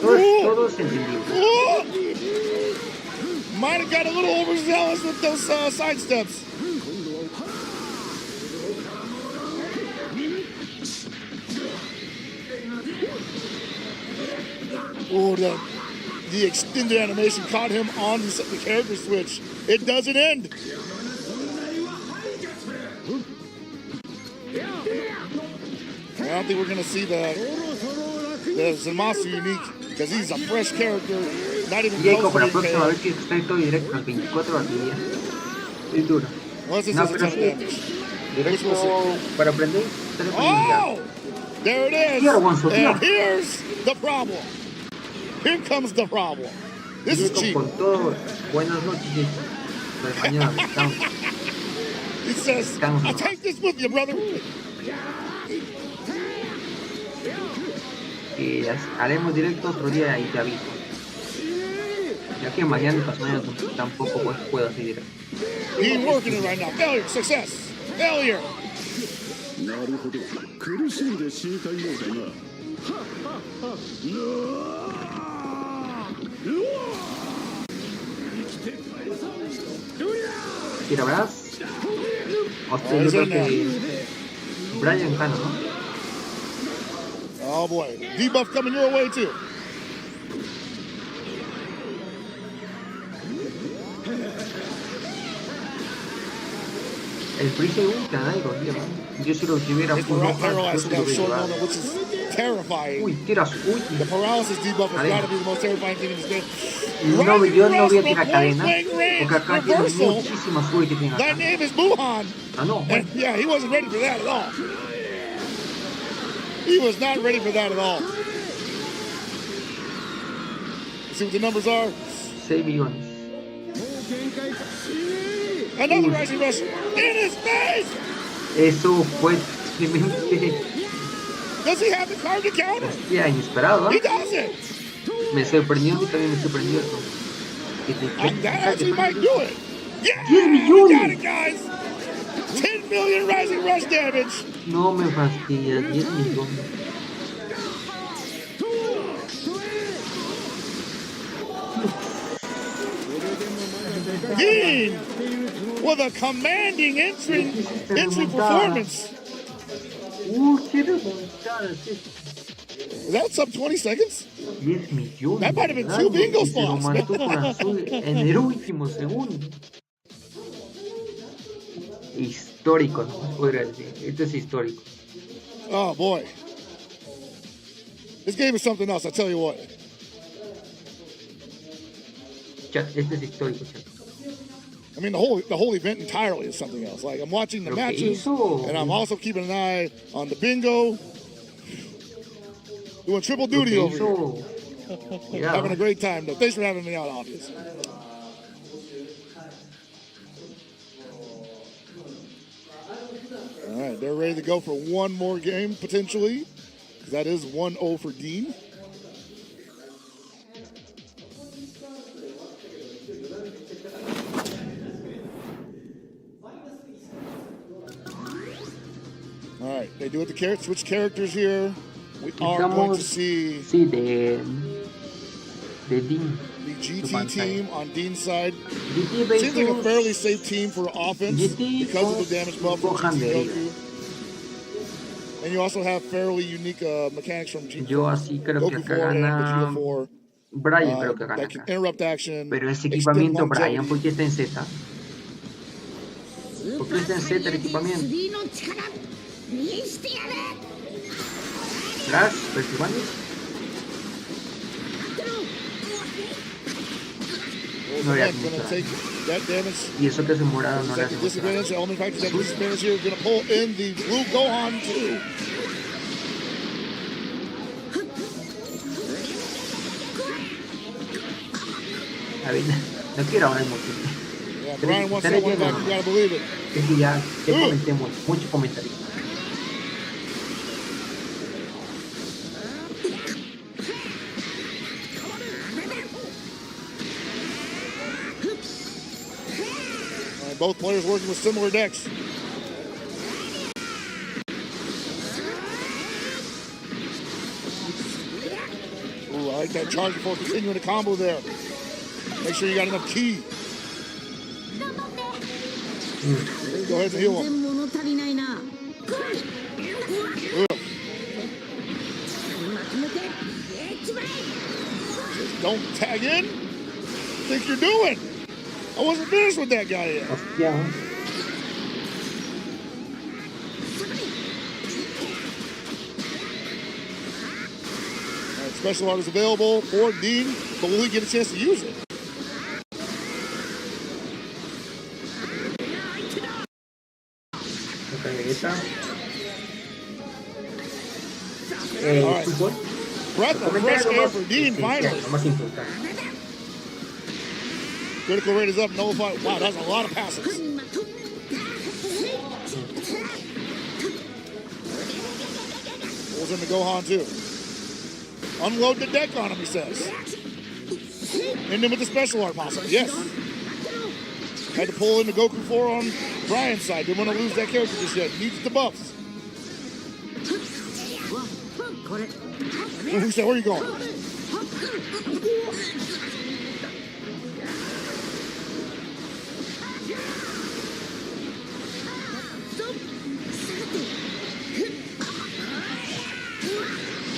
Todo es entendible. Might have got a little overzealous with those side steps. Oh, the extended animation caught him on the character switch. It doesn't end. I don't think we're going to see the ᴅᴏᴜᴜ unique because he's a fresh character. Not even Jacob, para la close to próxima vez que estoy directo al 24 batería. Es duro. Unless this No, is a pero ton of sí, damage. directo para aprender. Oh! There it is. And here's the problem. Here comes the problem. This is cheap. Con todo, buenas noches. Mañana, He says, I'll take this with you, brother. Y haremos directo otro día y te aviso. Ya que mañana y pasado mañana tampoco puedo hacer directo. He's working it right now. Failure, success, failure. なるほど苦しんで死にたいようだな Tira Brass. Hostia, yo creo que Brian gana, ¿no? Oh boy, debuff coming your way too. El freeze te da ironía, ¿no? Yo si lo tuviera Which is terrifying. Uy, tiras, uy. The paralysis debuff has got to be the most terrifying thing in this game. No, yo no voy a tirar cadena, porque acá tiene muchísimas uy que tiene acá. That name is Wuhan. Ah, no. And yeah, he wasn't ready for that at all. He was not ready for that at all. See what the numbers are? 6 millones. Another rising rush in his face! Eso fue simplemente... Does he have the card to counter? Hostia, inesperado, ¿eh? He does it! Me sorprendió, y también me sorprendió eso. That actually might do it. Yeah! 10 We millones! got it, guys! 10 million rising rush damage! No me fastidias, 10 millones. Dean with a commanding entry performance. Qué remontada es esto. Is that sub 20 seconds? 10 millones. That might have been 2 bingo Se lo spots. mató con azul en el último segundo. Histórico, no podría decir. Esto es histórico. Oh boy. This game is something else, I tell you what. Chat, este es histórico, chat. I mean, the whole event entirely is something else. Like, I'm watching the matches, and I'm also keeping an eye on the bingo. Doing triple duty over here. Yeah. Having a great time, though. Thanks for having me out, obviously. All right, they're ready to go for one more game, potentially. That is 1-0 for Dean. All right, they do it to switch characters here. We are going to see sí, de Dean. The GT team on Dean's side. Seems like a fairly safe team for offense because of the damage buff from Goku. And you also have fairly unique mechanics from Yo así creo que acá gana Brian, creo que gana acá. Pero ese equipamiento Brian, ¿por qué está en Z? ¿Por qué está en Z el equipamiento? Flash, ¿percibantes? No le hace mucho daño. Y eso que es morado no le hace mucho daño. A ver, no quiero hablar mucho. Es que ya comenté mucho comentario. Both players working with similar decks. Ooh, I like that charge before continuing the combo there. Make sure you got enough ki. Go ahead and heal him. Don't tag in. What do you think you're doing? I wasn't finished with that guy yet. Hostia. All right, special art is available for Dean, but will he get a chance to use it? All right. Breath of fresh air for Dean, finally. Critical rate is up, nullified. Wow, that's a lot of passes. Pulls into Gohan, too. Unload the deck on him, he says. And then with the special art, possibly. Yes. Had to pull into Goku 4 on Brian's side. Didn't want to lose that character just yet. Needs the buffs. Who said, where are you going?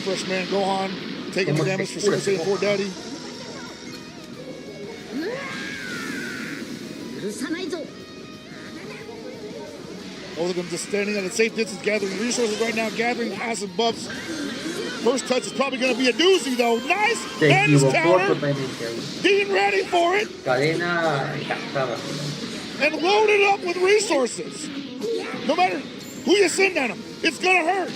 Fresh man Gohan taking the damage for Super Saiyan 4 Daddy. Both of them just standing at a safe distance, gathering resources right now, gathering passive buffs. First touch is probably going to be a doozy, though. Nice! And his counter. Dean ready for it. And loaded up with resources. No matter who you send at him, it's going to hurt.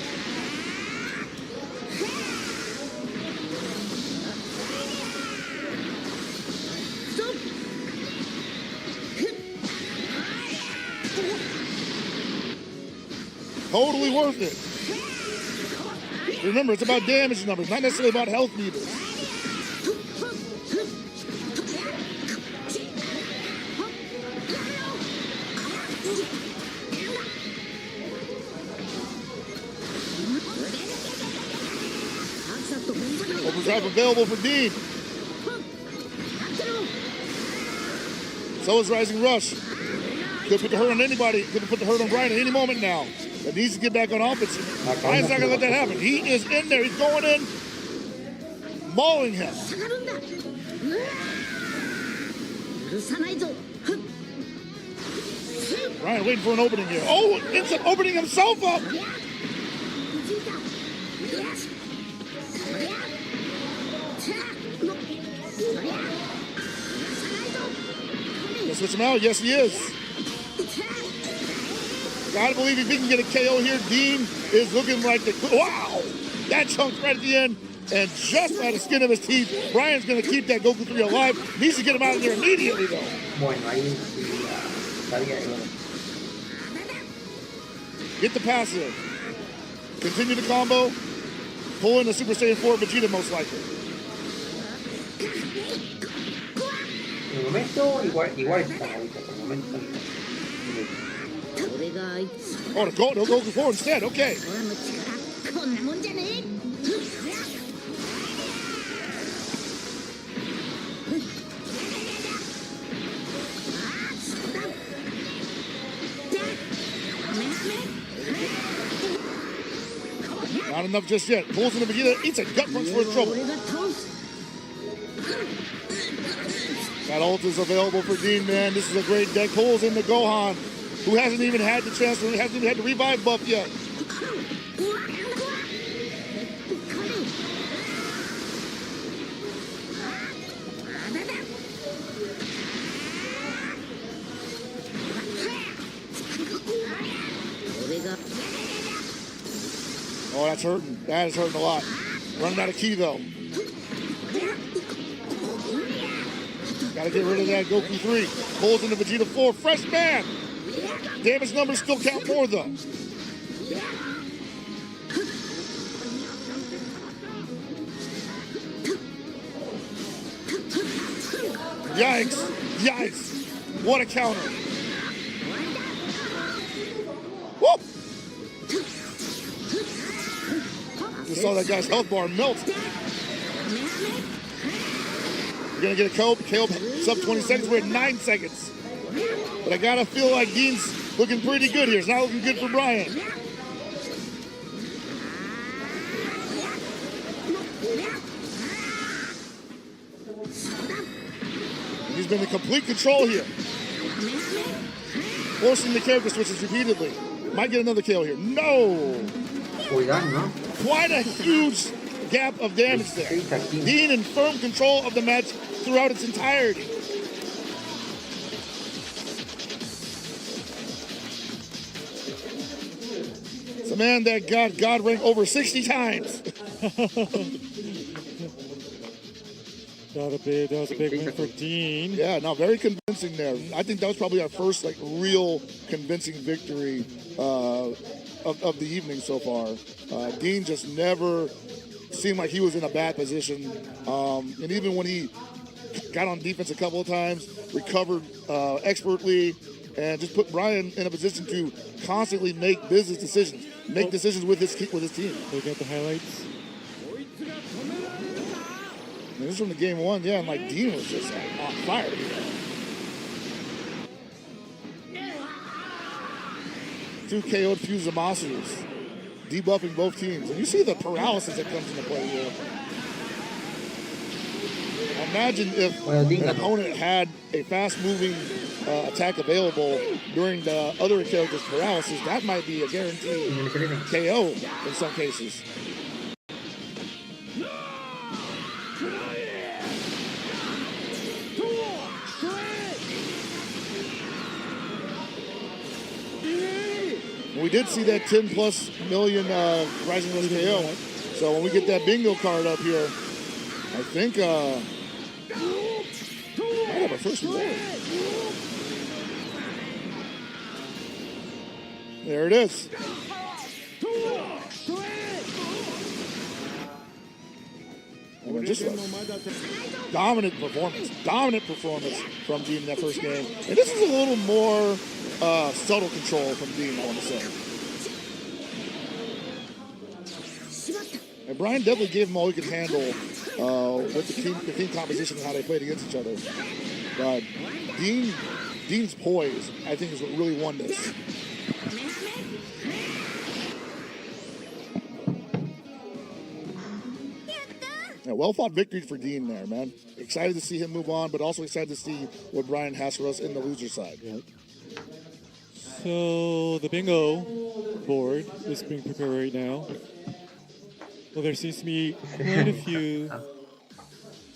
Totally worth it. Remember, it's about damage numbers, not necessarily about health meters. Overdrive available for Dean. So is Rising Rush. Could put the hurt on anybody. Could put the hurt on Brian at any moment now. But needs to get back on offense. Brian's not going to let that happen. He is in there. He's going in, mauling him. Brian waiting for an opening here. Oh, ends up opening himself up. Gonna switch him out. Yes, he is. Gotta believe if he can get a KO here, Dean is looking like the... Wow! That chunk right at the end, and just by the skin of his teeth, Brian's gonna keep that Goku 3 alive. Needs to get him out of there immediately, though. Get the passive. Continue the combo. Pull in the Super Saiyan 4 Vegeta, most likely. Oh, they'll go forward instead. Okay. Not enough just yet. Pulls in the Vegeta, eats a gut punch for his trouble. That ult is available for Dean, man. This is a great deck. Pulls in the Gohan, who hasn't even had the chance, who hasn't even had the revive buff yet. Oh, that's hurting. That is hurting a lot. Running out of ki, though. Gotta get rid of that Goku 3. Pulls into Vegeta 4. Fresh man! Damage numbers still count more, though. Yikes. Yikes. What a counter. Whoop! Just saw that guy's health bar melt. We're gonna get a KO sub 20 seconds. We're at 9 seconds. But I gotta feel like Dean's looking pretty good here. It's not looking good for Brian. has been in complete control here. Forcing the character switches repeatedly. Might get another KO here. No! Quite a huge gap of damage there. Dean in firm control of the match throughout its entirety. It's a man that got God rank over 60 times. That was a big win for Dean. Yeah, no, very convincing there. I think that was probably our first like real convincing victory of the evening so far. Dean just never seemed like he was in a bad position. And even when he got on defense a couple of times, recovered expertly, and just put Brian in a position to constantly make business decisions, make decisions with his team. Look at the highlights. And this is from the game one, yeah, and like Dean was just like on fire. Two KO'd ᴅᴜᴜᴜ, debuffing both teams. And you see the paralysis that comes into play here. Imagine if an opponent had a fast-moving attack available during the other character's paralysis. That might be a guaranteed KO in some cases. We did see that 10+ million Rising Rush KO. So when we get that bingo card up here, I think might have our first reward. There it is. And just a dominant performance from Dean in that first game. And this is a little more subtle control from Dean, I want to say. And Brian definitely gave him all he could handle with the team composition and how they played against each other. But Dean's poise, I think, is what really won this. Yeah, well-fought victory for Dean there, man. Excited to see him move on, but also excited to see what Brian has for us in the loser side. Yep. So the bingo board is being prepared right now. Well, there seems to be quite a few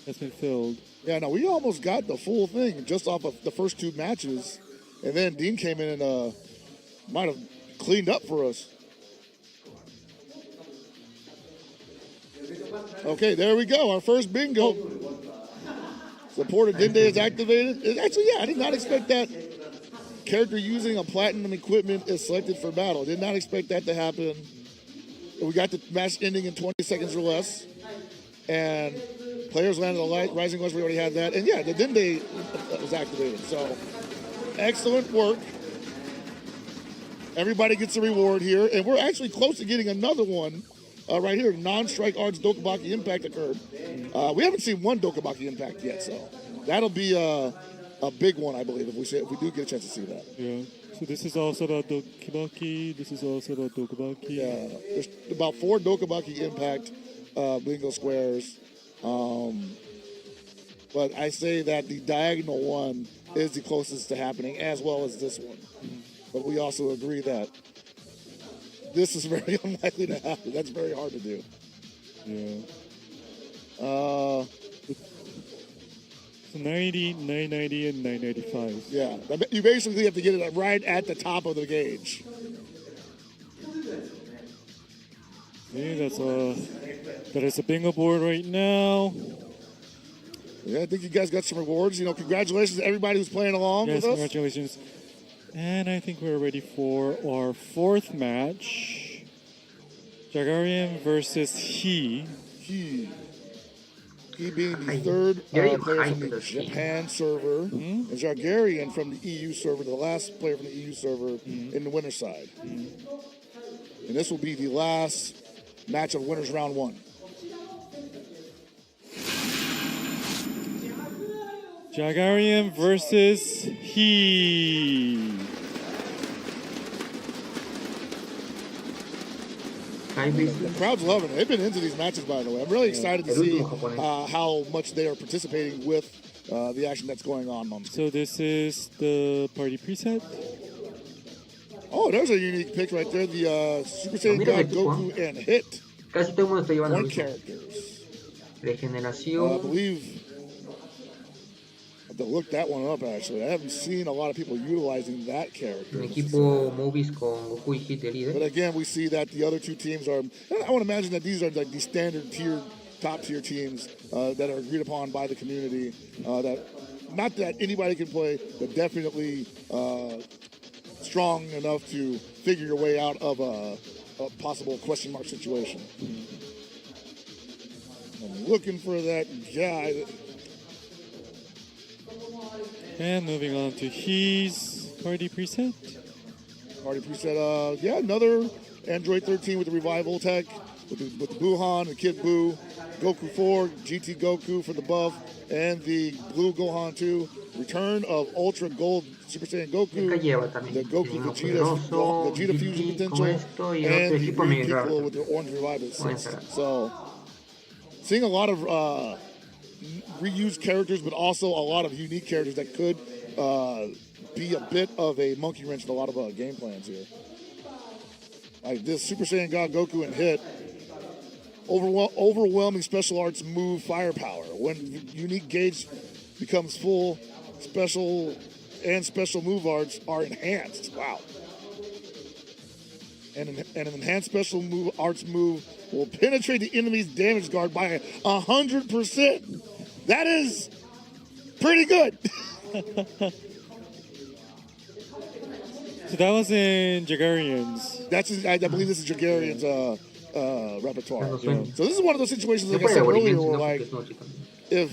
that's been filled. Yeah, no, we almost got the full thing just off of the first two matches. And then Dean came in and might have cleaned up for us. Okay, there we go. Our first bingo. Supporter Dende is activated. Actually, yeah, I did not expect that. Character using a platinum equipment is selected for battle. Did not expect that to happen. We got the match ending in 20 seconds or less. And players landed the Rising Rush. We already had that. And yeah, the Dende was activated. So excellent work. Everybody gets a reward here. And we're actually close to getting another one. Right here, non-strike arts Dokabaki Impact occurred. We haven't seen one Dokabaki Impact yet, so that'll be a big one, I believe, if we do get a chance to see that. Yeah. So this is also about Dokabaki. This is also about Dokabaki. Yeah. There's about 4 Dokabaki Impact bingo squares. But I say that the diagonal one is the closest to happening, as well as this one. But we also agree that this is very unlikely to happen. That's very hard to do. Yeah. So 90, 990, and 995. Yeah. You basically have to get it right at the top of the gauge. Okay, that is a bingo board right now. Yeah, I think you guys got some rewards. You know, congratulations to everybody who's playing along with us. Congratulations. And I think we're ready for our 4th match. Jagarian versus He. He being the 3rd player from the Japan server, and Jagarian from the EU server, the last player from the EU server in the winner's side. And this will be the last match of winners round 1. Jagarian versus He. The crowd's loving it. They've been into these matches, by the way. I'm really excited to see how much they are participating with the action that's going on. So this is the party preset. Oh, there's a unique pick right there. The Super Saiyan God Goku and Hit. Casi todo el mundo está llevando One characters. Regeneración. I believe I have to look that one up actually. I haven't seen a lot of people utilizing that character. Un equipo Movies con Goku y Hit de líder. But again, we see that the other two teams are. I want to imagine that these are like the standard tier, top tier teams that are agreed upon by the community. That not that anybody can play, but definitely strong enough to figure your way out of a possible question mark situation. I'm looking for that guy. And moving on to his party preset. Party preset, yeah, another Android 13 with the revival tech, with the Buhan and Kid Buu, Goku 4, GT Goku for the buff, and the Blue Gohan 2. Return of Ultra Gold Super Saiyan Goku, the Goku Vegeta fusion potential, and the Green Piccolo with the orange revival. So, seeing a lot of reused characters, but also a lot of unique characters that could be a bit of a monkey wrench in a lot of game plans here. Like this Super Saiyan God Goku and Hit, overwhelming special arts move firepower. When unique gauge becomes full, special move arts are enhanced. Wow. And an enhanced special arts move will penetrate the enemy's damage guard by 100%. That is pretty good. So that was in Jaguarian's. I believe this is Jaguarian's repertoire. Yeah. So this is one of those situations, like I said earlier, where like if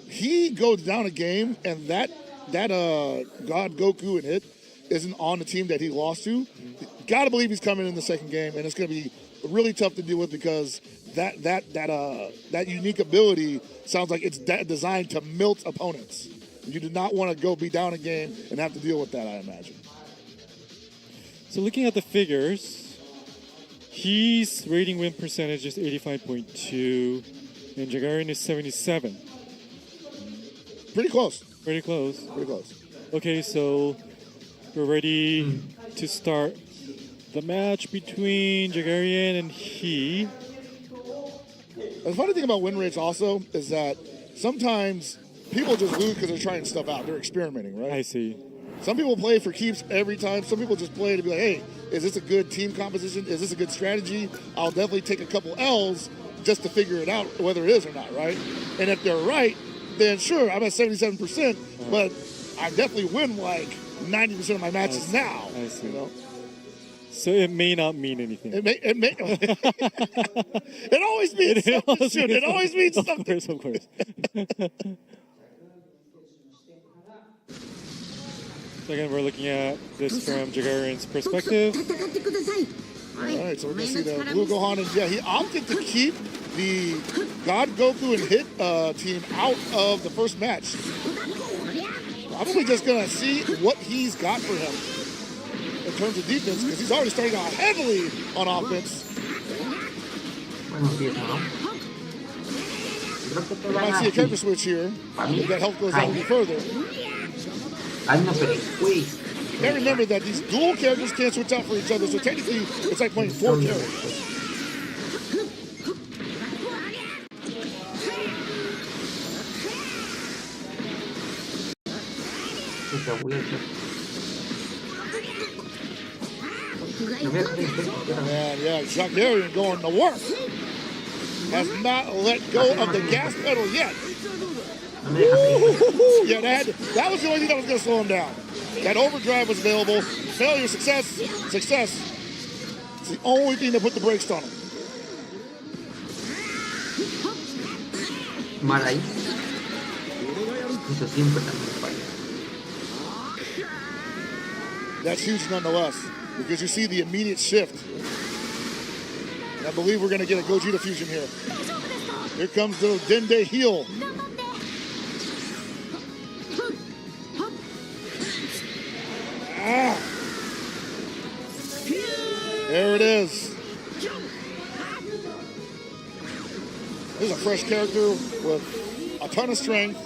he goes down a game and that God Goku and Hit isn't on the team that he lost to, gotta believe he's coming in the second game, and it's gonna be really tough to deal with because that unique ability sounds like it's designed to melt opponents. You do not want to go be down a game and have to deal with that, I imagine. So looking at the figures, his rating win percentage is 85.2, and Jaguarian is 77. Pretty close. Pretty close. Pretty close. Okay, so we're ready to start the match between Jaguarian and he. The funny thing about win rates also is that sometimes people just lose because they're trying stuff out. They're experimenting, right? I see. Some people play for keeps every time. Some people just play to be like, hey, is this a good team composition? Is this a good strategy? I'll definitely take a couple L's just to figure it out whether it is or not, right? And if they're right, then sure, I'm at 77%, but I definitely win like 90% of my matches now. I see. You know? So it may not mean anything. It may it always means something. It always means something. Of course. So again, we're looking at this from Jaguarian's perspective. All right, so we're going to see the Blue Gohan, and yeah, he opted to keep the God Goku and Hit team out of the first match. Probably just going to see what he's got for him in terms of defense, because he's already starting out heavily on offense. We might see a character switch here if that health goes out a little further. And remember that these dual characters can't switch out for each other, so technically it's like playing 4 characters. Man, yeah, Jaguarian going to work. Has not let go of the gas pedal yet. Yeah, that was the only thing that was going to slow him down. That overdrive was available. Failure, success, success. It's the only thing that put the brakes on him. Mal ahí. Eso siempre también falla. That's huge nonetheless, because you see the immediate shift. And I believe we're going to get a Gogeta fusion here. Here comes the Dende heel. Ah. There it is. This is a fresh character with a ton of strength,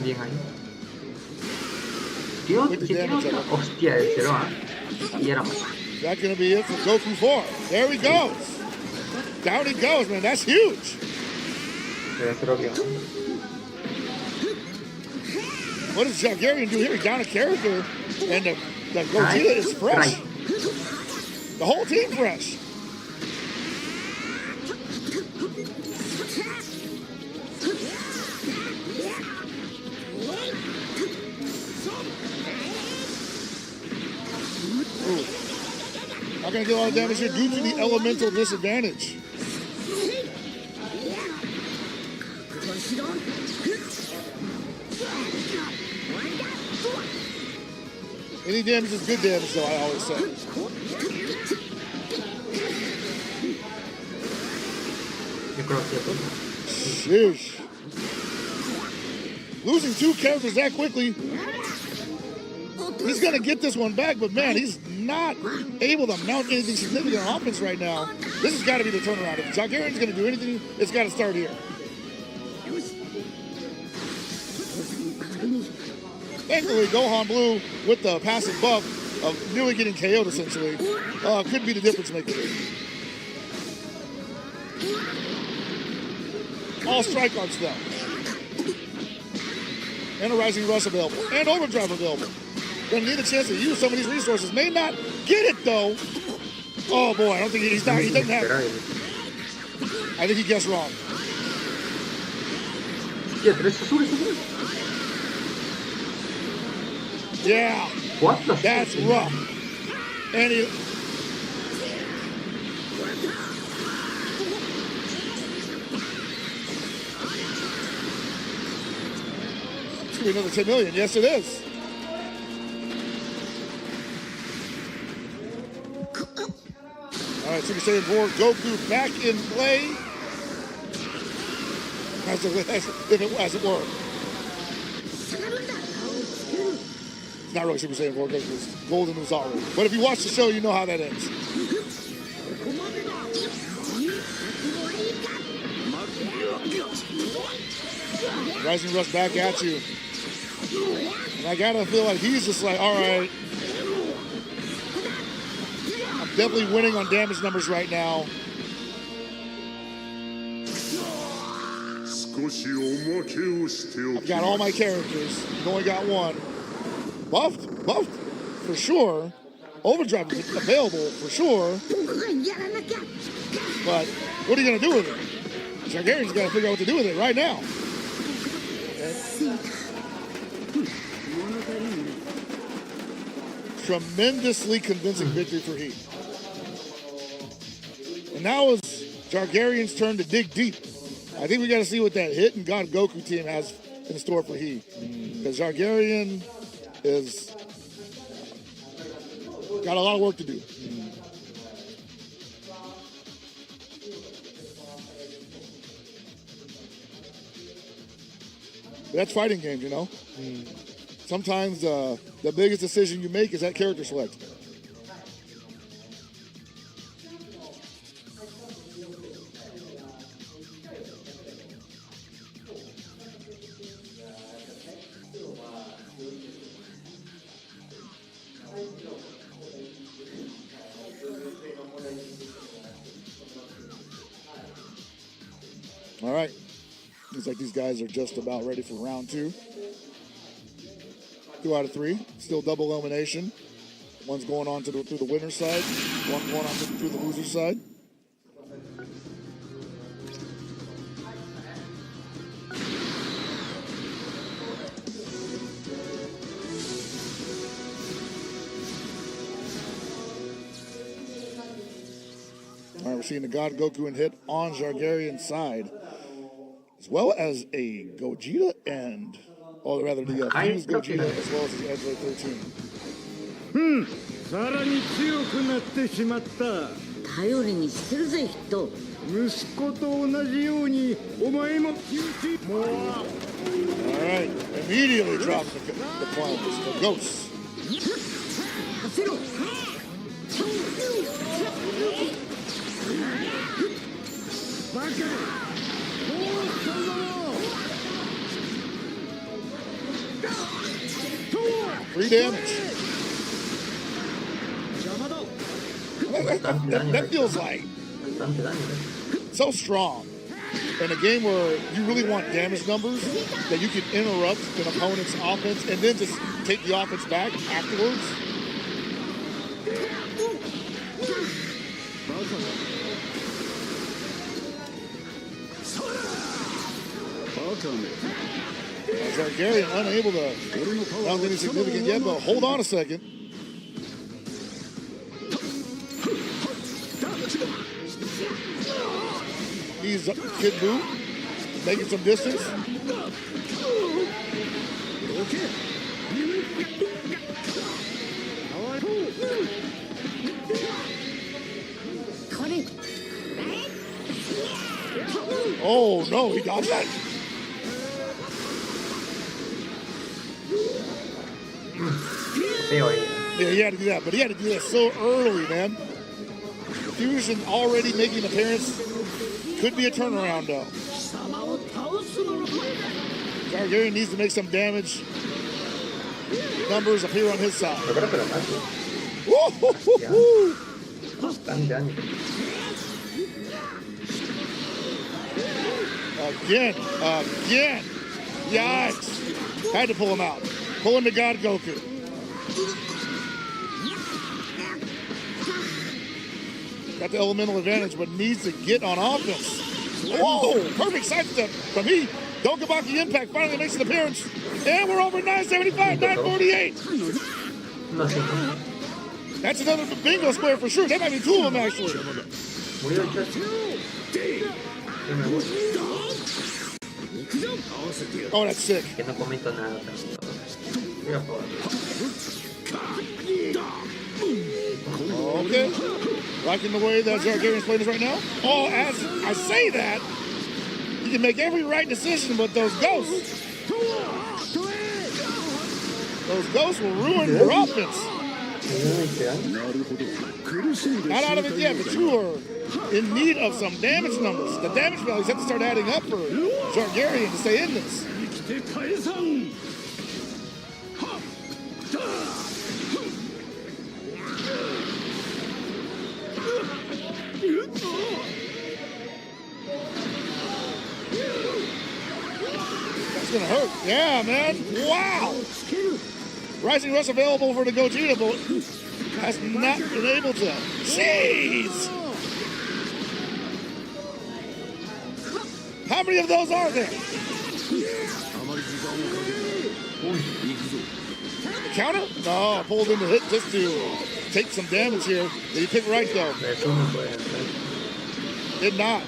Bien ahí. Tío, hostia, el cero, y era más. Is that going to be it for Goku 4? There he goes. Down he goes, man. That's huge. What does Jalgarian do here? He's down a character, and the Gogeta is fresh. The whole team fresh. Ooh. Not going to get a lot of damage here due to the elemental disadvantage. Any damage is good damage, though, I always say. Sheesh. Losing 2 characters that quickly. He's going to get this one back, but man, he's not able to mount anything significant on offense right now. This has got to be the turnaround. If Jalgarian's going to do anything, it's got to start here. Thankfully, Gohan Blue, with the passive buff of nearly getting KO'd, essentially, could be the difference maker. All strike arts, though. And a Rising Rush available. And Overdrive available. Gonna need a chance to use some of these resources. May not get it, though. Oh, boy, I don't think he doesn't have it. I think he guessed wrong. Yeah. What the? That's rough. And he... It's gonna be another 10 million. Yes, it is. All right, Super Saiyan 4, Goku back in play. As it were. It's not really Super Saiyan 4, Goku's golden Ūsāri. But if you watch the show, you know how that ends. Rising Rush back at you. And I gotta feel like he's just like, all right. I'm definitely winning on damage numbers right now. I've got all my characters. I've only got one. Buffed for sure. Overdrive is available for sure. But what are you gonna do with it? Jalgarian's gotta figure out what to do with it right now. Okay. Tremendously convincing victory for Heat. And now it's Jalgarian's turn to dig deep. I think we got to see what that Hit and God Goku team has in store for Heat. Because Jalgarian is got a lot of work to do. That's fighting games, you know? Sometimes the biggest decision you make is that character select. All right. Looks like these guys are just about ready for round 2. 2 out of 3. Still double elimination. One's going on through the winner's side. One going on through the loser's side. All right, we're seeing the God Goku and Hit on Jalgarian's side, as well as a Gogeta and, or rather the fused Gogeta, as well as the Edgeway 13. さらに強くなってしまった。頼りにしてるぜ、人。息子と同じようにお前ももう。All right, immediately drops the clones, the ghosts. 3 damage. That feels like so strong. In a game where you really want damage numbers, that you can interrupt an opponent's offense and then just take the offense back afterwards. Targaryen unable to, I don't think it's significant yet, but hold on a second. He's Kid Buu, making some distance. Oh no, he dodged that. Yeah, he had to do that, but he had to do that so early, man. Fusion already making an appearance. Could be a turnaround, though. Targaryen needs to make some damage. Numbers appear on his side. Again. Yikes. Had to pull him out. Pulling the God Goku. Got the elemental advantage, but needs to get on offense. Whoa! Perfect sidestep from he. ďblegends Impact finally makes an appearance. And we're over 975, 948. That's another bingo square for sure. That might be 2 of them, actually. Oh, that's sick. Okay. Liking the way that Targaryen's playing this right now. Oh, as I say that, you can make every right decision, but those ghosts will ruin your offense. Not out of it yet, but you are in need of some damage numbers. The damage values have to start adding up for Targaryen to stay in this. That's gonna hurt. Yeah, man. Wow. Rising Rush available for the Gogeta, but has not been able to. Jeez. How many of those are there? Counter? No, I pulled in the hit just to take some damage here. Did he pick right though? Did not.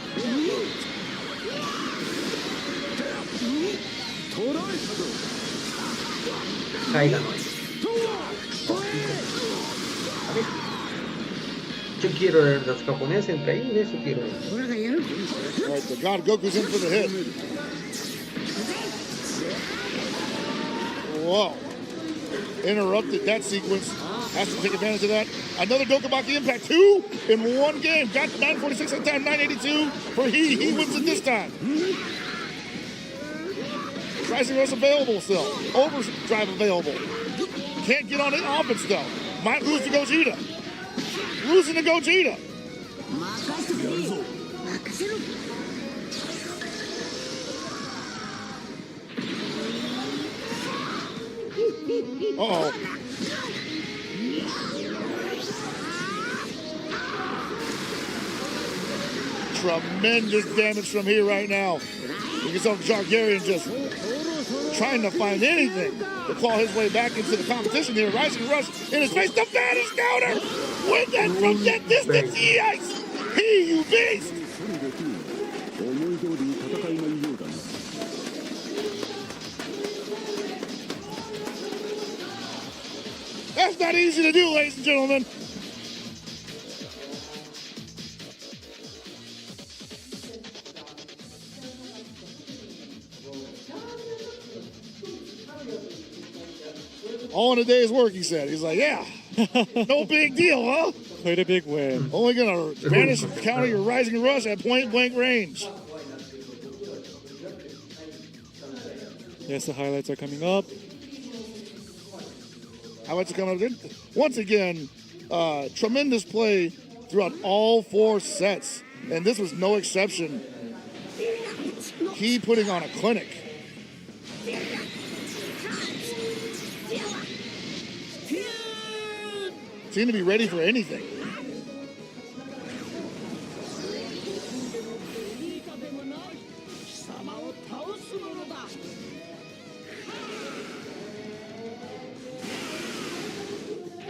Yo quiero ver los japoneses entre ahí, eso quiero ver. Alright, the God Goku's in for the hit. Whoa. Interrupted that sequence. Has to take advantage of that. Another ďblegends Impact. 2 in 1 game. Got 946 at the time, 982 for he. He wins it this time. Rising Rush available still. Overdrive available. Can't get on it offense though. Might lose to Gogeta. Losing to Gogeta. Uh-oh. Tremendous damage from here right now. You can tell Targaryen just trying to find anything to claw his way back into the competition here. Rising Rush in his face. The vanish counter! With that from that distance! Yikes! He, you beast! That's not easy to do, ladies and gentlemen. All in a day's work, he said. He's like, yeah, no big deal, huh? Quite a big win. Only gonna vanish counter your Rising Rush at point-blank range. Yes, the highlights are coming up. highlights are coming up. Once again, tremendous play throughout all 4 sets, and this was no exception. He putting on a clinic. Seem to be ready for anything.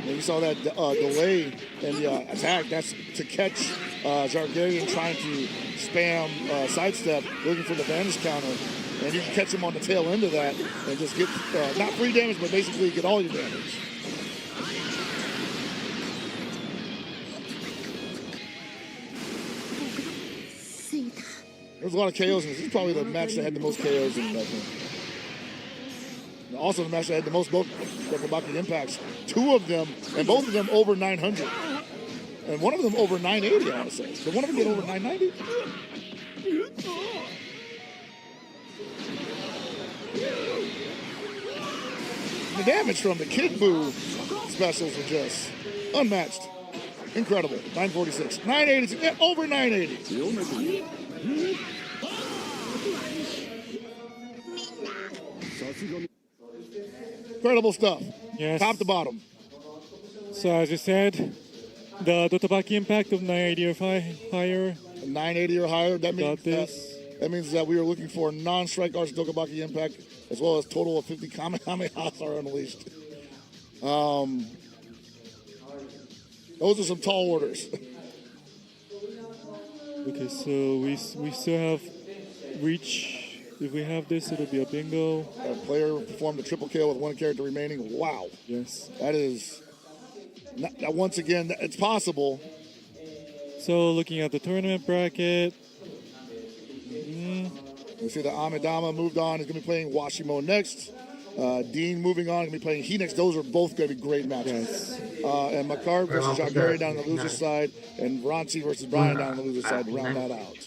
You saw that delay in the attack. That's to catch Zargarian trying to spam sidestep, looking for the vantage counter. And you can catch him on the tail end of that and just get, not free damage, but basically get all your damage. There's a lot of KOs in this. This is probably the match that had the most KOs in it, I think. Also the match that had the most അᴜᴜᴜ impacts. 2 of them, and both of them over 900. And one of them over 980, I want to say. Did one of them get over 990? The damage from the Kid Buu specials were just unmatched. Incredible. 946. 980. Yeah, over 980. Incredible stuff. Yes. Top to bottom. So as you said, the ജᴜᴜ impact of 980 or higher. 980 or higher. That means that we are looking for non-strike arts ജᴜᴜ impact, as well as total of 50 Kamehamehas are unleashed. Those are some tall orders. Okay, so we still have reach. If we have this, it'll be a bingo. A player performed a triple kill with 1 character remaining. Wow. Yes. That is, once again, it's possible. So looking at the tournament bracket. We see that Amidama moved on. He's going to be playing Washimo next. Dean moving on. He's going to be playing He next. Those are both going to be great matches. Yes. And Makar versus Jagari down on the loser side. And Ronci versus Brian down on the loser side to round that out.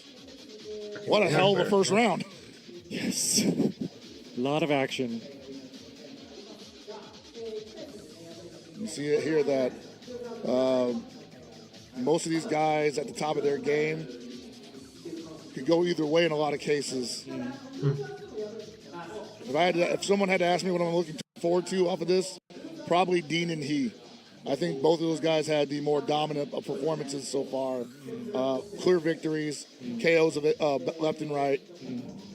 What a hell of a first round. Yes. A lot of action. You see it here that most of these guys at the top of their game could go either way in a lot of cases. If someone had to ask me what I'm looking forward to off of this, probably Dean and He. I think both of those guys had the more dominant performances so far. Clear victories, KOs of it, left and right,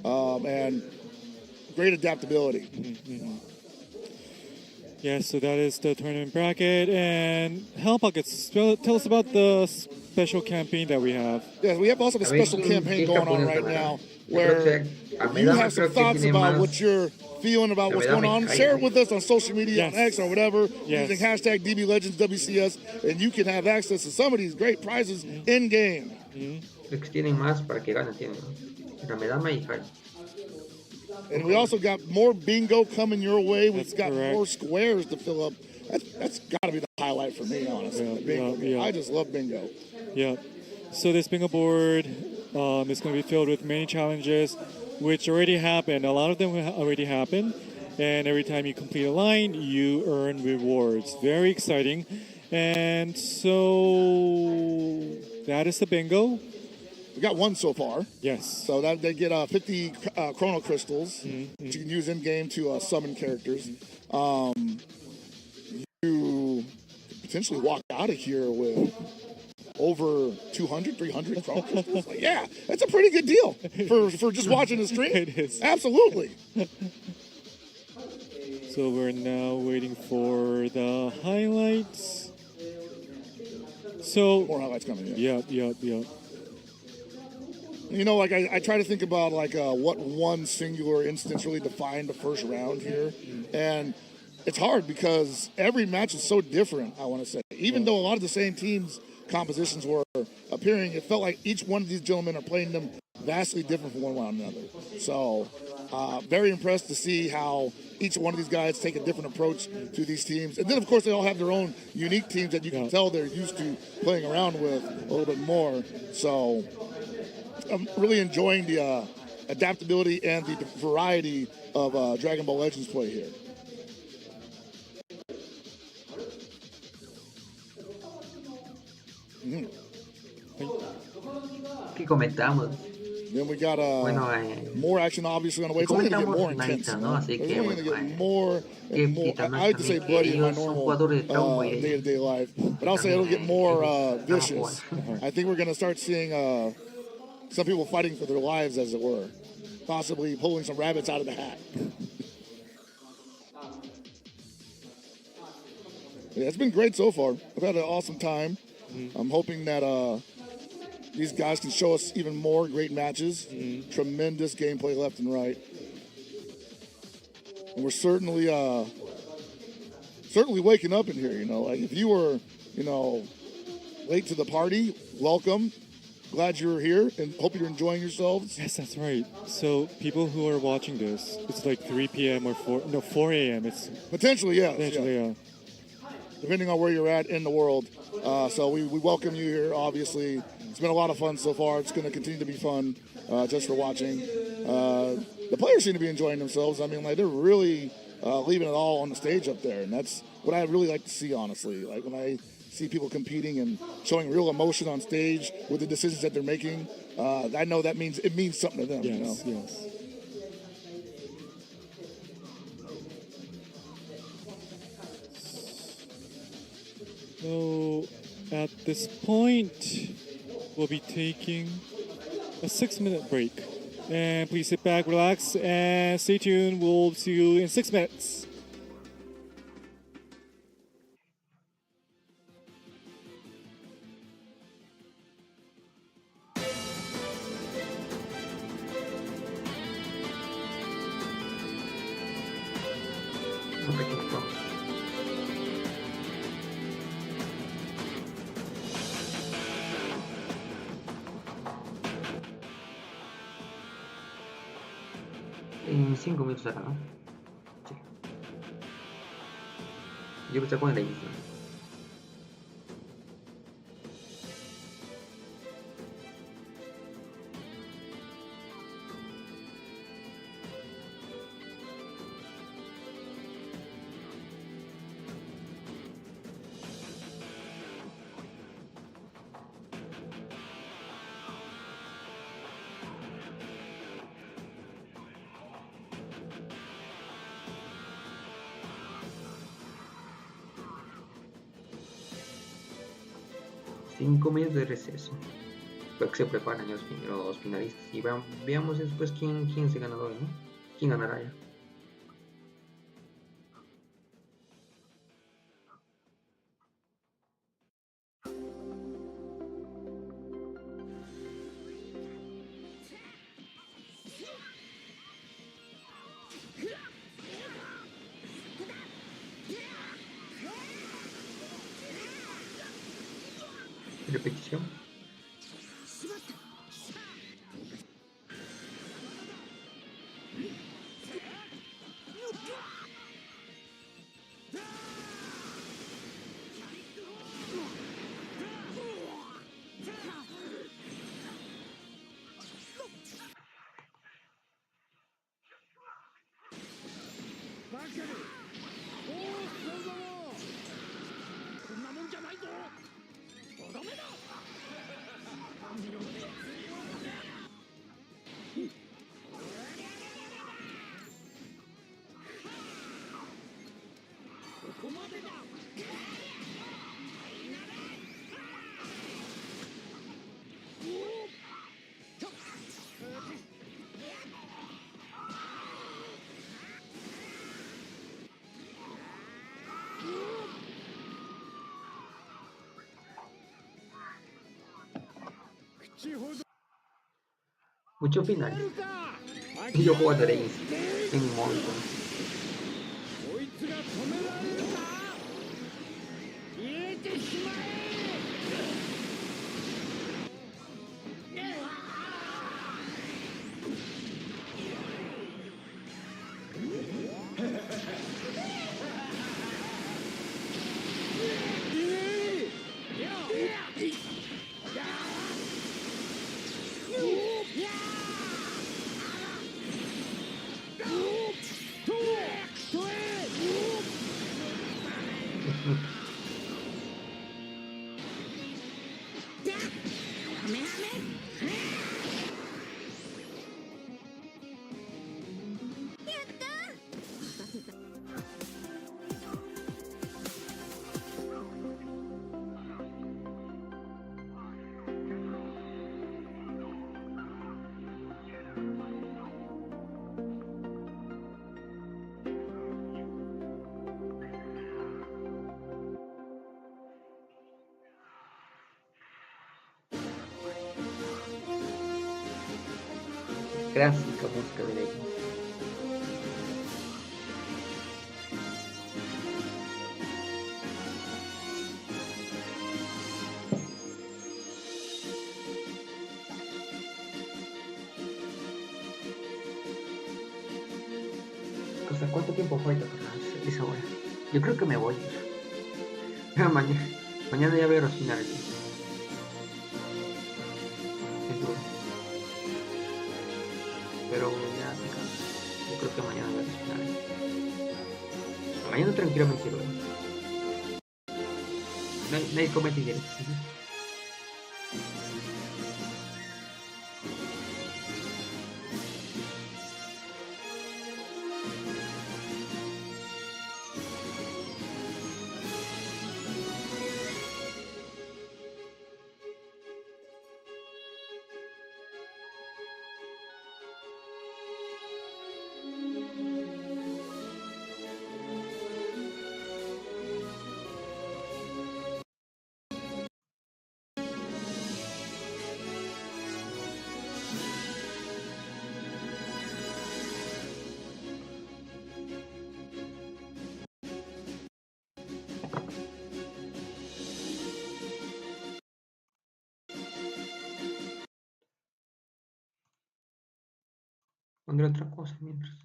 and great adaptability. Yes, so that is the tournament bracket. And ജᴜᴜ, tell us about the special campaign that we have. Yes, we have also a special campaign going on right now where you have some thoughts about what you're feeling about what's going on. Share it with us on social media, on X or whatever, using hashtag Dblegends WCS, and you can have access to some of these great prizes in game. And we also got more bingo coming your way. We've got more squares to fill up. That's got to be the highlight for me, honestly. Bingo. I just love bingo. Yeah. So this bingo board is going to be filled with many challenges, which already happened. A lot of them already happened. And every time you complete a line, you earn rewards. Very exciting. And so that is the bingo. We got 1 so far. Yes. So that they get 50 chrono crystals, which you can use in game to summon characters. You potentially walk out of here with over 200, 300 chrono crystals. Like, yeah, that's a pretty good deal for just watching the stream. It is. Absolutely. So we're now waiting for the highlights. So more highlights coming in. Yep. You know, like I try to think about like what one singular instance really defined the first round here, and it's hard because every match is so different. I want to say, even though a lot of the same teams' compositions were appearing, it felt like each one of these gentlemen are playing them vastly different from one another. So, very impressed to see how each one of these guys take a different approach to these teams, and then of course they all have their own unique teams that you can tell they're used to playing around with a little bit more. So. I'm really enjoying the adaptability and the variety of Dragon Ball Legends play here. ¿Qué comentamos? Then we got Bueno, more action obviously on the way. It's only going to get more intense. ¿no? Así It's que, only going to bueno, get more and more. I like to say bloody in my normal day-to-day life, but I'll say it'll get more vicious. I think we're going to start seeing some people fighting for their lives, as it were, possibly pulling some rabbits out of the hat. Yeah, it's been great so far. I've had an awesome time. I'm hoping that these guys can show us even more great matches. Tremendous gameplay left and right. And we're certainly waking up in here, you know. Like if you were, you know, late to the party, welcome. Glad you're here and hope you're enjoying yourselves. Yes, that's right. So people who are watching this, it's like 3 p.m. or 4 a.m. It's potentially, yeah. Potentially, yeah. Depending on where you're at in the world. So we welcome you here, obviously. It's been a lot of fun so far. It's going to continue to be fun just for watching. The players seem to be enjoying themselves. I mean, like they're really leaving it all on the stage up there. And that's what I really like to see, honestly. Like when I see people competing and showing real emotion on stage with the decisions that they're making, I know it means something to them. Yes, you know? Yes. So at this point, we'll be taking a 6-minute break. And please sit back, relax, and stay tuned. We'll see you in 6 minutes. En 5 minutos acá, ¿no? Sí. Yo empecé con la edición. Cinco minutos de receso. Para que se preparan los finalistas. Y veamos después quién es el ganador, ¿no? ¿Quién ganará ya? Repetición. Mucho final. Y yo juego a Dblegends en un momento. Clásica música de Legends. O sea, ¿cuánto tiempo falta para esa hora? Yo creo que me voy. Mañana ya veo los finales. Seguro. Pero ya me canso. Yo creo que mañana veo los finales. Mañana tranquilamente lo veo. Nadie comete directo. Pondré otra cosa mientras.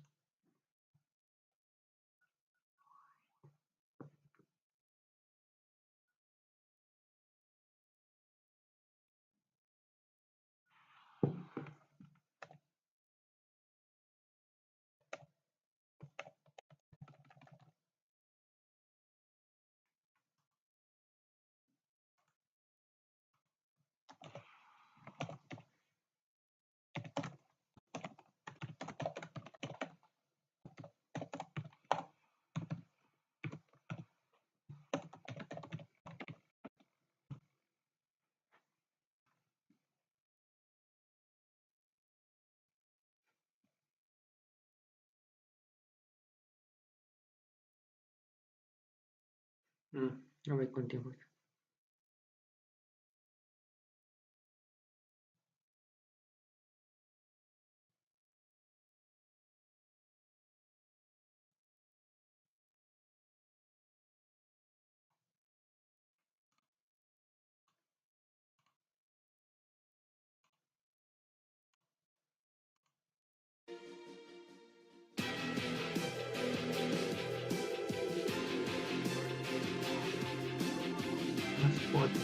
No voy con tiempo. Más fuerte.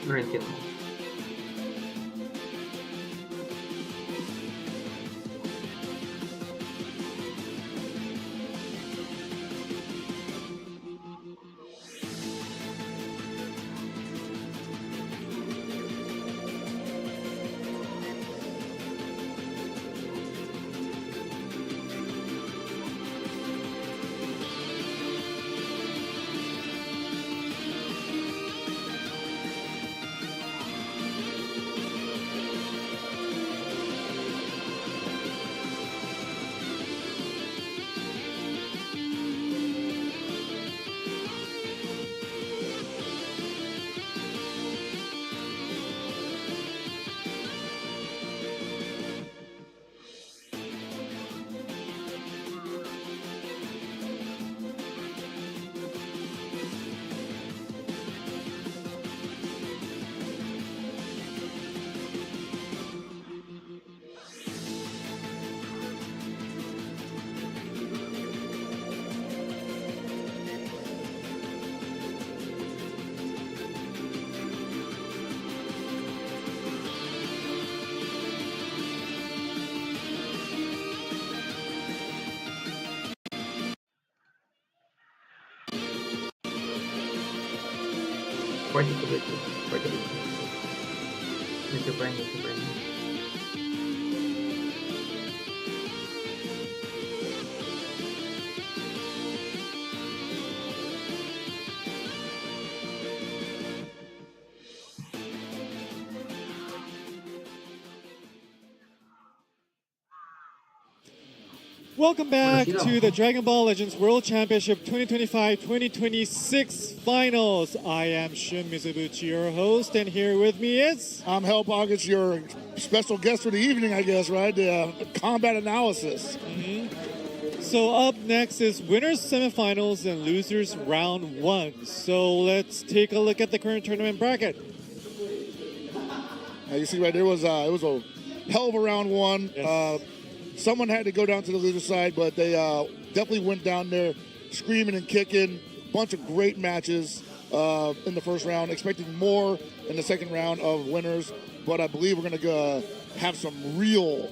No lo entiendo. Fuerte cubierto, fuerte cubierto. ᴅᴜᴜᴜ. Welcome back to the Dragon Ball Legends World Championship 2025-2026 Finals. I am śmy, įvyᴜᴜ, your host, and here with me is... I'm ʔᴏ, your special guest for the evening, I guess, right? The combat analysis. So up next is winners semifinals and losers round 1. So let's take a look at the current tournament bracket. Now you see right there was it was a hell of a round 1. Yes. Someone had to go down to the loser side, but they definitely went down there screaming and kicking. Bunch of great matches in the first round. Expecting more in the second round of winners, but I believe we're going to have some real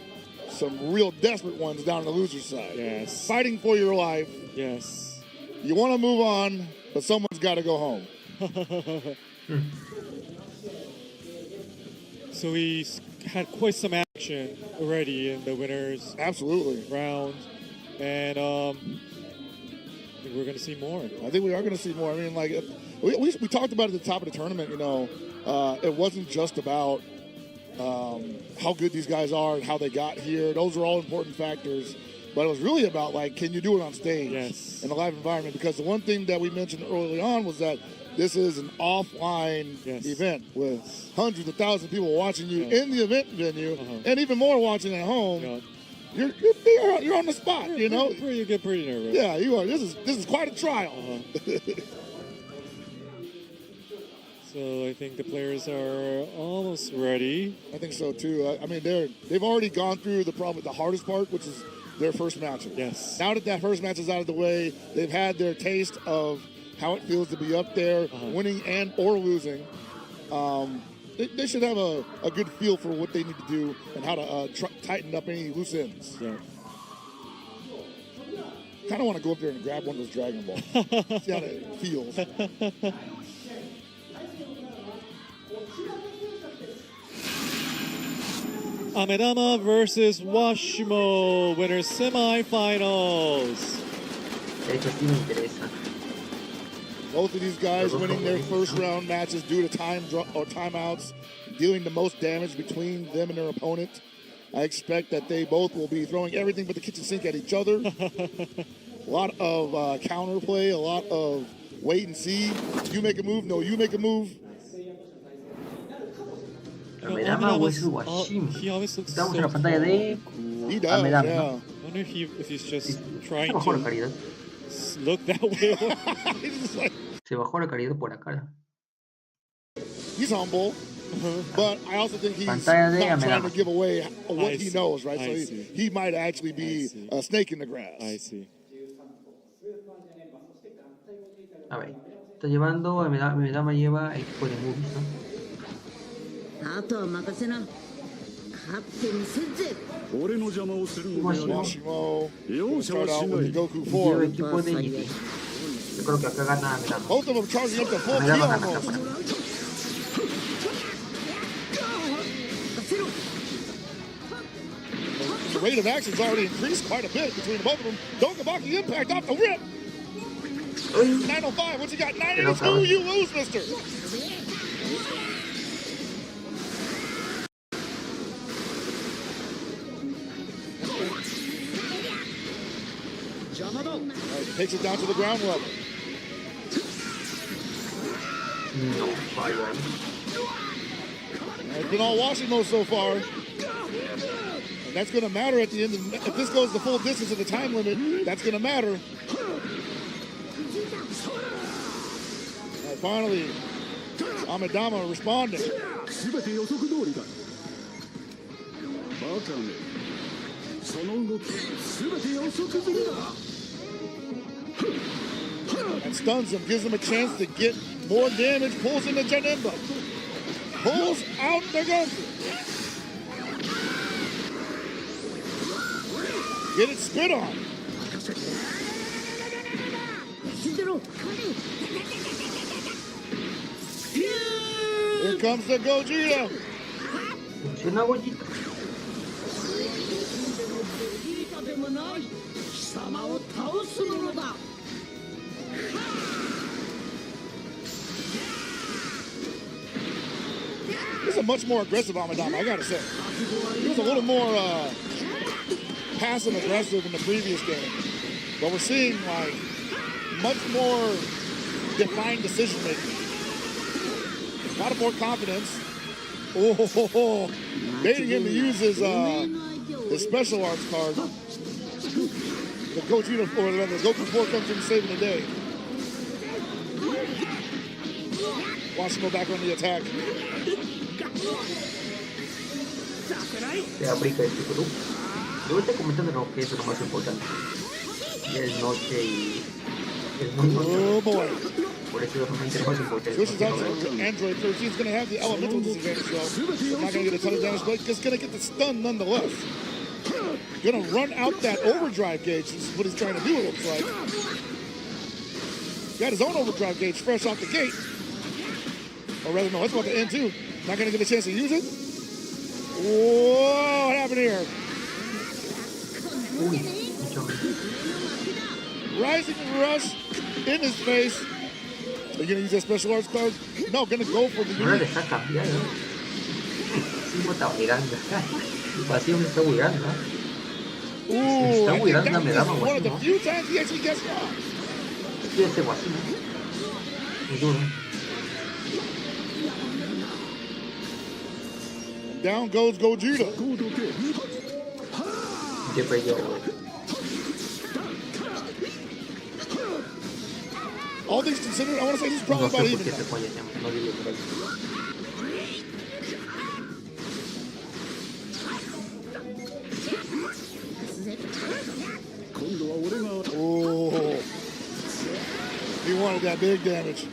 desperate ones down on the loser side. Yes. Fighting for your life. Yes. You want to move on, but someone's got to go home. So we had quite some action already in the winners round, and I think we're going to see more. I think we are going to see more. I mean, like we talked about at the top of the tournament. You know, it wasn't just about how good these guys are and how they got here. Those are all important factors. But it was really about, like, can you do it on stage in a live environment? Because the one thing that we mentioned early on was that this is an offline event with hundreds of thousands of people watching you in the event venue and even more watching at home. You're on the spot, you know? You get pretty nervous. Yeah, you are. This is quite a trial. So I think the players are almost ready. I think so too. I mean, they've already gone through the hardest part, which is their first match. Yes. Now that first match is out of the way, they've had their taste of how it feels to be up there, winning and or losing. They should have a good feel for what they need to do and how to tighten up any loose ends. Yeah. Kind of want to go up there and grab one of those Dragon Balls. See how that feels. Amedama versus Washimo, winners semifinals. Eso sí me interesa. Both of these guys winning their first round matches due to timeouts, dealing the most damage between them and their opponent. I expect that they both will be throwing everything but the kitchen sink at each other. A lot of counterplay, a lot of wait and see. You make a move, no, you make a move. Amedama versus Washimo. He always looks Estamos en la pantalla de Amedama, ¿no? I wonder if he's just trying Se bajó la to calidad. look that way. Se bajó la calidad por acá. He's humble, but I also think he's not Pantalla de trying to Amedama. give away what he knows, right? I So see. he might actually be a snake in the grass. I see. A ver, está llevando, Amedama lleva el equipo de movies, ¿no? あとは任せな。勝手にせんぜ。俺の邪魔をするのであれば Washimo 容 will 赦 start は out しな with い the Goku Lleva 4. equipo de GT. Yo creo que acá gana Amedama. Both of them charging up to full Amedama key gana acá almost. para mí. The rate of action's already increased quite a bit between both of them. ᴏᴏ impact off the rip. 905, what you got? 982, you lose, mister. Takes it down to the ground level. No, falla. It's been all Washimo so far. And that's going to matter at the end. If this goes the full distance of the time limit, that's going to matter. And finally, Amedama responding. 全て予測通りだバカめその動き全て予測済みだ And stuns him, gives him a chance to get more damage, pulls in the Janemba. Pulls out the Goku. Get it spit on. Here comes the Gogeta. Funciona Gogeta. でもない貴様を倒すものだ This is a much more aggressive Amedama, I gotta say. He was a little more passive aggressive in the previous game. But we're seeing like much more defined decision making. A lot of more confidence. Oh, baiting him to use his special arts card. The Gogeta, or the Goku 4 comes in saving the day. ᴅᴏ back on the attack. Se aplica este grupo. Yo estoy comentando que eso es lo más importante. Y es noche y es muy noche. Oh boy. Por eso es realmente lo más importante. This is actually Android 13 is going to have the elemental disadvantage though. It's not going to get a ton of damage, but it's going to get the stun nonetheless. Going to run out that overdrive gauge. This is what he's trying to do, it looks like. Got his own overdrive gauge fresh off the gate. Or rather, no, that's about to end too. Not going to get a chance to use it. Whoa, what happened here? Rising Rush in his face. Are you going to use that special arts card? No, going to go for the No le deja cambiar, ¿no? Sí, me está mirando. Vacío me está mirando. Ooh, está mirando, me da this is one of the few times he actually gets wrong. Sí, ese vacío. Muy duro. Down goes Gogeta. Qué pello. All things considered, I want to say this is probably about even. Oh, he wanted that big damage.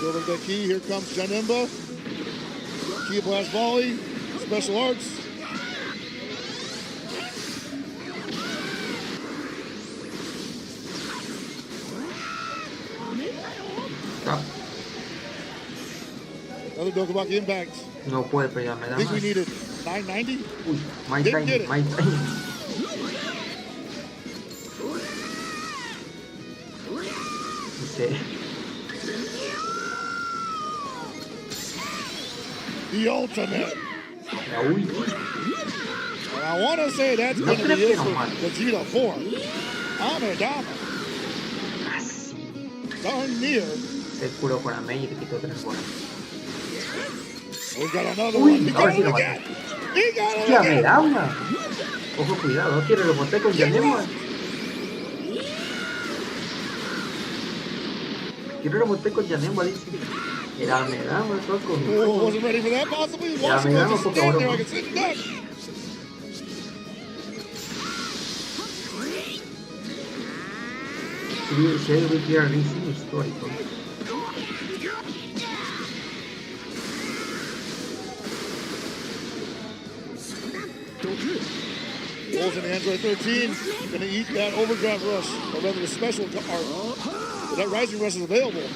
Over the key, here comes Janemba. Key blast volley, special arts. Another ďblegends impact. No puede, pero ya me da I think más. we needed 990. Uy, my Didn't time, get it. my time. The ultimate. And I want to say that's going to be it for Vegeta 4. Amidama. Darn near. Se curó con la media y te quitó 3 bolas. We got another one. He got him lo again. maté. He got him ¡Qué again. Amidama! Ojo, cuidado, no quiero remontar con Janemba. Quiero remontar con Janemba, dice. Era Amidama, toco. Oh, wasn't ready for that possibly. Era Watch Amidama, just por stand favor. there like a sitting duck. Si hay un ⴅ histórico. Wolves in the Android 13 going to eat that overdrive rush, or rather the special art. But that rising rush is available.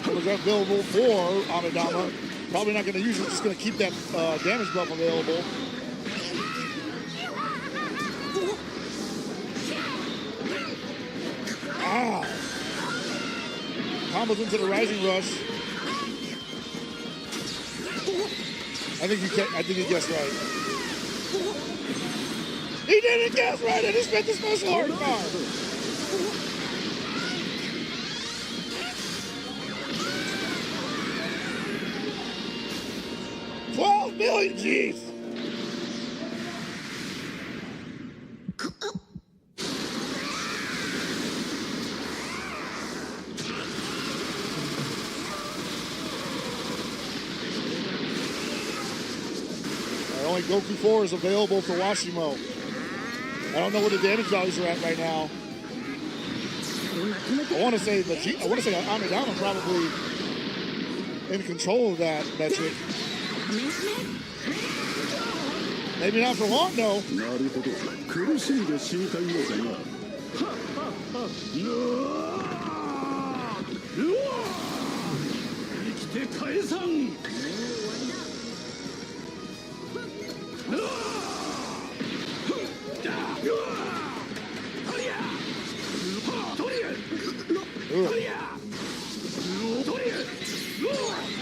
Overdrive available for Amidama. Probably not going to use it, just going to keep that damage buff available. Ah! Combos into the rising rush. I think he guessed right. He didn't guess right, and he spent the special art card. $12 million, jeez. Only Goku 4 is available for ᴅᴏ. I don't know what the damage values are at right now. I want to say Amidama probably in control of that metric. Maybe not for long though.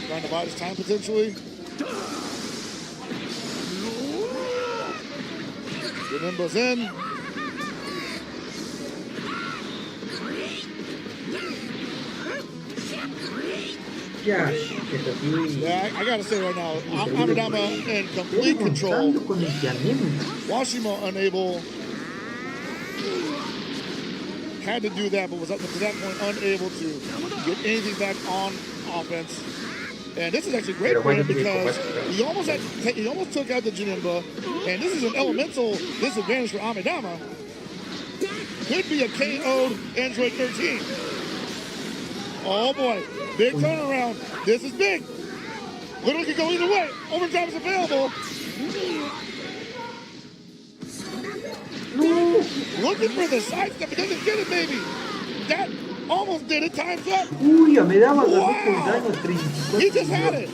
Trying to buy his time potentially. Jönimbö's in. Yeah, I gotta say right now, Amadama in complete control. Washimo unable. Had to do that, but was up to that point unable to get anything back on offense. And this is actually great for him because he almost took out the Jönimbö, and this is an elemental disadvantage for Amadama. Could be a KO'd Android 13. Oh boy, big turnaround. This is big. Literally could go either way. Overdrive is available. Looking for the sidestep, but doesn't get it, baby. That almost did it. Time's up. Uy, Amadama Wow. ganó con daño 34. He just had it.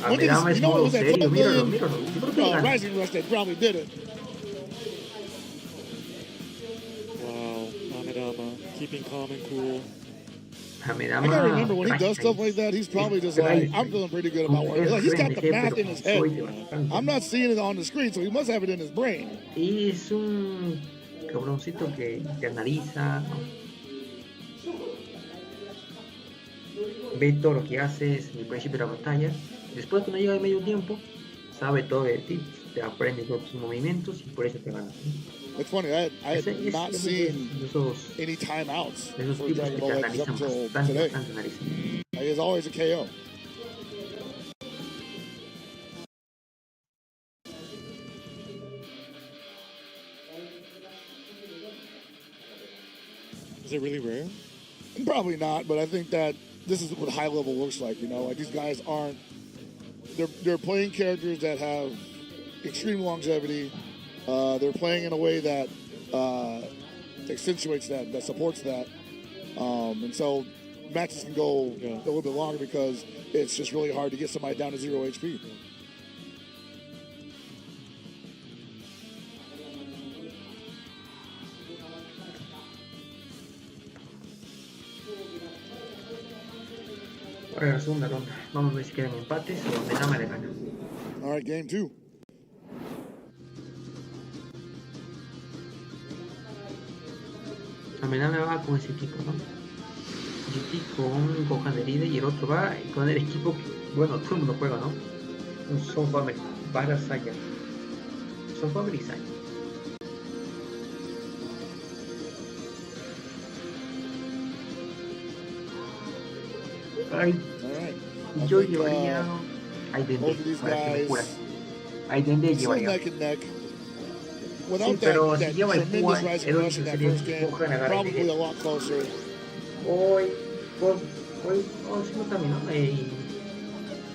Amadama es modo serio, míralo. Yo creo que gana. Rising Rush, they probably did it. Wow, Amadama keeping calm and cool. I gotta remember when he does stuff like that, he's probably just like, I'm feeling pretty good about what like, he's got the math in his head. I'm not seeing it on the screen, so he must have it in his brain. Es un cabroncito que analiza, ¿no? Ve todo lo que haces en el principio de la batalla. Después, cuando llega el medio tiempo, sabe todo de ti, te aprende todos tus movimientos y por eso te gana. It's funny, I had not seen any timeouts for Dragon Ball Legends up until today. He is always a KO. Is it really rare? Probably not, but I think that this is what high level looks like. You know, like these guys aren't. They're playing characters that have extreme longevity. They're playing in a way that accentuates that supports that. And so matches can go a little bit longer because it's just really hard to get somebody down to 0 HP. Ahora la segunda ronda. Vamos a ver si quedan empates o Amadama le gana. All right, game 2. Amadama va con ese equipo, ¿no? GT con Gohan herida y el otro va con el equipo que, bueno, todo el mundo juega, ¿no? Un ᴅᴏᴏ para Saya. ᴅᴏᴏ y Saya. Ay, yo llevaría a Dende para que me cura. A Dende llevaría. Sí, pero si lleva el Pua, el otro sería que Gohan agarra el Dende. Hoy, si no también, ¿no?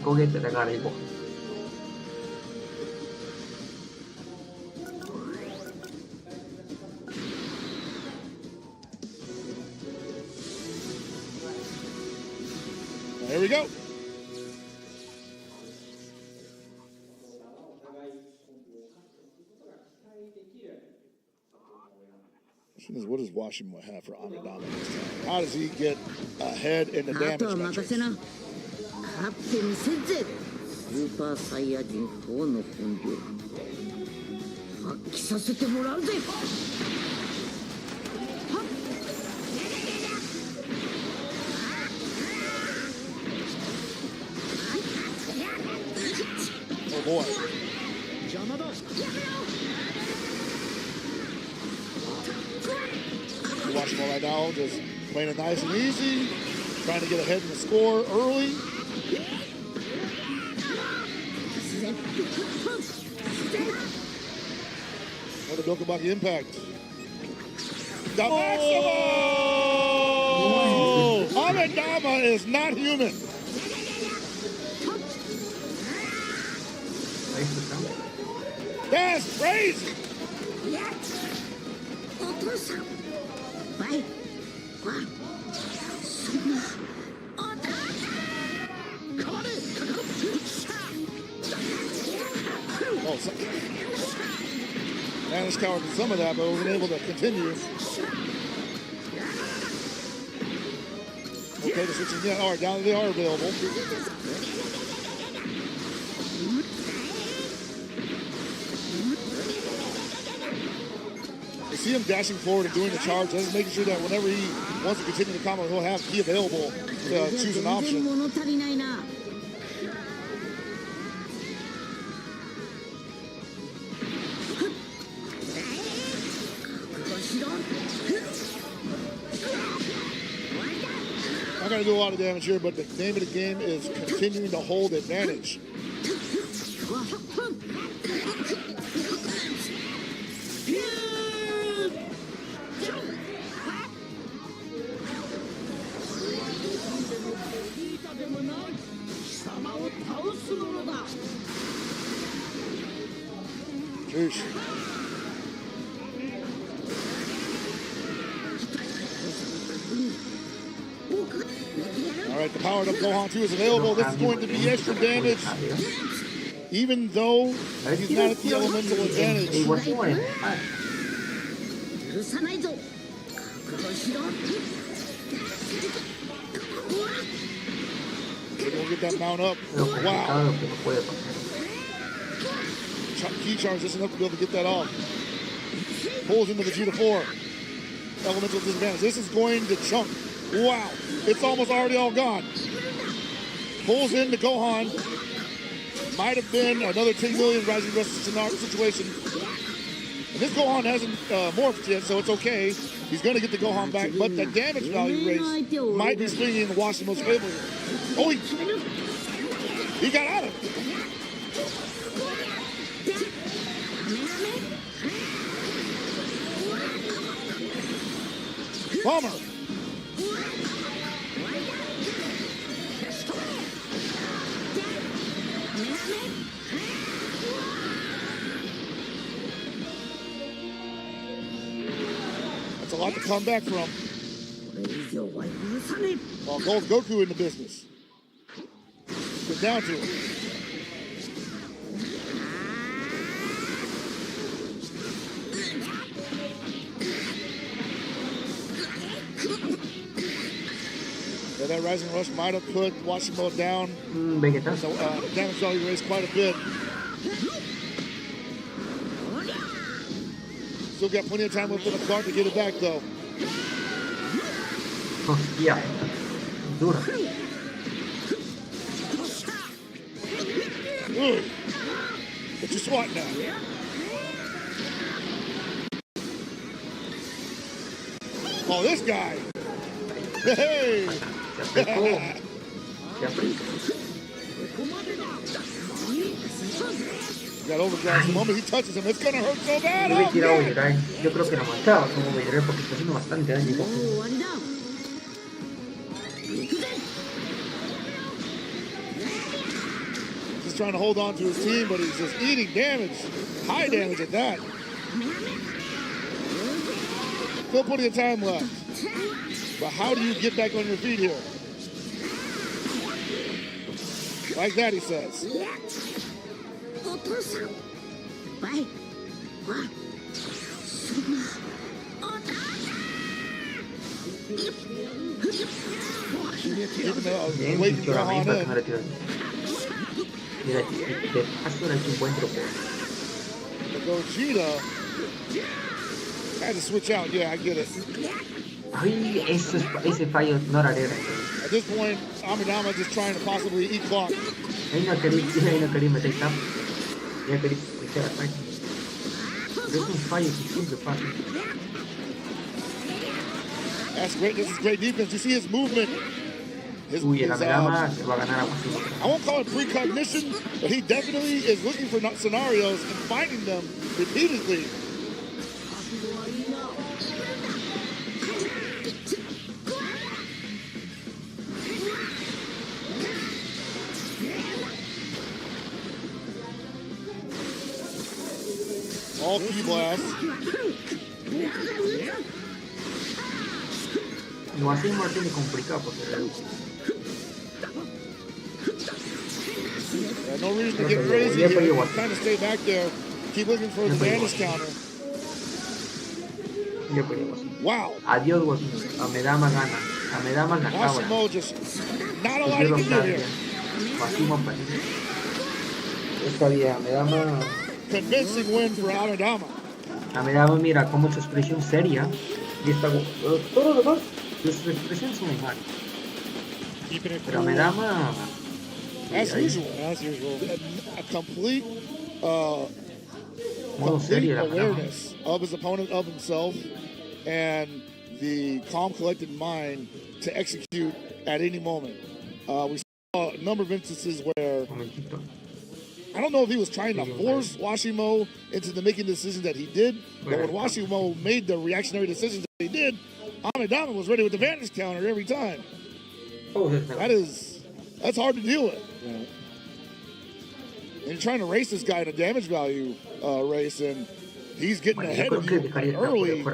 Gogeta te agarra el Gohan. There we go. What does Washimo have for Amadama this time? How does he get ahead in the damage metrics? Oh boy. Washimo right now just playing it nice and easy, trying to get ahead in the score early. Another Ďblegends impact. The maximum! Amadama is not human. That's crazy! Oh, Managed cowered some of that, but wasn't able to continue. Okay, the switches again. All right, down they are available. You see him dashing forward and doing the charge. Just making sure that whenever he wants to continue the combo, he'll have key available to choose an option. Not going to do a lot of damage here, but the name of the game is continuing to hold advantage. Jeez. All right, the powered up Gohan 2 is available. This is going to be extra damage, even though he's not at the elemental advantage. We're going to get that mount up. Wow. Key charge just enough to be able to get that off. Pulls into the G4. Elemental disadvantage. This is going to chunk. Wow. It's almost already all gone. Pulls into Gohan. Might have been another 10 million rising scenario situation. And this Gohan hasn't morphed yet, so it's okay. He's going to get the Gohan back, but the damage value raise might be swinging in the Łośność favor. Oh, he got out of it. Bomber. That's a lot to come back from. Well, Gold Goku in the business. Get down to it. Yeah, that Rising Rush might have put ybᴜᴜᴜ down. So damage value raised quite a bit. Still got plenty of time left in the clock to get it back, though. Hostia. Dura. Get your swat now. Oh, this guy. Hey. Got overdrive. The moment he touches him, it's gonna hurt so bad. Yo creo que lo mataba como ᴅᴜᴜᴜ porque está haciendo bastante daño. Just trying to hold on to his team, but he's just eating damage. High damage at that. Still plenty of time left. But how do you get back on your feet here? Like that, he says. Waiting for Gohan in. Gogeta had to switch out. Yeah, I get it. Ay, ese fallo no era regla. At this point, Amidama just trying to possibly eat clock. Ahí no quería meter tap. Ya quería meter ataque. Pero es un fallo que siempre pasa. That's great. This is great defense. You see his movement. Uy, el Amidama se va a ganar a Łośność. I won't call it precognition, but he definitely is looking for scenarios and finding them repeatedly. All key blasts. Lo así no tiene complicado porque no reason to get crazy here. Kind of stay back there. Keep looking for the advantage counter. Ya podemos. Wow. Adiós, Amidama gana. Amedama en la cabra. Washimo just not a lot he can do here. Washimo aparece. Esta vieja Amedama. Convincing win for Amedama. Amedama mira como su expresión seria. Y está todo lo demás. Sus expresiones son normales. Pero Amedama. As usual. A complete awareness of his opponent, of himself, and the calm, collected mind to execute at any moment. We saw a number of instances where I don't know if he was trying to force Washimo into the making decisions that he did, but when Washimo made the reactionary decisions that he did, Amedama was ready with the vantage counter every time. That's hard to deal with. Yeah. And you're trying to race this guy in a damage value race, and he's getting ahead of you early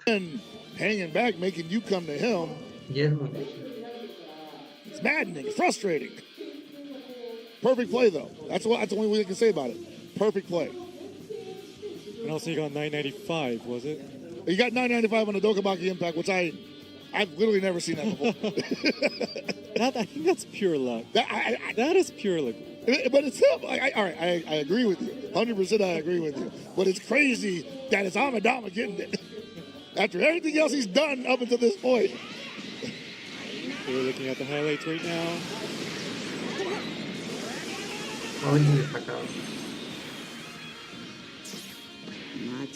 and hanging back, making you come to him. It's maddening. It's frustrating. Perfect play, though. That's the only way I can say about it. Perfect play. And also you got 995, was it? You got 995 on the Dokabaki Impact, which I've literally never seen that before. I think that's pure luck. That is pure luck. But it's him. All right, I agree with you. 100% I agree with you. But it's crazy that it's Amedama getting it. After everything else he's done up until this point. We're looking at the highlights right now.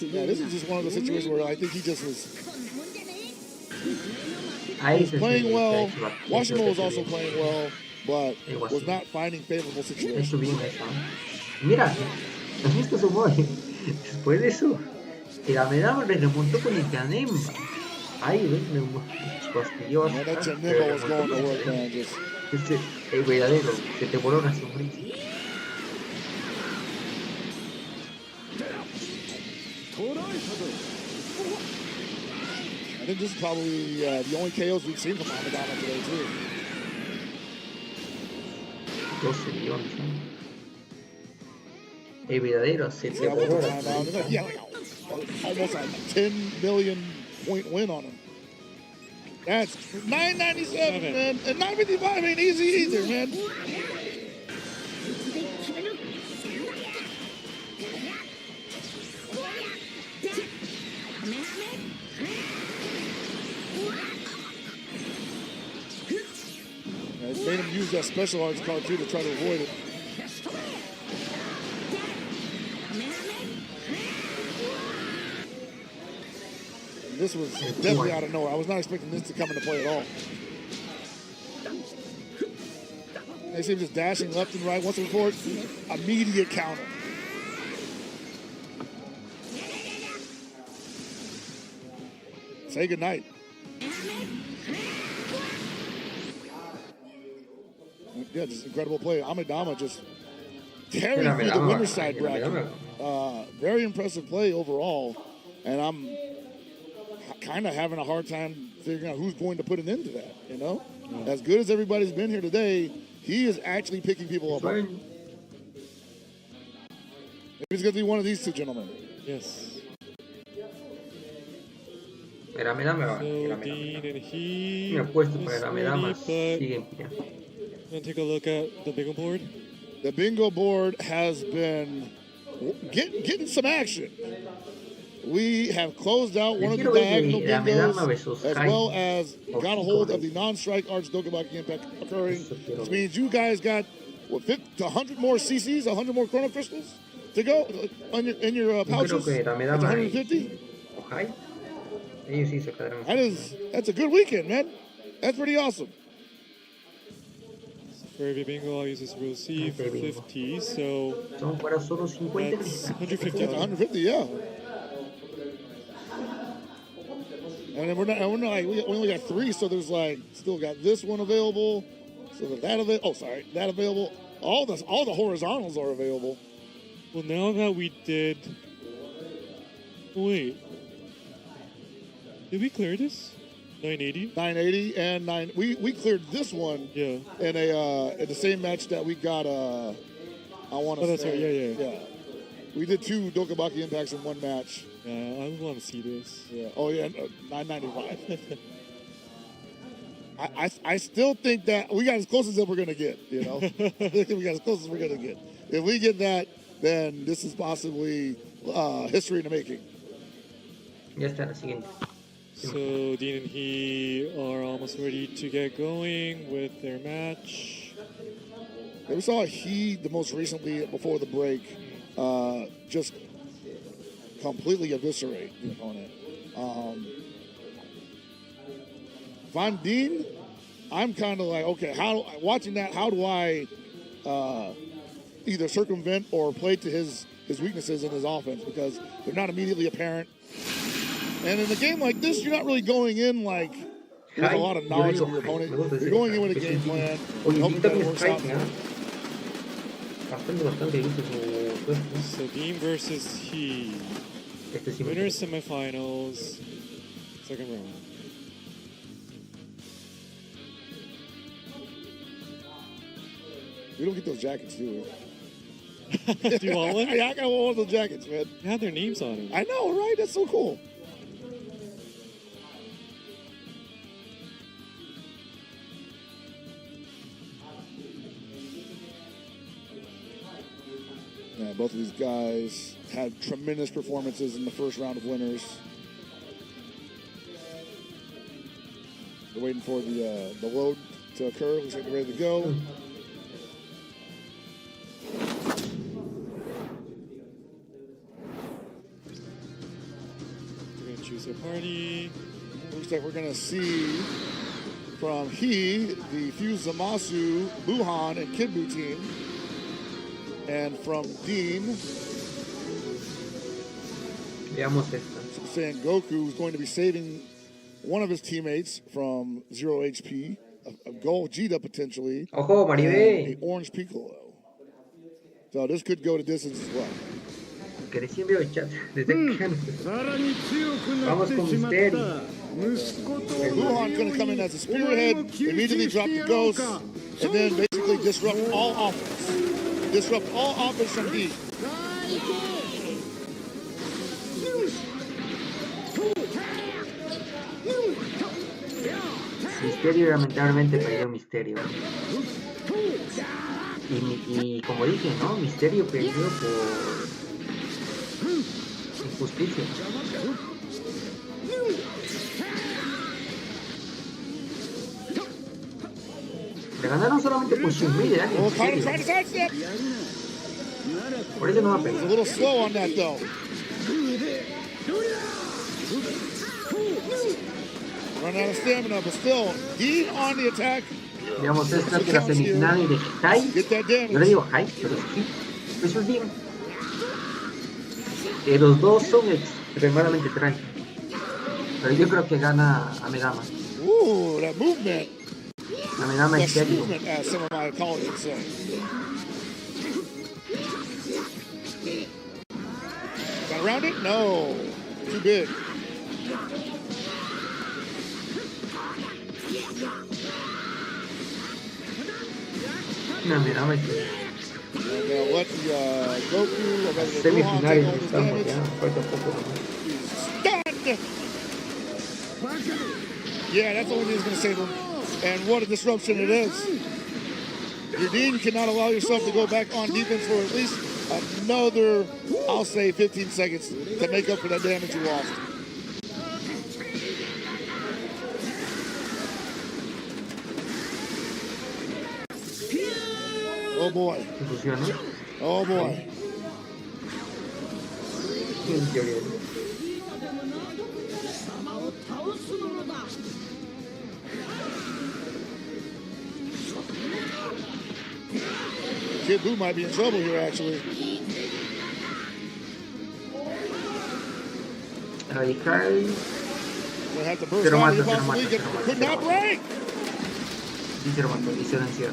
Yeah, this is just one of the situations where I think he just was playing well. Washimo was also playing well, but was not finding favorable situations. Mira, ¿has visto su boy? Después de eso, el Amedama le remontó con el ᴄᴏ. Ahí ves, los costillos. That ᴄᴏ was going to work, man. El verdadero, que te voló una sonrisa. I think this is probably the only KOs we've seen from Amedama today, too. El verdadero se te voló. Yeah, like almost a 10 million point win on him. That's 997, man. And 955 ain't easy either, man. It made him use that special arts card too to try to avoid it. And this was definitely out of nowhere. I was not expecting this to come into play at all. They see him just dashing left and right. Once before, immediate counter. Say goodnight. Yeah, just incredible play. Amedama just tearing through the winner's side bracket. Very impressive play overall. And I'm kind of having a hard time figuring out who's going to put an end to that, you know? As good as everybody's been here today, he is actually picking people up. Maybe it's going to be one of these two gentlemen. Yes. El Amedama va. Me apuesto para el Amedama. Siguen pillando. Gonna take a look at the bingo board. The bingo board has been getting some action. We have closed out one of the diagonal bingos, as well as got a hold of the non-strike arts Dokabaki Impact occurring, which means you guys got what, 50 to 100 more CCs, 100 more Chrono Crystals to go in your pouches. That's 150. That's a good weekend, man. That's pretty awesome. For every bingo, I'll use this receive 50, so that's 150. That's 150, yeah. And then we're not like, we only got 3, so there's like, still got this one available. So that available. Oh, sorry, that available. All the horizontals are available. Well, now that we did, wait, did we clear this? 980. 980 and 9. We cleared this one. Yeah. In the same match that we got. I want to. Oh, that's say, right. Yeah. We did 2 Dokabaki Impacts in one match. Yeah, I want to see this. Yeah. Oh yeah. 995. I still think that we got as close as we're going to get, you know. We got as close as we're going to get. If we get that, then this is possibly history in the making. Ya está, la siguiente. So Dean and he are almost ready to get going with their match. Yeah, we saw he the most recently before the break just completely eviscerate the opponent. Van Dien, I'm kind of like, okay, watching that, how do I either circumvent or play to his weaknesses in his offense, because they're not immediately apparent. And in a game like this, you're not really going in like with a lot of knowledge of your opponent. You're going in with a game plan, hoping that it works out. So Dean versus he. Winners semifinals, second round. We don't get those jackets, do we? Do you want one? Yeah, I got one of those jackets, man. They have their names on them. I know, right? That's so cool. Yeah, both of these guys had tremendous performances in the first round of winners. They're waiting for the load to occur. Looks like they're ready to go. We're going to choose a party. Looks like we're going to see from he, the ᴜᴜᴜ, Buhan, and Kidbu team. And from Dean, saying Goku is going to be saving one of his teammates from 0 HP, a Gogeta potentially, Ojo, Maribé. and a Orange Piccolo. So this could go to distance as well. Que recién veo el chat. Vamos con Misterio. Buhan's going to come in as a spearhead, immediately drop the ghost, and then basically disrupt all offense. Disrupt all offense from D. Misterio lamentablemente perdió Misterio. Y como dije, ¿no? Misterio perdió por injusticia. Le ganaron solamente por su humilde, ¿eh? Por eso no va a perder. A little slow on that though. Run out of stamina, but still, Dean on the attack. Digamos, es creo que la semifinal de Hai. Yo le digo Hai, pero es Ki. Eso es Dean. Los dos son extremadamente tranquilos. Pero yo creo que gana a Megama. Ooh, that movement. A Megama es serio. Movement, as some of my colleagues would say. Got around it? No. Too big. No, Megama es Now let the Goku, or rather the Gohan, semifinales take all this estamos damage. ya, falta poco. Stunned! Yeah, that's the only thing that's going to save him. And what a disruption it is. Your Dean cannot allow yourself to go back on defense for at least another, I'll say, 15 seconds to make up for that damage you lost. Oh boy. Oh boy. Kid Buu might be in trouble here, actually. Radical. Gonna have to burst out if possibly could not break. Y se lo mató, y se lo encierra.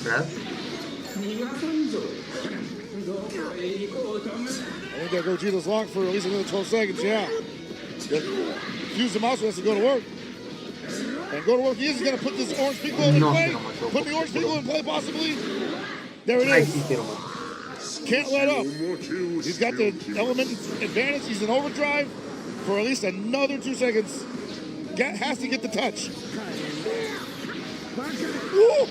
¿Verdad? I think that Gogeta's locked for at least another 12 seconds, yeah. ᴜᴜᴜ has to go to work. And go to work, he is going to put this orange piccolo in play. Put the orange piccolo in play, possibly. There it is. Can't let up. He's got the element advantage. He's in overdrive. for at least another 2 seconds. Has to get the touch. Woo!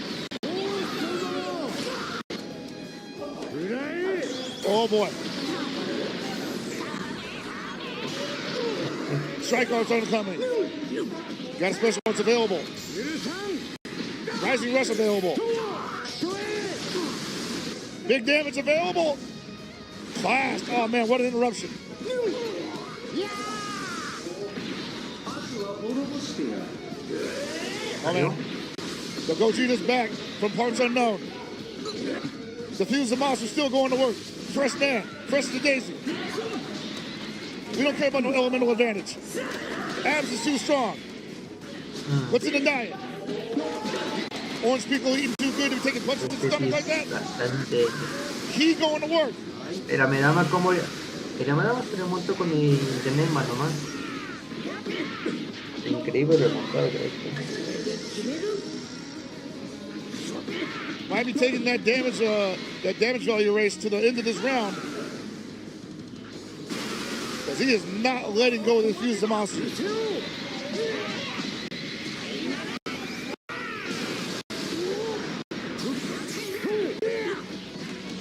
Oh boy. Strike arts on coming. Got a special arts available. Rising Rush available. Big damage available. Blast. Oh man, what an interruption. Oh man. The Gogeta's back from parts unknown. The ᴜᴜᴜᴜ is still going to work. Fresh man. Fresh as a daisy. We don't care about no elemental advantage. Abs is too strong. What's in the diet? Orange people eating too good to be taking punches in the stomach like that? He going to work. Era me daba como... Era me daba este remonto con mi Genema nomás. Increíble remontado, Might be taking that damage value race to the end of this round. Because he is not letting go of the ᴜᴜᴜᴜ.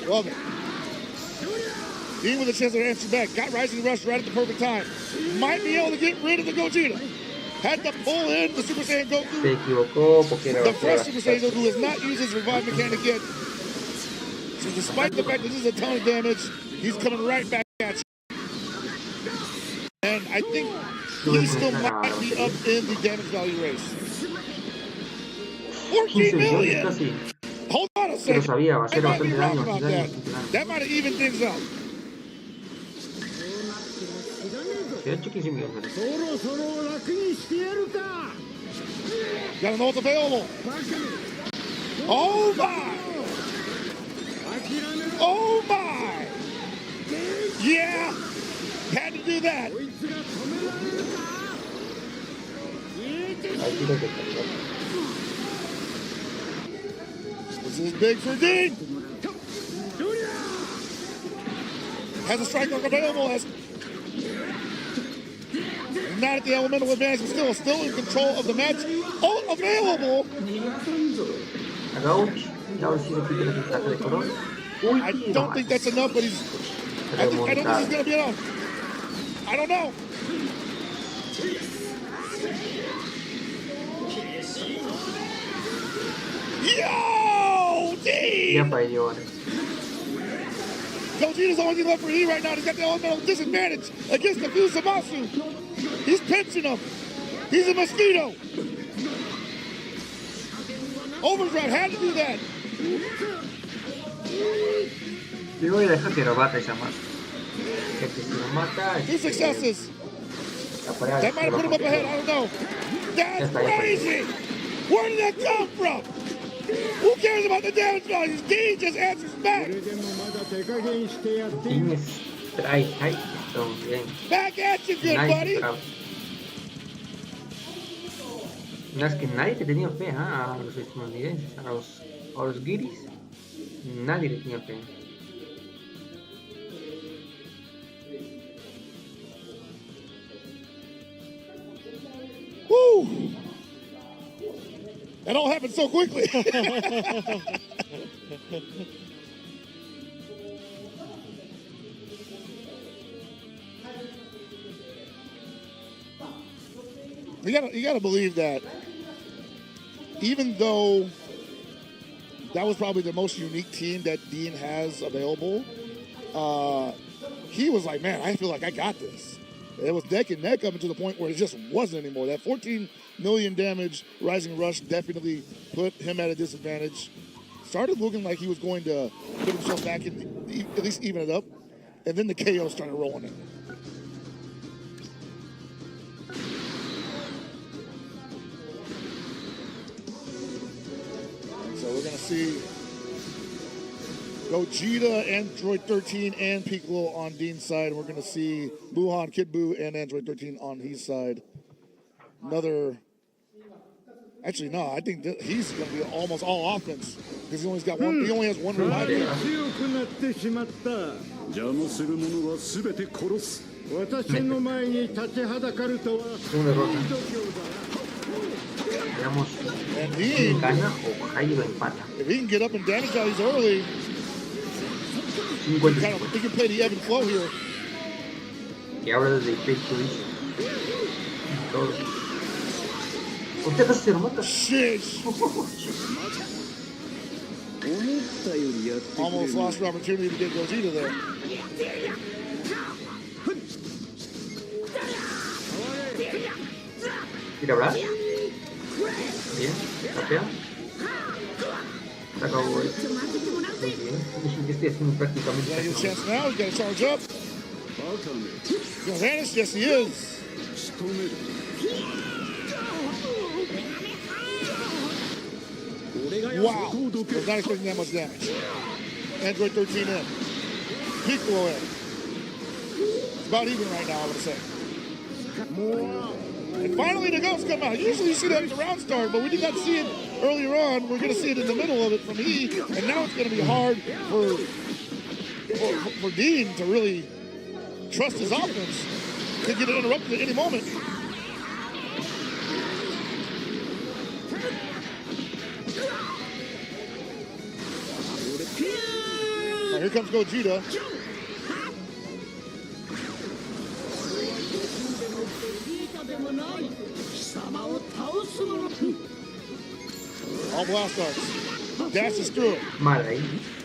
Love it. Dean with a chance to answer back. Got Rising Rush right at the perfect time. Might be able to get rid of the Gogeta. Had to pull in the Super Saiyan Goku. Se equivocó porque era the fresh Super Saiyan Goku has not used his revive mechanic yet. So despite the fact that this is a ton of damage, he's coming right back at you. And I think he still might be up in the damage value race. 14 million! Hold on a second. I might be wrong about that. That might have evened things up. Got an ult available. Oh my! Oh my! Yeah! Had to do that. This is big for Dean. Has a strike arc available. Not at the elemental advantage, but still in control of the match. Oh, available. I don't think that's enough, but I don't think it's gonna be enough. I don't know. Yo, Dean! Gogeta's only thing left for E right now. He's got the elemental disadvantage against the ᴜᴜᴜᴜ. He's pinching him. He's a mosquito. Overdrive had to do that. Two successes. That might have put him up ahead. I don't know. That's crazy. Where did that come from? Who cares about the damage values? Dean just answers back. Back at you, good buddy. No es que nadie te tenía fe a los estadounidenses, a los guiris, nadie le tenía fe. Woo! That all happened so quickly. You gotta believe that even though that was probably the most unique team that Dean has available, he was like, man, I feel like I got this. It was neck and neck up until the point where it just wasn't anymore. That 14 million damage Rising Rush definitely put him at a disadvantage. Started looking like he was going to put himself back in, at least even it up. And then the KO started rolling in. So we're going to see Gogeta, Android 13, and Piccolo on Dean's side. We're going to see Buhan, Kid Buu, and Android 13 on his side. Another... Actually, no, I think he's going to be almost all offense because he only has one revival. derrota. Veamos si gana o Jairo empata. If he can get up and damage values early, 50. he can play the ebb and flow here. Y ahora desde İRғᴏᴜᴜ todo. Usted casi se lo mata. Almost lost an opportunity to get Gogeta there. Tira Brad. Bien, tapea. Se acabó esto. Muy bien. Estoy haciendo prácticamente. Got his chance now. He's got to charge up. Johannes, yes, he is. Wow. Was not expecting that much damage. Android 13 in. Piccolo in. It's about even right now, I would say. And finally, the ghosts come out. Usually you see that as a round start, but we did not see it earlier on. We're going to see it in the middle of it from E, and now it's going to be hard for Dean to really trust his offense to get interrupted at any moment. Now here comes Gogeta. All blast darts. Dashes through it.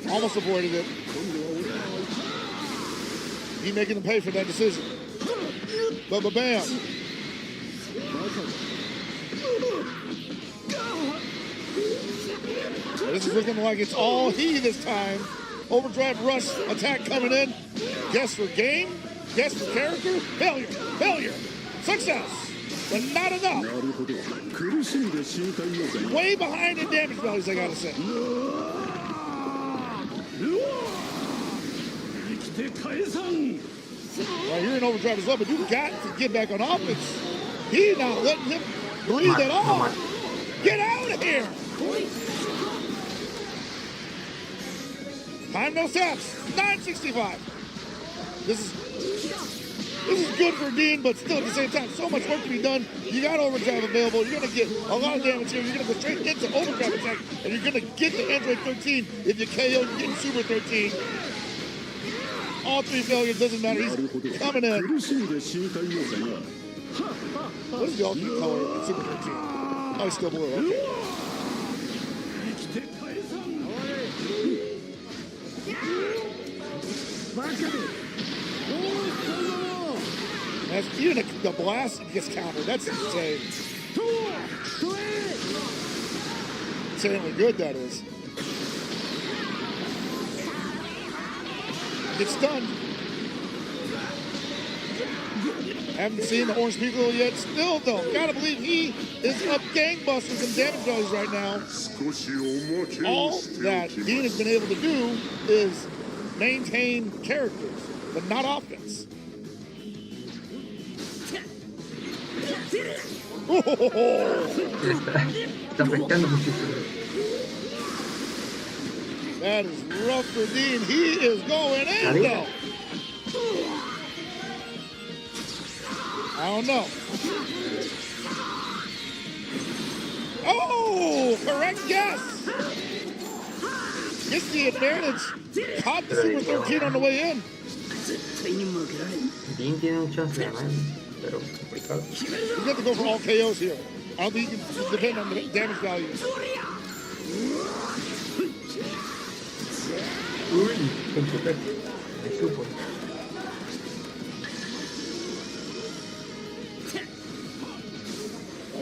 Almost avoided it. He making them pay for that decision. But bam. This is looking like it's all he this time. Overdrive rush attack coming in. Guess for game. Guess for character. Failure. Failure. Success. But not enough. Way behind in damage values, I gotta say. Right here in overdrive as well, but you got to get back on offense. He not letting him breathe at all. Get out of here. Time no steps. 965. This is good for Dean, but still at the same time, so much work to be done. You got overdrive available. You're going to get a lot of damage here. You're going to go straight into overdrive attack, and you're going to get the Android 13. If you KO, you're getting Super 13. All three failures, doesn't matter. He's coming in. What is the alternate color in Super 13? Oh, it's still blue. Okay. That's even the blast gets countered. That's insane. Insanely good that is. Gets stunned. Haven't seen the orange Piccolo yet. Still though, gotta believe he is up gangbusters in damage values right now. All that Dean has been able to do is maintain characters, but not offense. That is rough for Dean. He is going in though. I don't know. Oh, correct guess. Gets the advantage. Caught the Super 13 on the way in. Dean tiene un chance de ganar, pero complicado. He's got to go for all KOs here. I don't think he can depend on the damage values. Uy, computer. Me supo.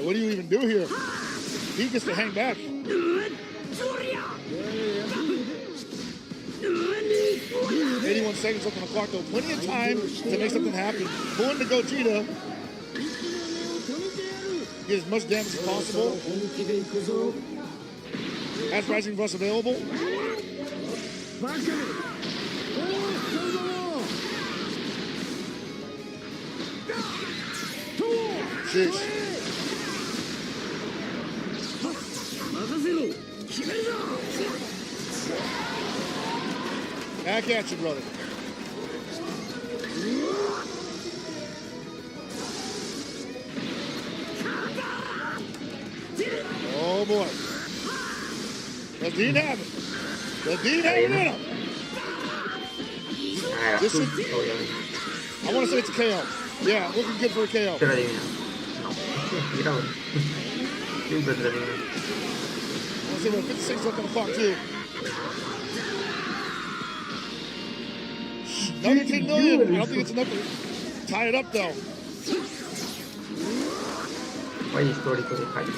What do you even do here? He gets to hang back. 81 seconds left on the clock, though. Plenty of time to make something happen. Pulling to Gogeta. Get as much damage as possible. Has Rising Rush available. Sheesh. Back at you, brother. little boy. Does Dean have it? Does Dean have it in him? I want to say it's a KO. Yeah, looking good for a KO. Te lo adivino. No. Mira, güey. Siempre te lo adivino. I want to say we're 56 left on the clock, too. Another 10 million. I don't think it's enough to tie it up, though. Vaya histórico de Jaime.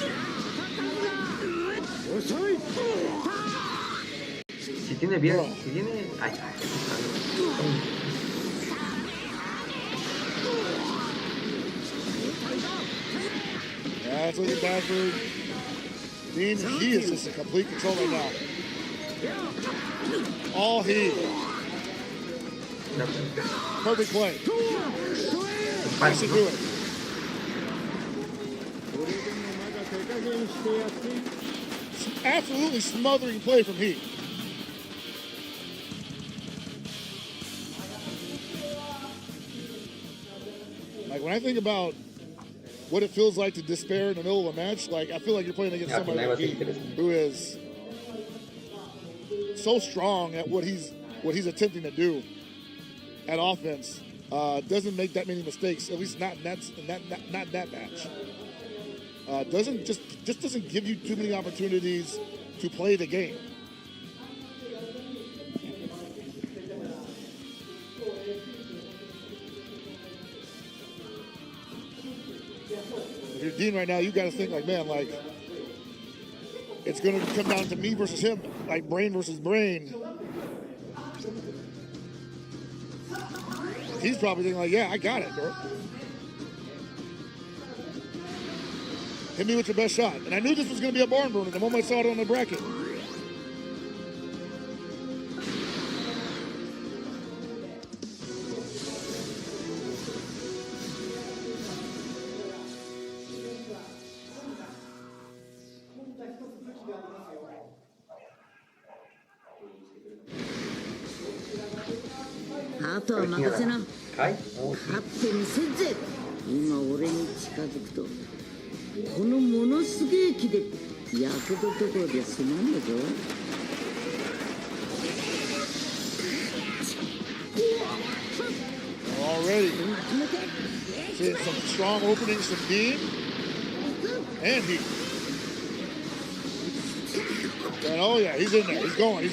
Si tiene bien, si tiene... Ay, That's looking bad for Dean. He is just in complete control right now. All he. Perfect play. Nice to do it. Absolutely smothering play from Heat. Like when I think about what it feels like to despair in the middle of a match, like I feel like you're playing against somebody like Heat who is so strong at what he's attempting to do at offense. Doesn't make that many mistakes, at least not in that match. Doesn't give you too many opportunities to play the game. If you're Dean right now, you got to think like, man, like it's going to come down to me versus him, like brain versus brain. He's probably thinking like, yeah, I got it, bro. Hit me with your best shot. And I knew this was going to be a barn burner the moment I saw it on the bracket.勝手にせんぜ。今俺に近づくとこのものすげえ木でやけどどころで済まんのぞ。Already seeing some strong openings from Dean and Heat. And oh yeah, he's in there. He's going.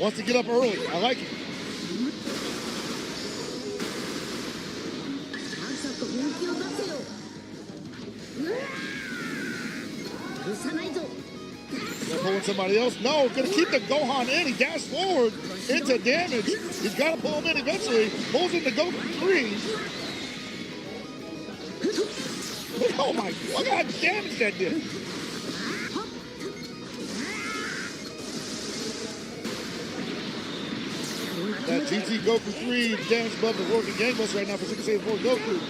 Wants to get up early. I like it. They're pulling somebody else. No, gonna keep the Gohan in. He dashed forward into damage. He's got to pull him in eventually. Pulls in the Goku 3. Oh my, look how much damage that did. That GT Goku 3 damage above the working gangbusters right now for Super Saiyan 4 Goku.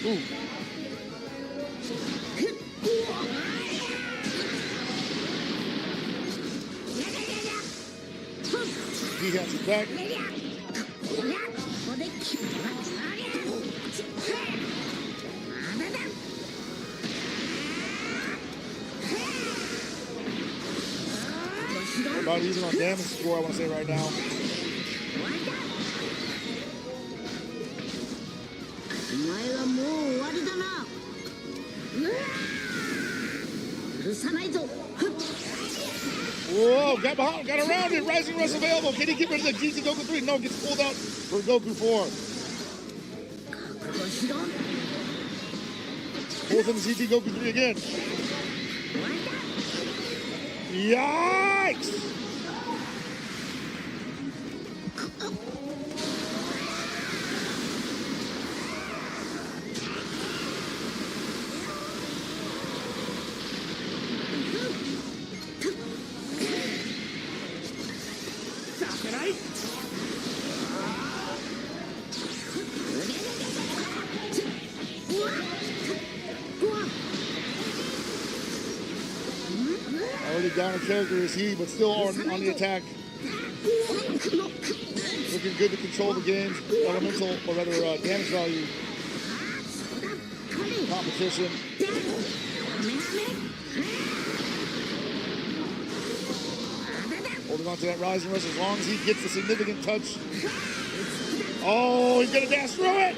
Ooh. He has his back. About even on damage score, I want to say right now. Whoa, got behind, got around it. Rising Rush available. Can he get rid of the GT Goku 3? No, gets pulled out for Goku 4. Pulls in the GT Goku 3 again. Yikes! Already down a character is he, but still on the attack Looking good to control the game's elemental, or rather damage value competition. Holding on to that rising rush as long as he gets a significant touch. Oh, he's gonna dash through it!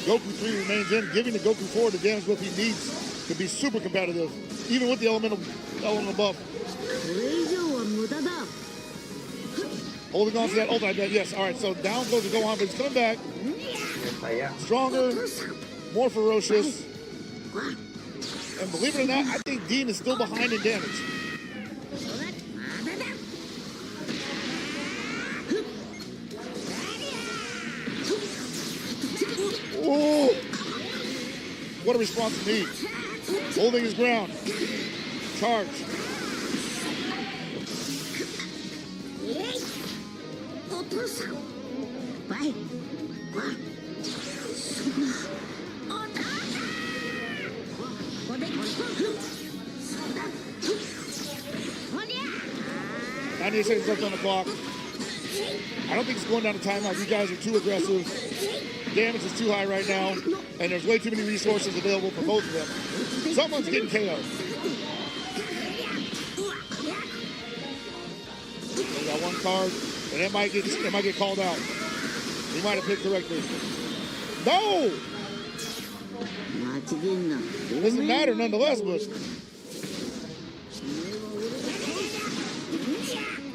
Goku 3 remains in, giving the Goku 4 the damage buff he needs to be super competitive, even with the elemental buff. Holding on to that ult, I bet, yes. All right, so down goes the Gohan, but he's coming back. Stronger, more ferocious. And believe it or not, I think Dean is still behind in damage. Oh, what a response to need. Holding his ground. Charge. Seconds left on the clock. I don't think it's going down to timeout. You guys are too aggressive. Damage is too high right now, and there's way too many resources available for both of them. Someone's getting KO'd. We got one card, and it might get called out. He might have picked correctly. No! It doesn't matter nonetheless, but.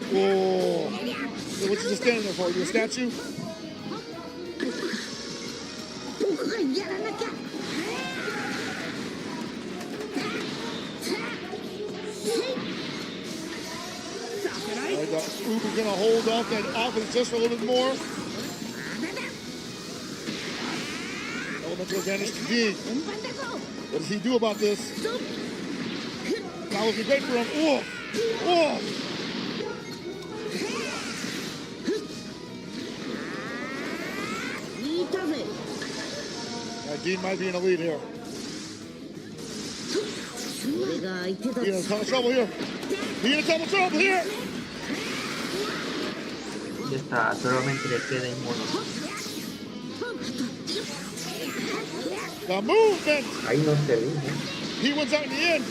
Whoa. What you just standing there for? You a statue? Uber's gonna hold off that offense just a little bit more. Elemental advantage to D. What does he do about this? That would be great for him. Oh! Oh! Dean might be in the lead here. Dean in trouble here. Dean in trouble here. Ya está, solamente le queda inmuno. The movement. Ahí no se ve. He wins out in the end.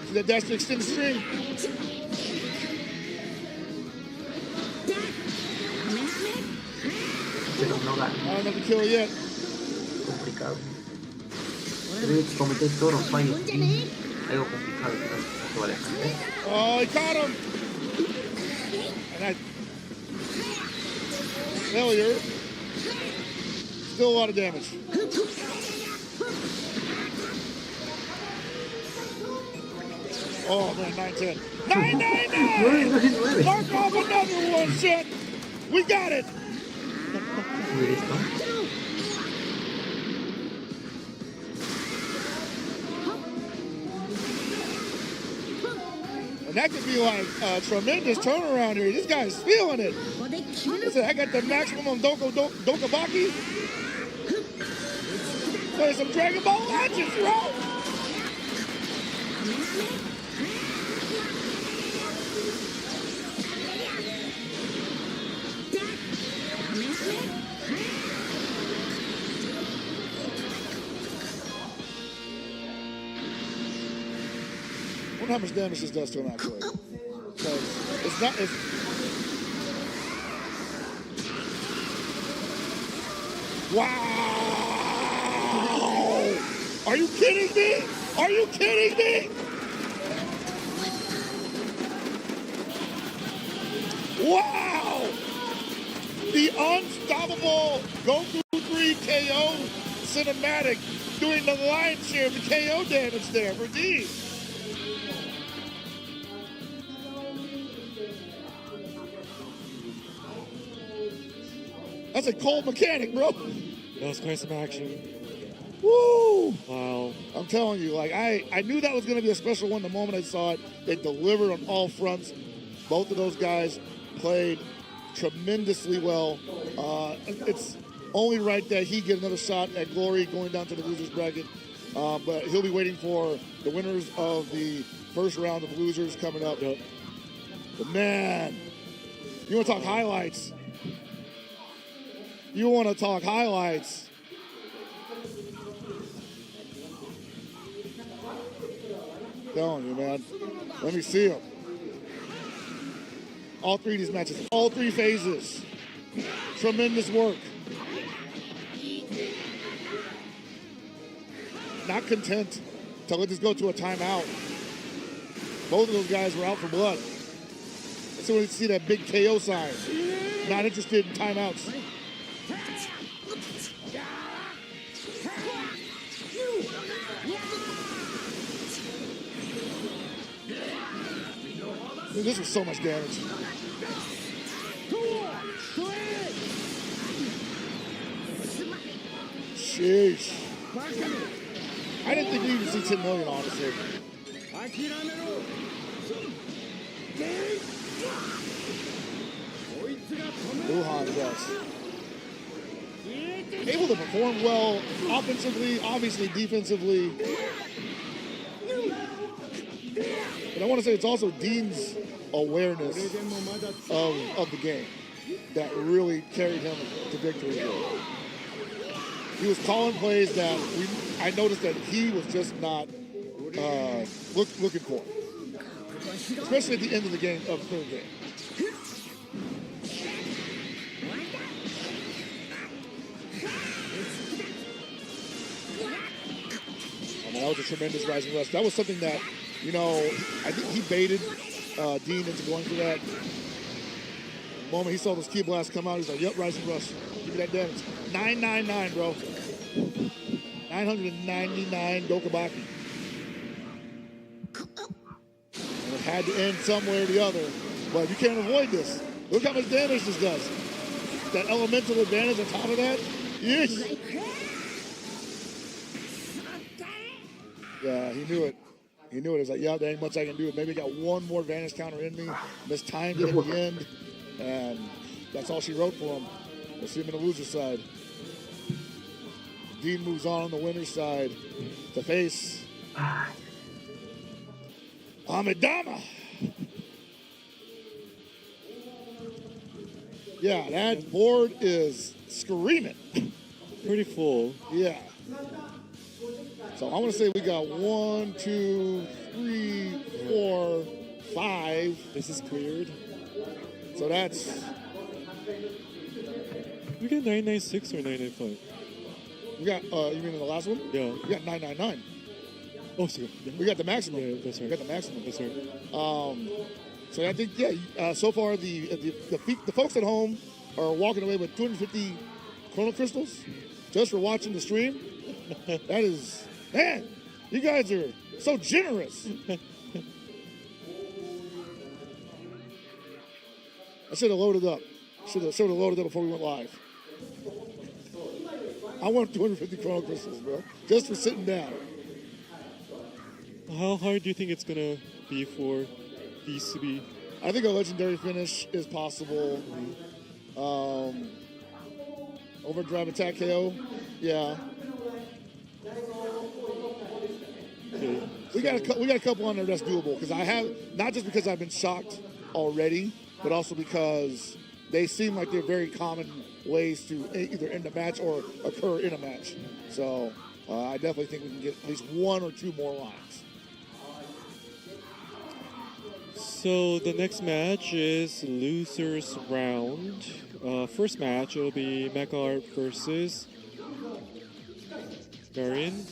See that dash to extend the string. Pero no gana. I don't have to kill yet. Complicado. Debe cometer todos los fallos. Algo complicado que no se va a dejar. Oh, he caught him. And that failure. Still a lot of damage. Oh man, 9-10. 9-9-9! Mark off another one, shit! We got it! And that could be like a tremendous turnaround here. This guy's feeling it. Listen, I got the maximum on Dokabaki. Play some Dragon Ball Legends, bro! I wonder how much damage this does to him actually. Because it's not. Wow! Are you kidding me? Are you kidding me? Wow! The unstoppable Goku 3 KO cinematic doing the lion's share of the KO damage there for D. That's a cold mechanic, bro. That was quite some action. Woo! Wow. I'm telling you, like I knew that was going to be a special one the moment I saw it. It delivered on all fronts. Both of those guys played tremendously well. It's only right that he get another shot at glory going down to the losers bracket. But he'll be waiting for the winners of the first round of losers coming up. Yep. But man, you want to talk highlights? You want to talk highlights? Telling you, man. Let me see them. All three of these matches, all three phases. Tremendous work. Not content to let this go to a timeout. Both of those guys were out for blood. So when you see that big KO sign, not interested in timeouts. Dude, this was so much damage. Sheesh. I didn't think we'd even see 10 million, honestly. Wuhan, yes. Able to perform well offensively, obviously defensively. And I want to say it's also Dean's awareness of the game that really carried him to victory. He was calling plays that I noticed that he was just not looking for, especially at the end of the game, of the third game. I mean, that was a tremendous rising rush. That was something that, you know, I think he baited Dean into going for that. The moment he saw those key blasts come out, he's like, yep, rising rush. Give me that damage. 999, bro. 999 Dokabaki. And it had to end some way or the other, but you can't avoid this. Look how much damage this does. That elemental advantage on top of that. Yeesh. Yeah, he knew it. He knew it. It was like, yeah, there ain't much I can do. Maybe I got one more advantage counter in me. Mistimed it in the end. And that's all she wrote for him. We'll see him in the loser side. Dean moves on the winner's side to face Amidama. Yeah, that board is screaming. Pretty full. Yeah. So I want to say we got 1, 2, 3, 4, 5. This is cleared. So that's... We got 996 or 995? We got, you mean in the last one? Yeah. We got 999. Oh, sorry. We got the maximum. Yeah, that's right. We got the maximum. That's right. So I think, yeah, so far the folks at home are walking away with 250 chrono crystals just for watching the stream. That is, man, you guys are so generous. I should have loaded up. Should have loaded up before we went live. I want 250 chrono crystals, bro, just for sitting down. How hard do you think it's gonna be for these to be? I think a legendary finish is possible. Overdrive attack KO, yeah. Okay. We got a couple on there that's doable because I have, not just because I've been shocked already, but also because they seem like they're very common ways to either end a match or occur in a match. So I definitely think we can get at least 1 or 2 more lines. So the next match is losers round. First match, it'll be Mechart versus Varian.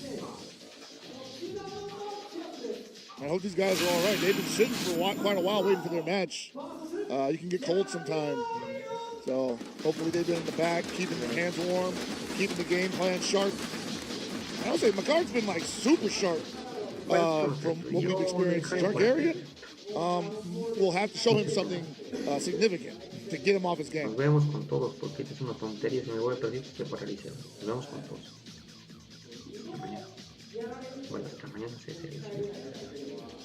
I hope these guys are all right. They've been sitting for quite a while waiting for their match. You can get cold sometime. So hopefully they've been in the back, keeping their hands warm, keeping the game plan sharp. I would say Mechart's been like super sharp from what we've experienced. Targaryen will have to show him something significant to get him off his game. Nos vemos con todos porque esta es una tontería. Si me voy a perder, estoy paralizado. Nos vemos con todos. mañana se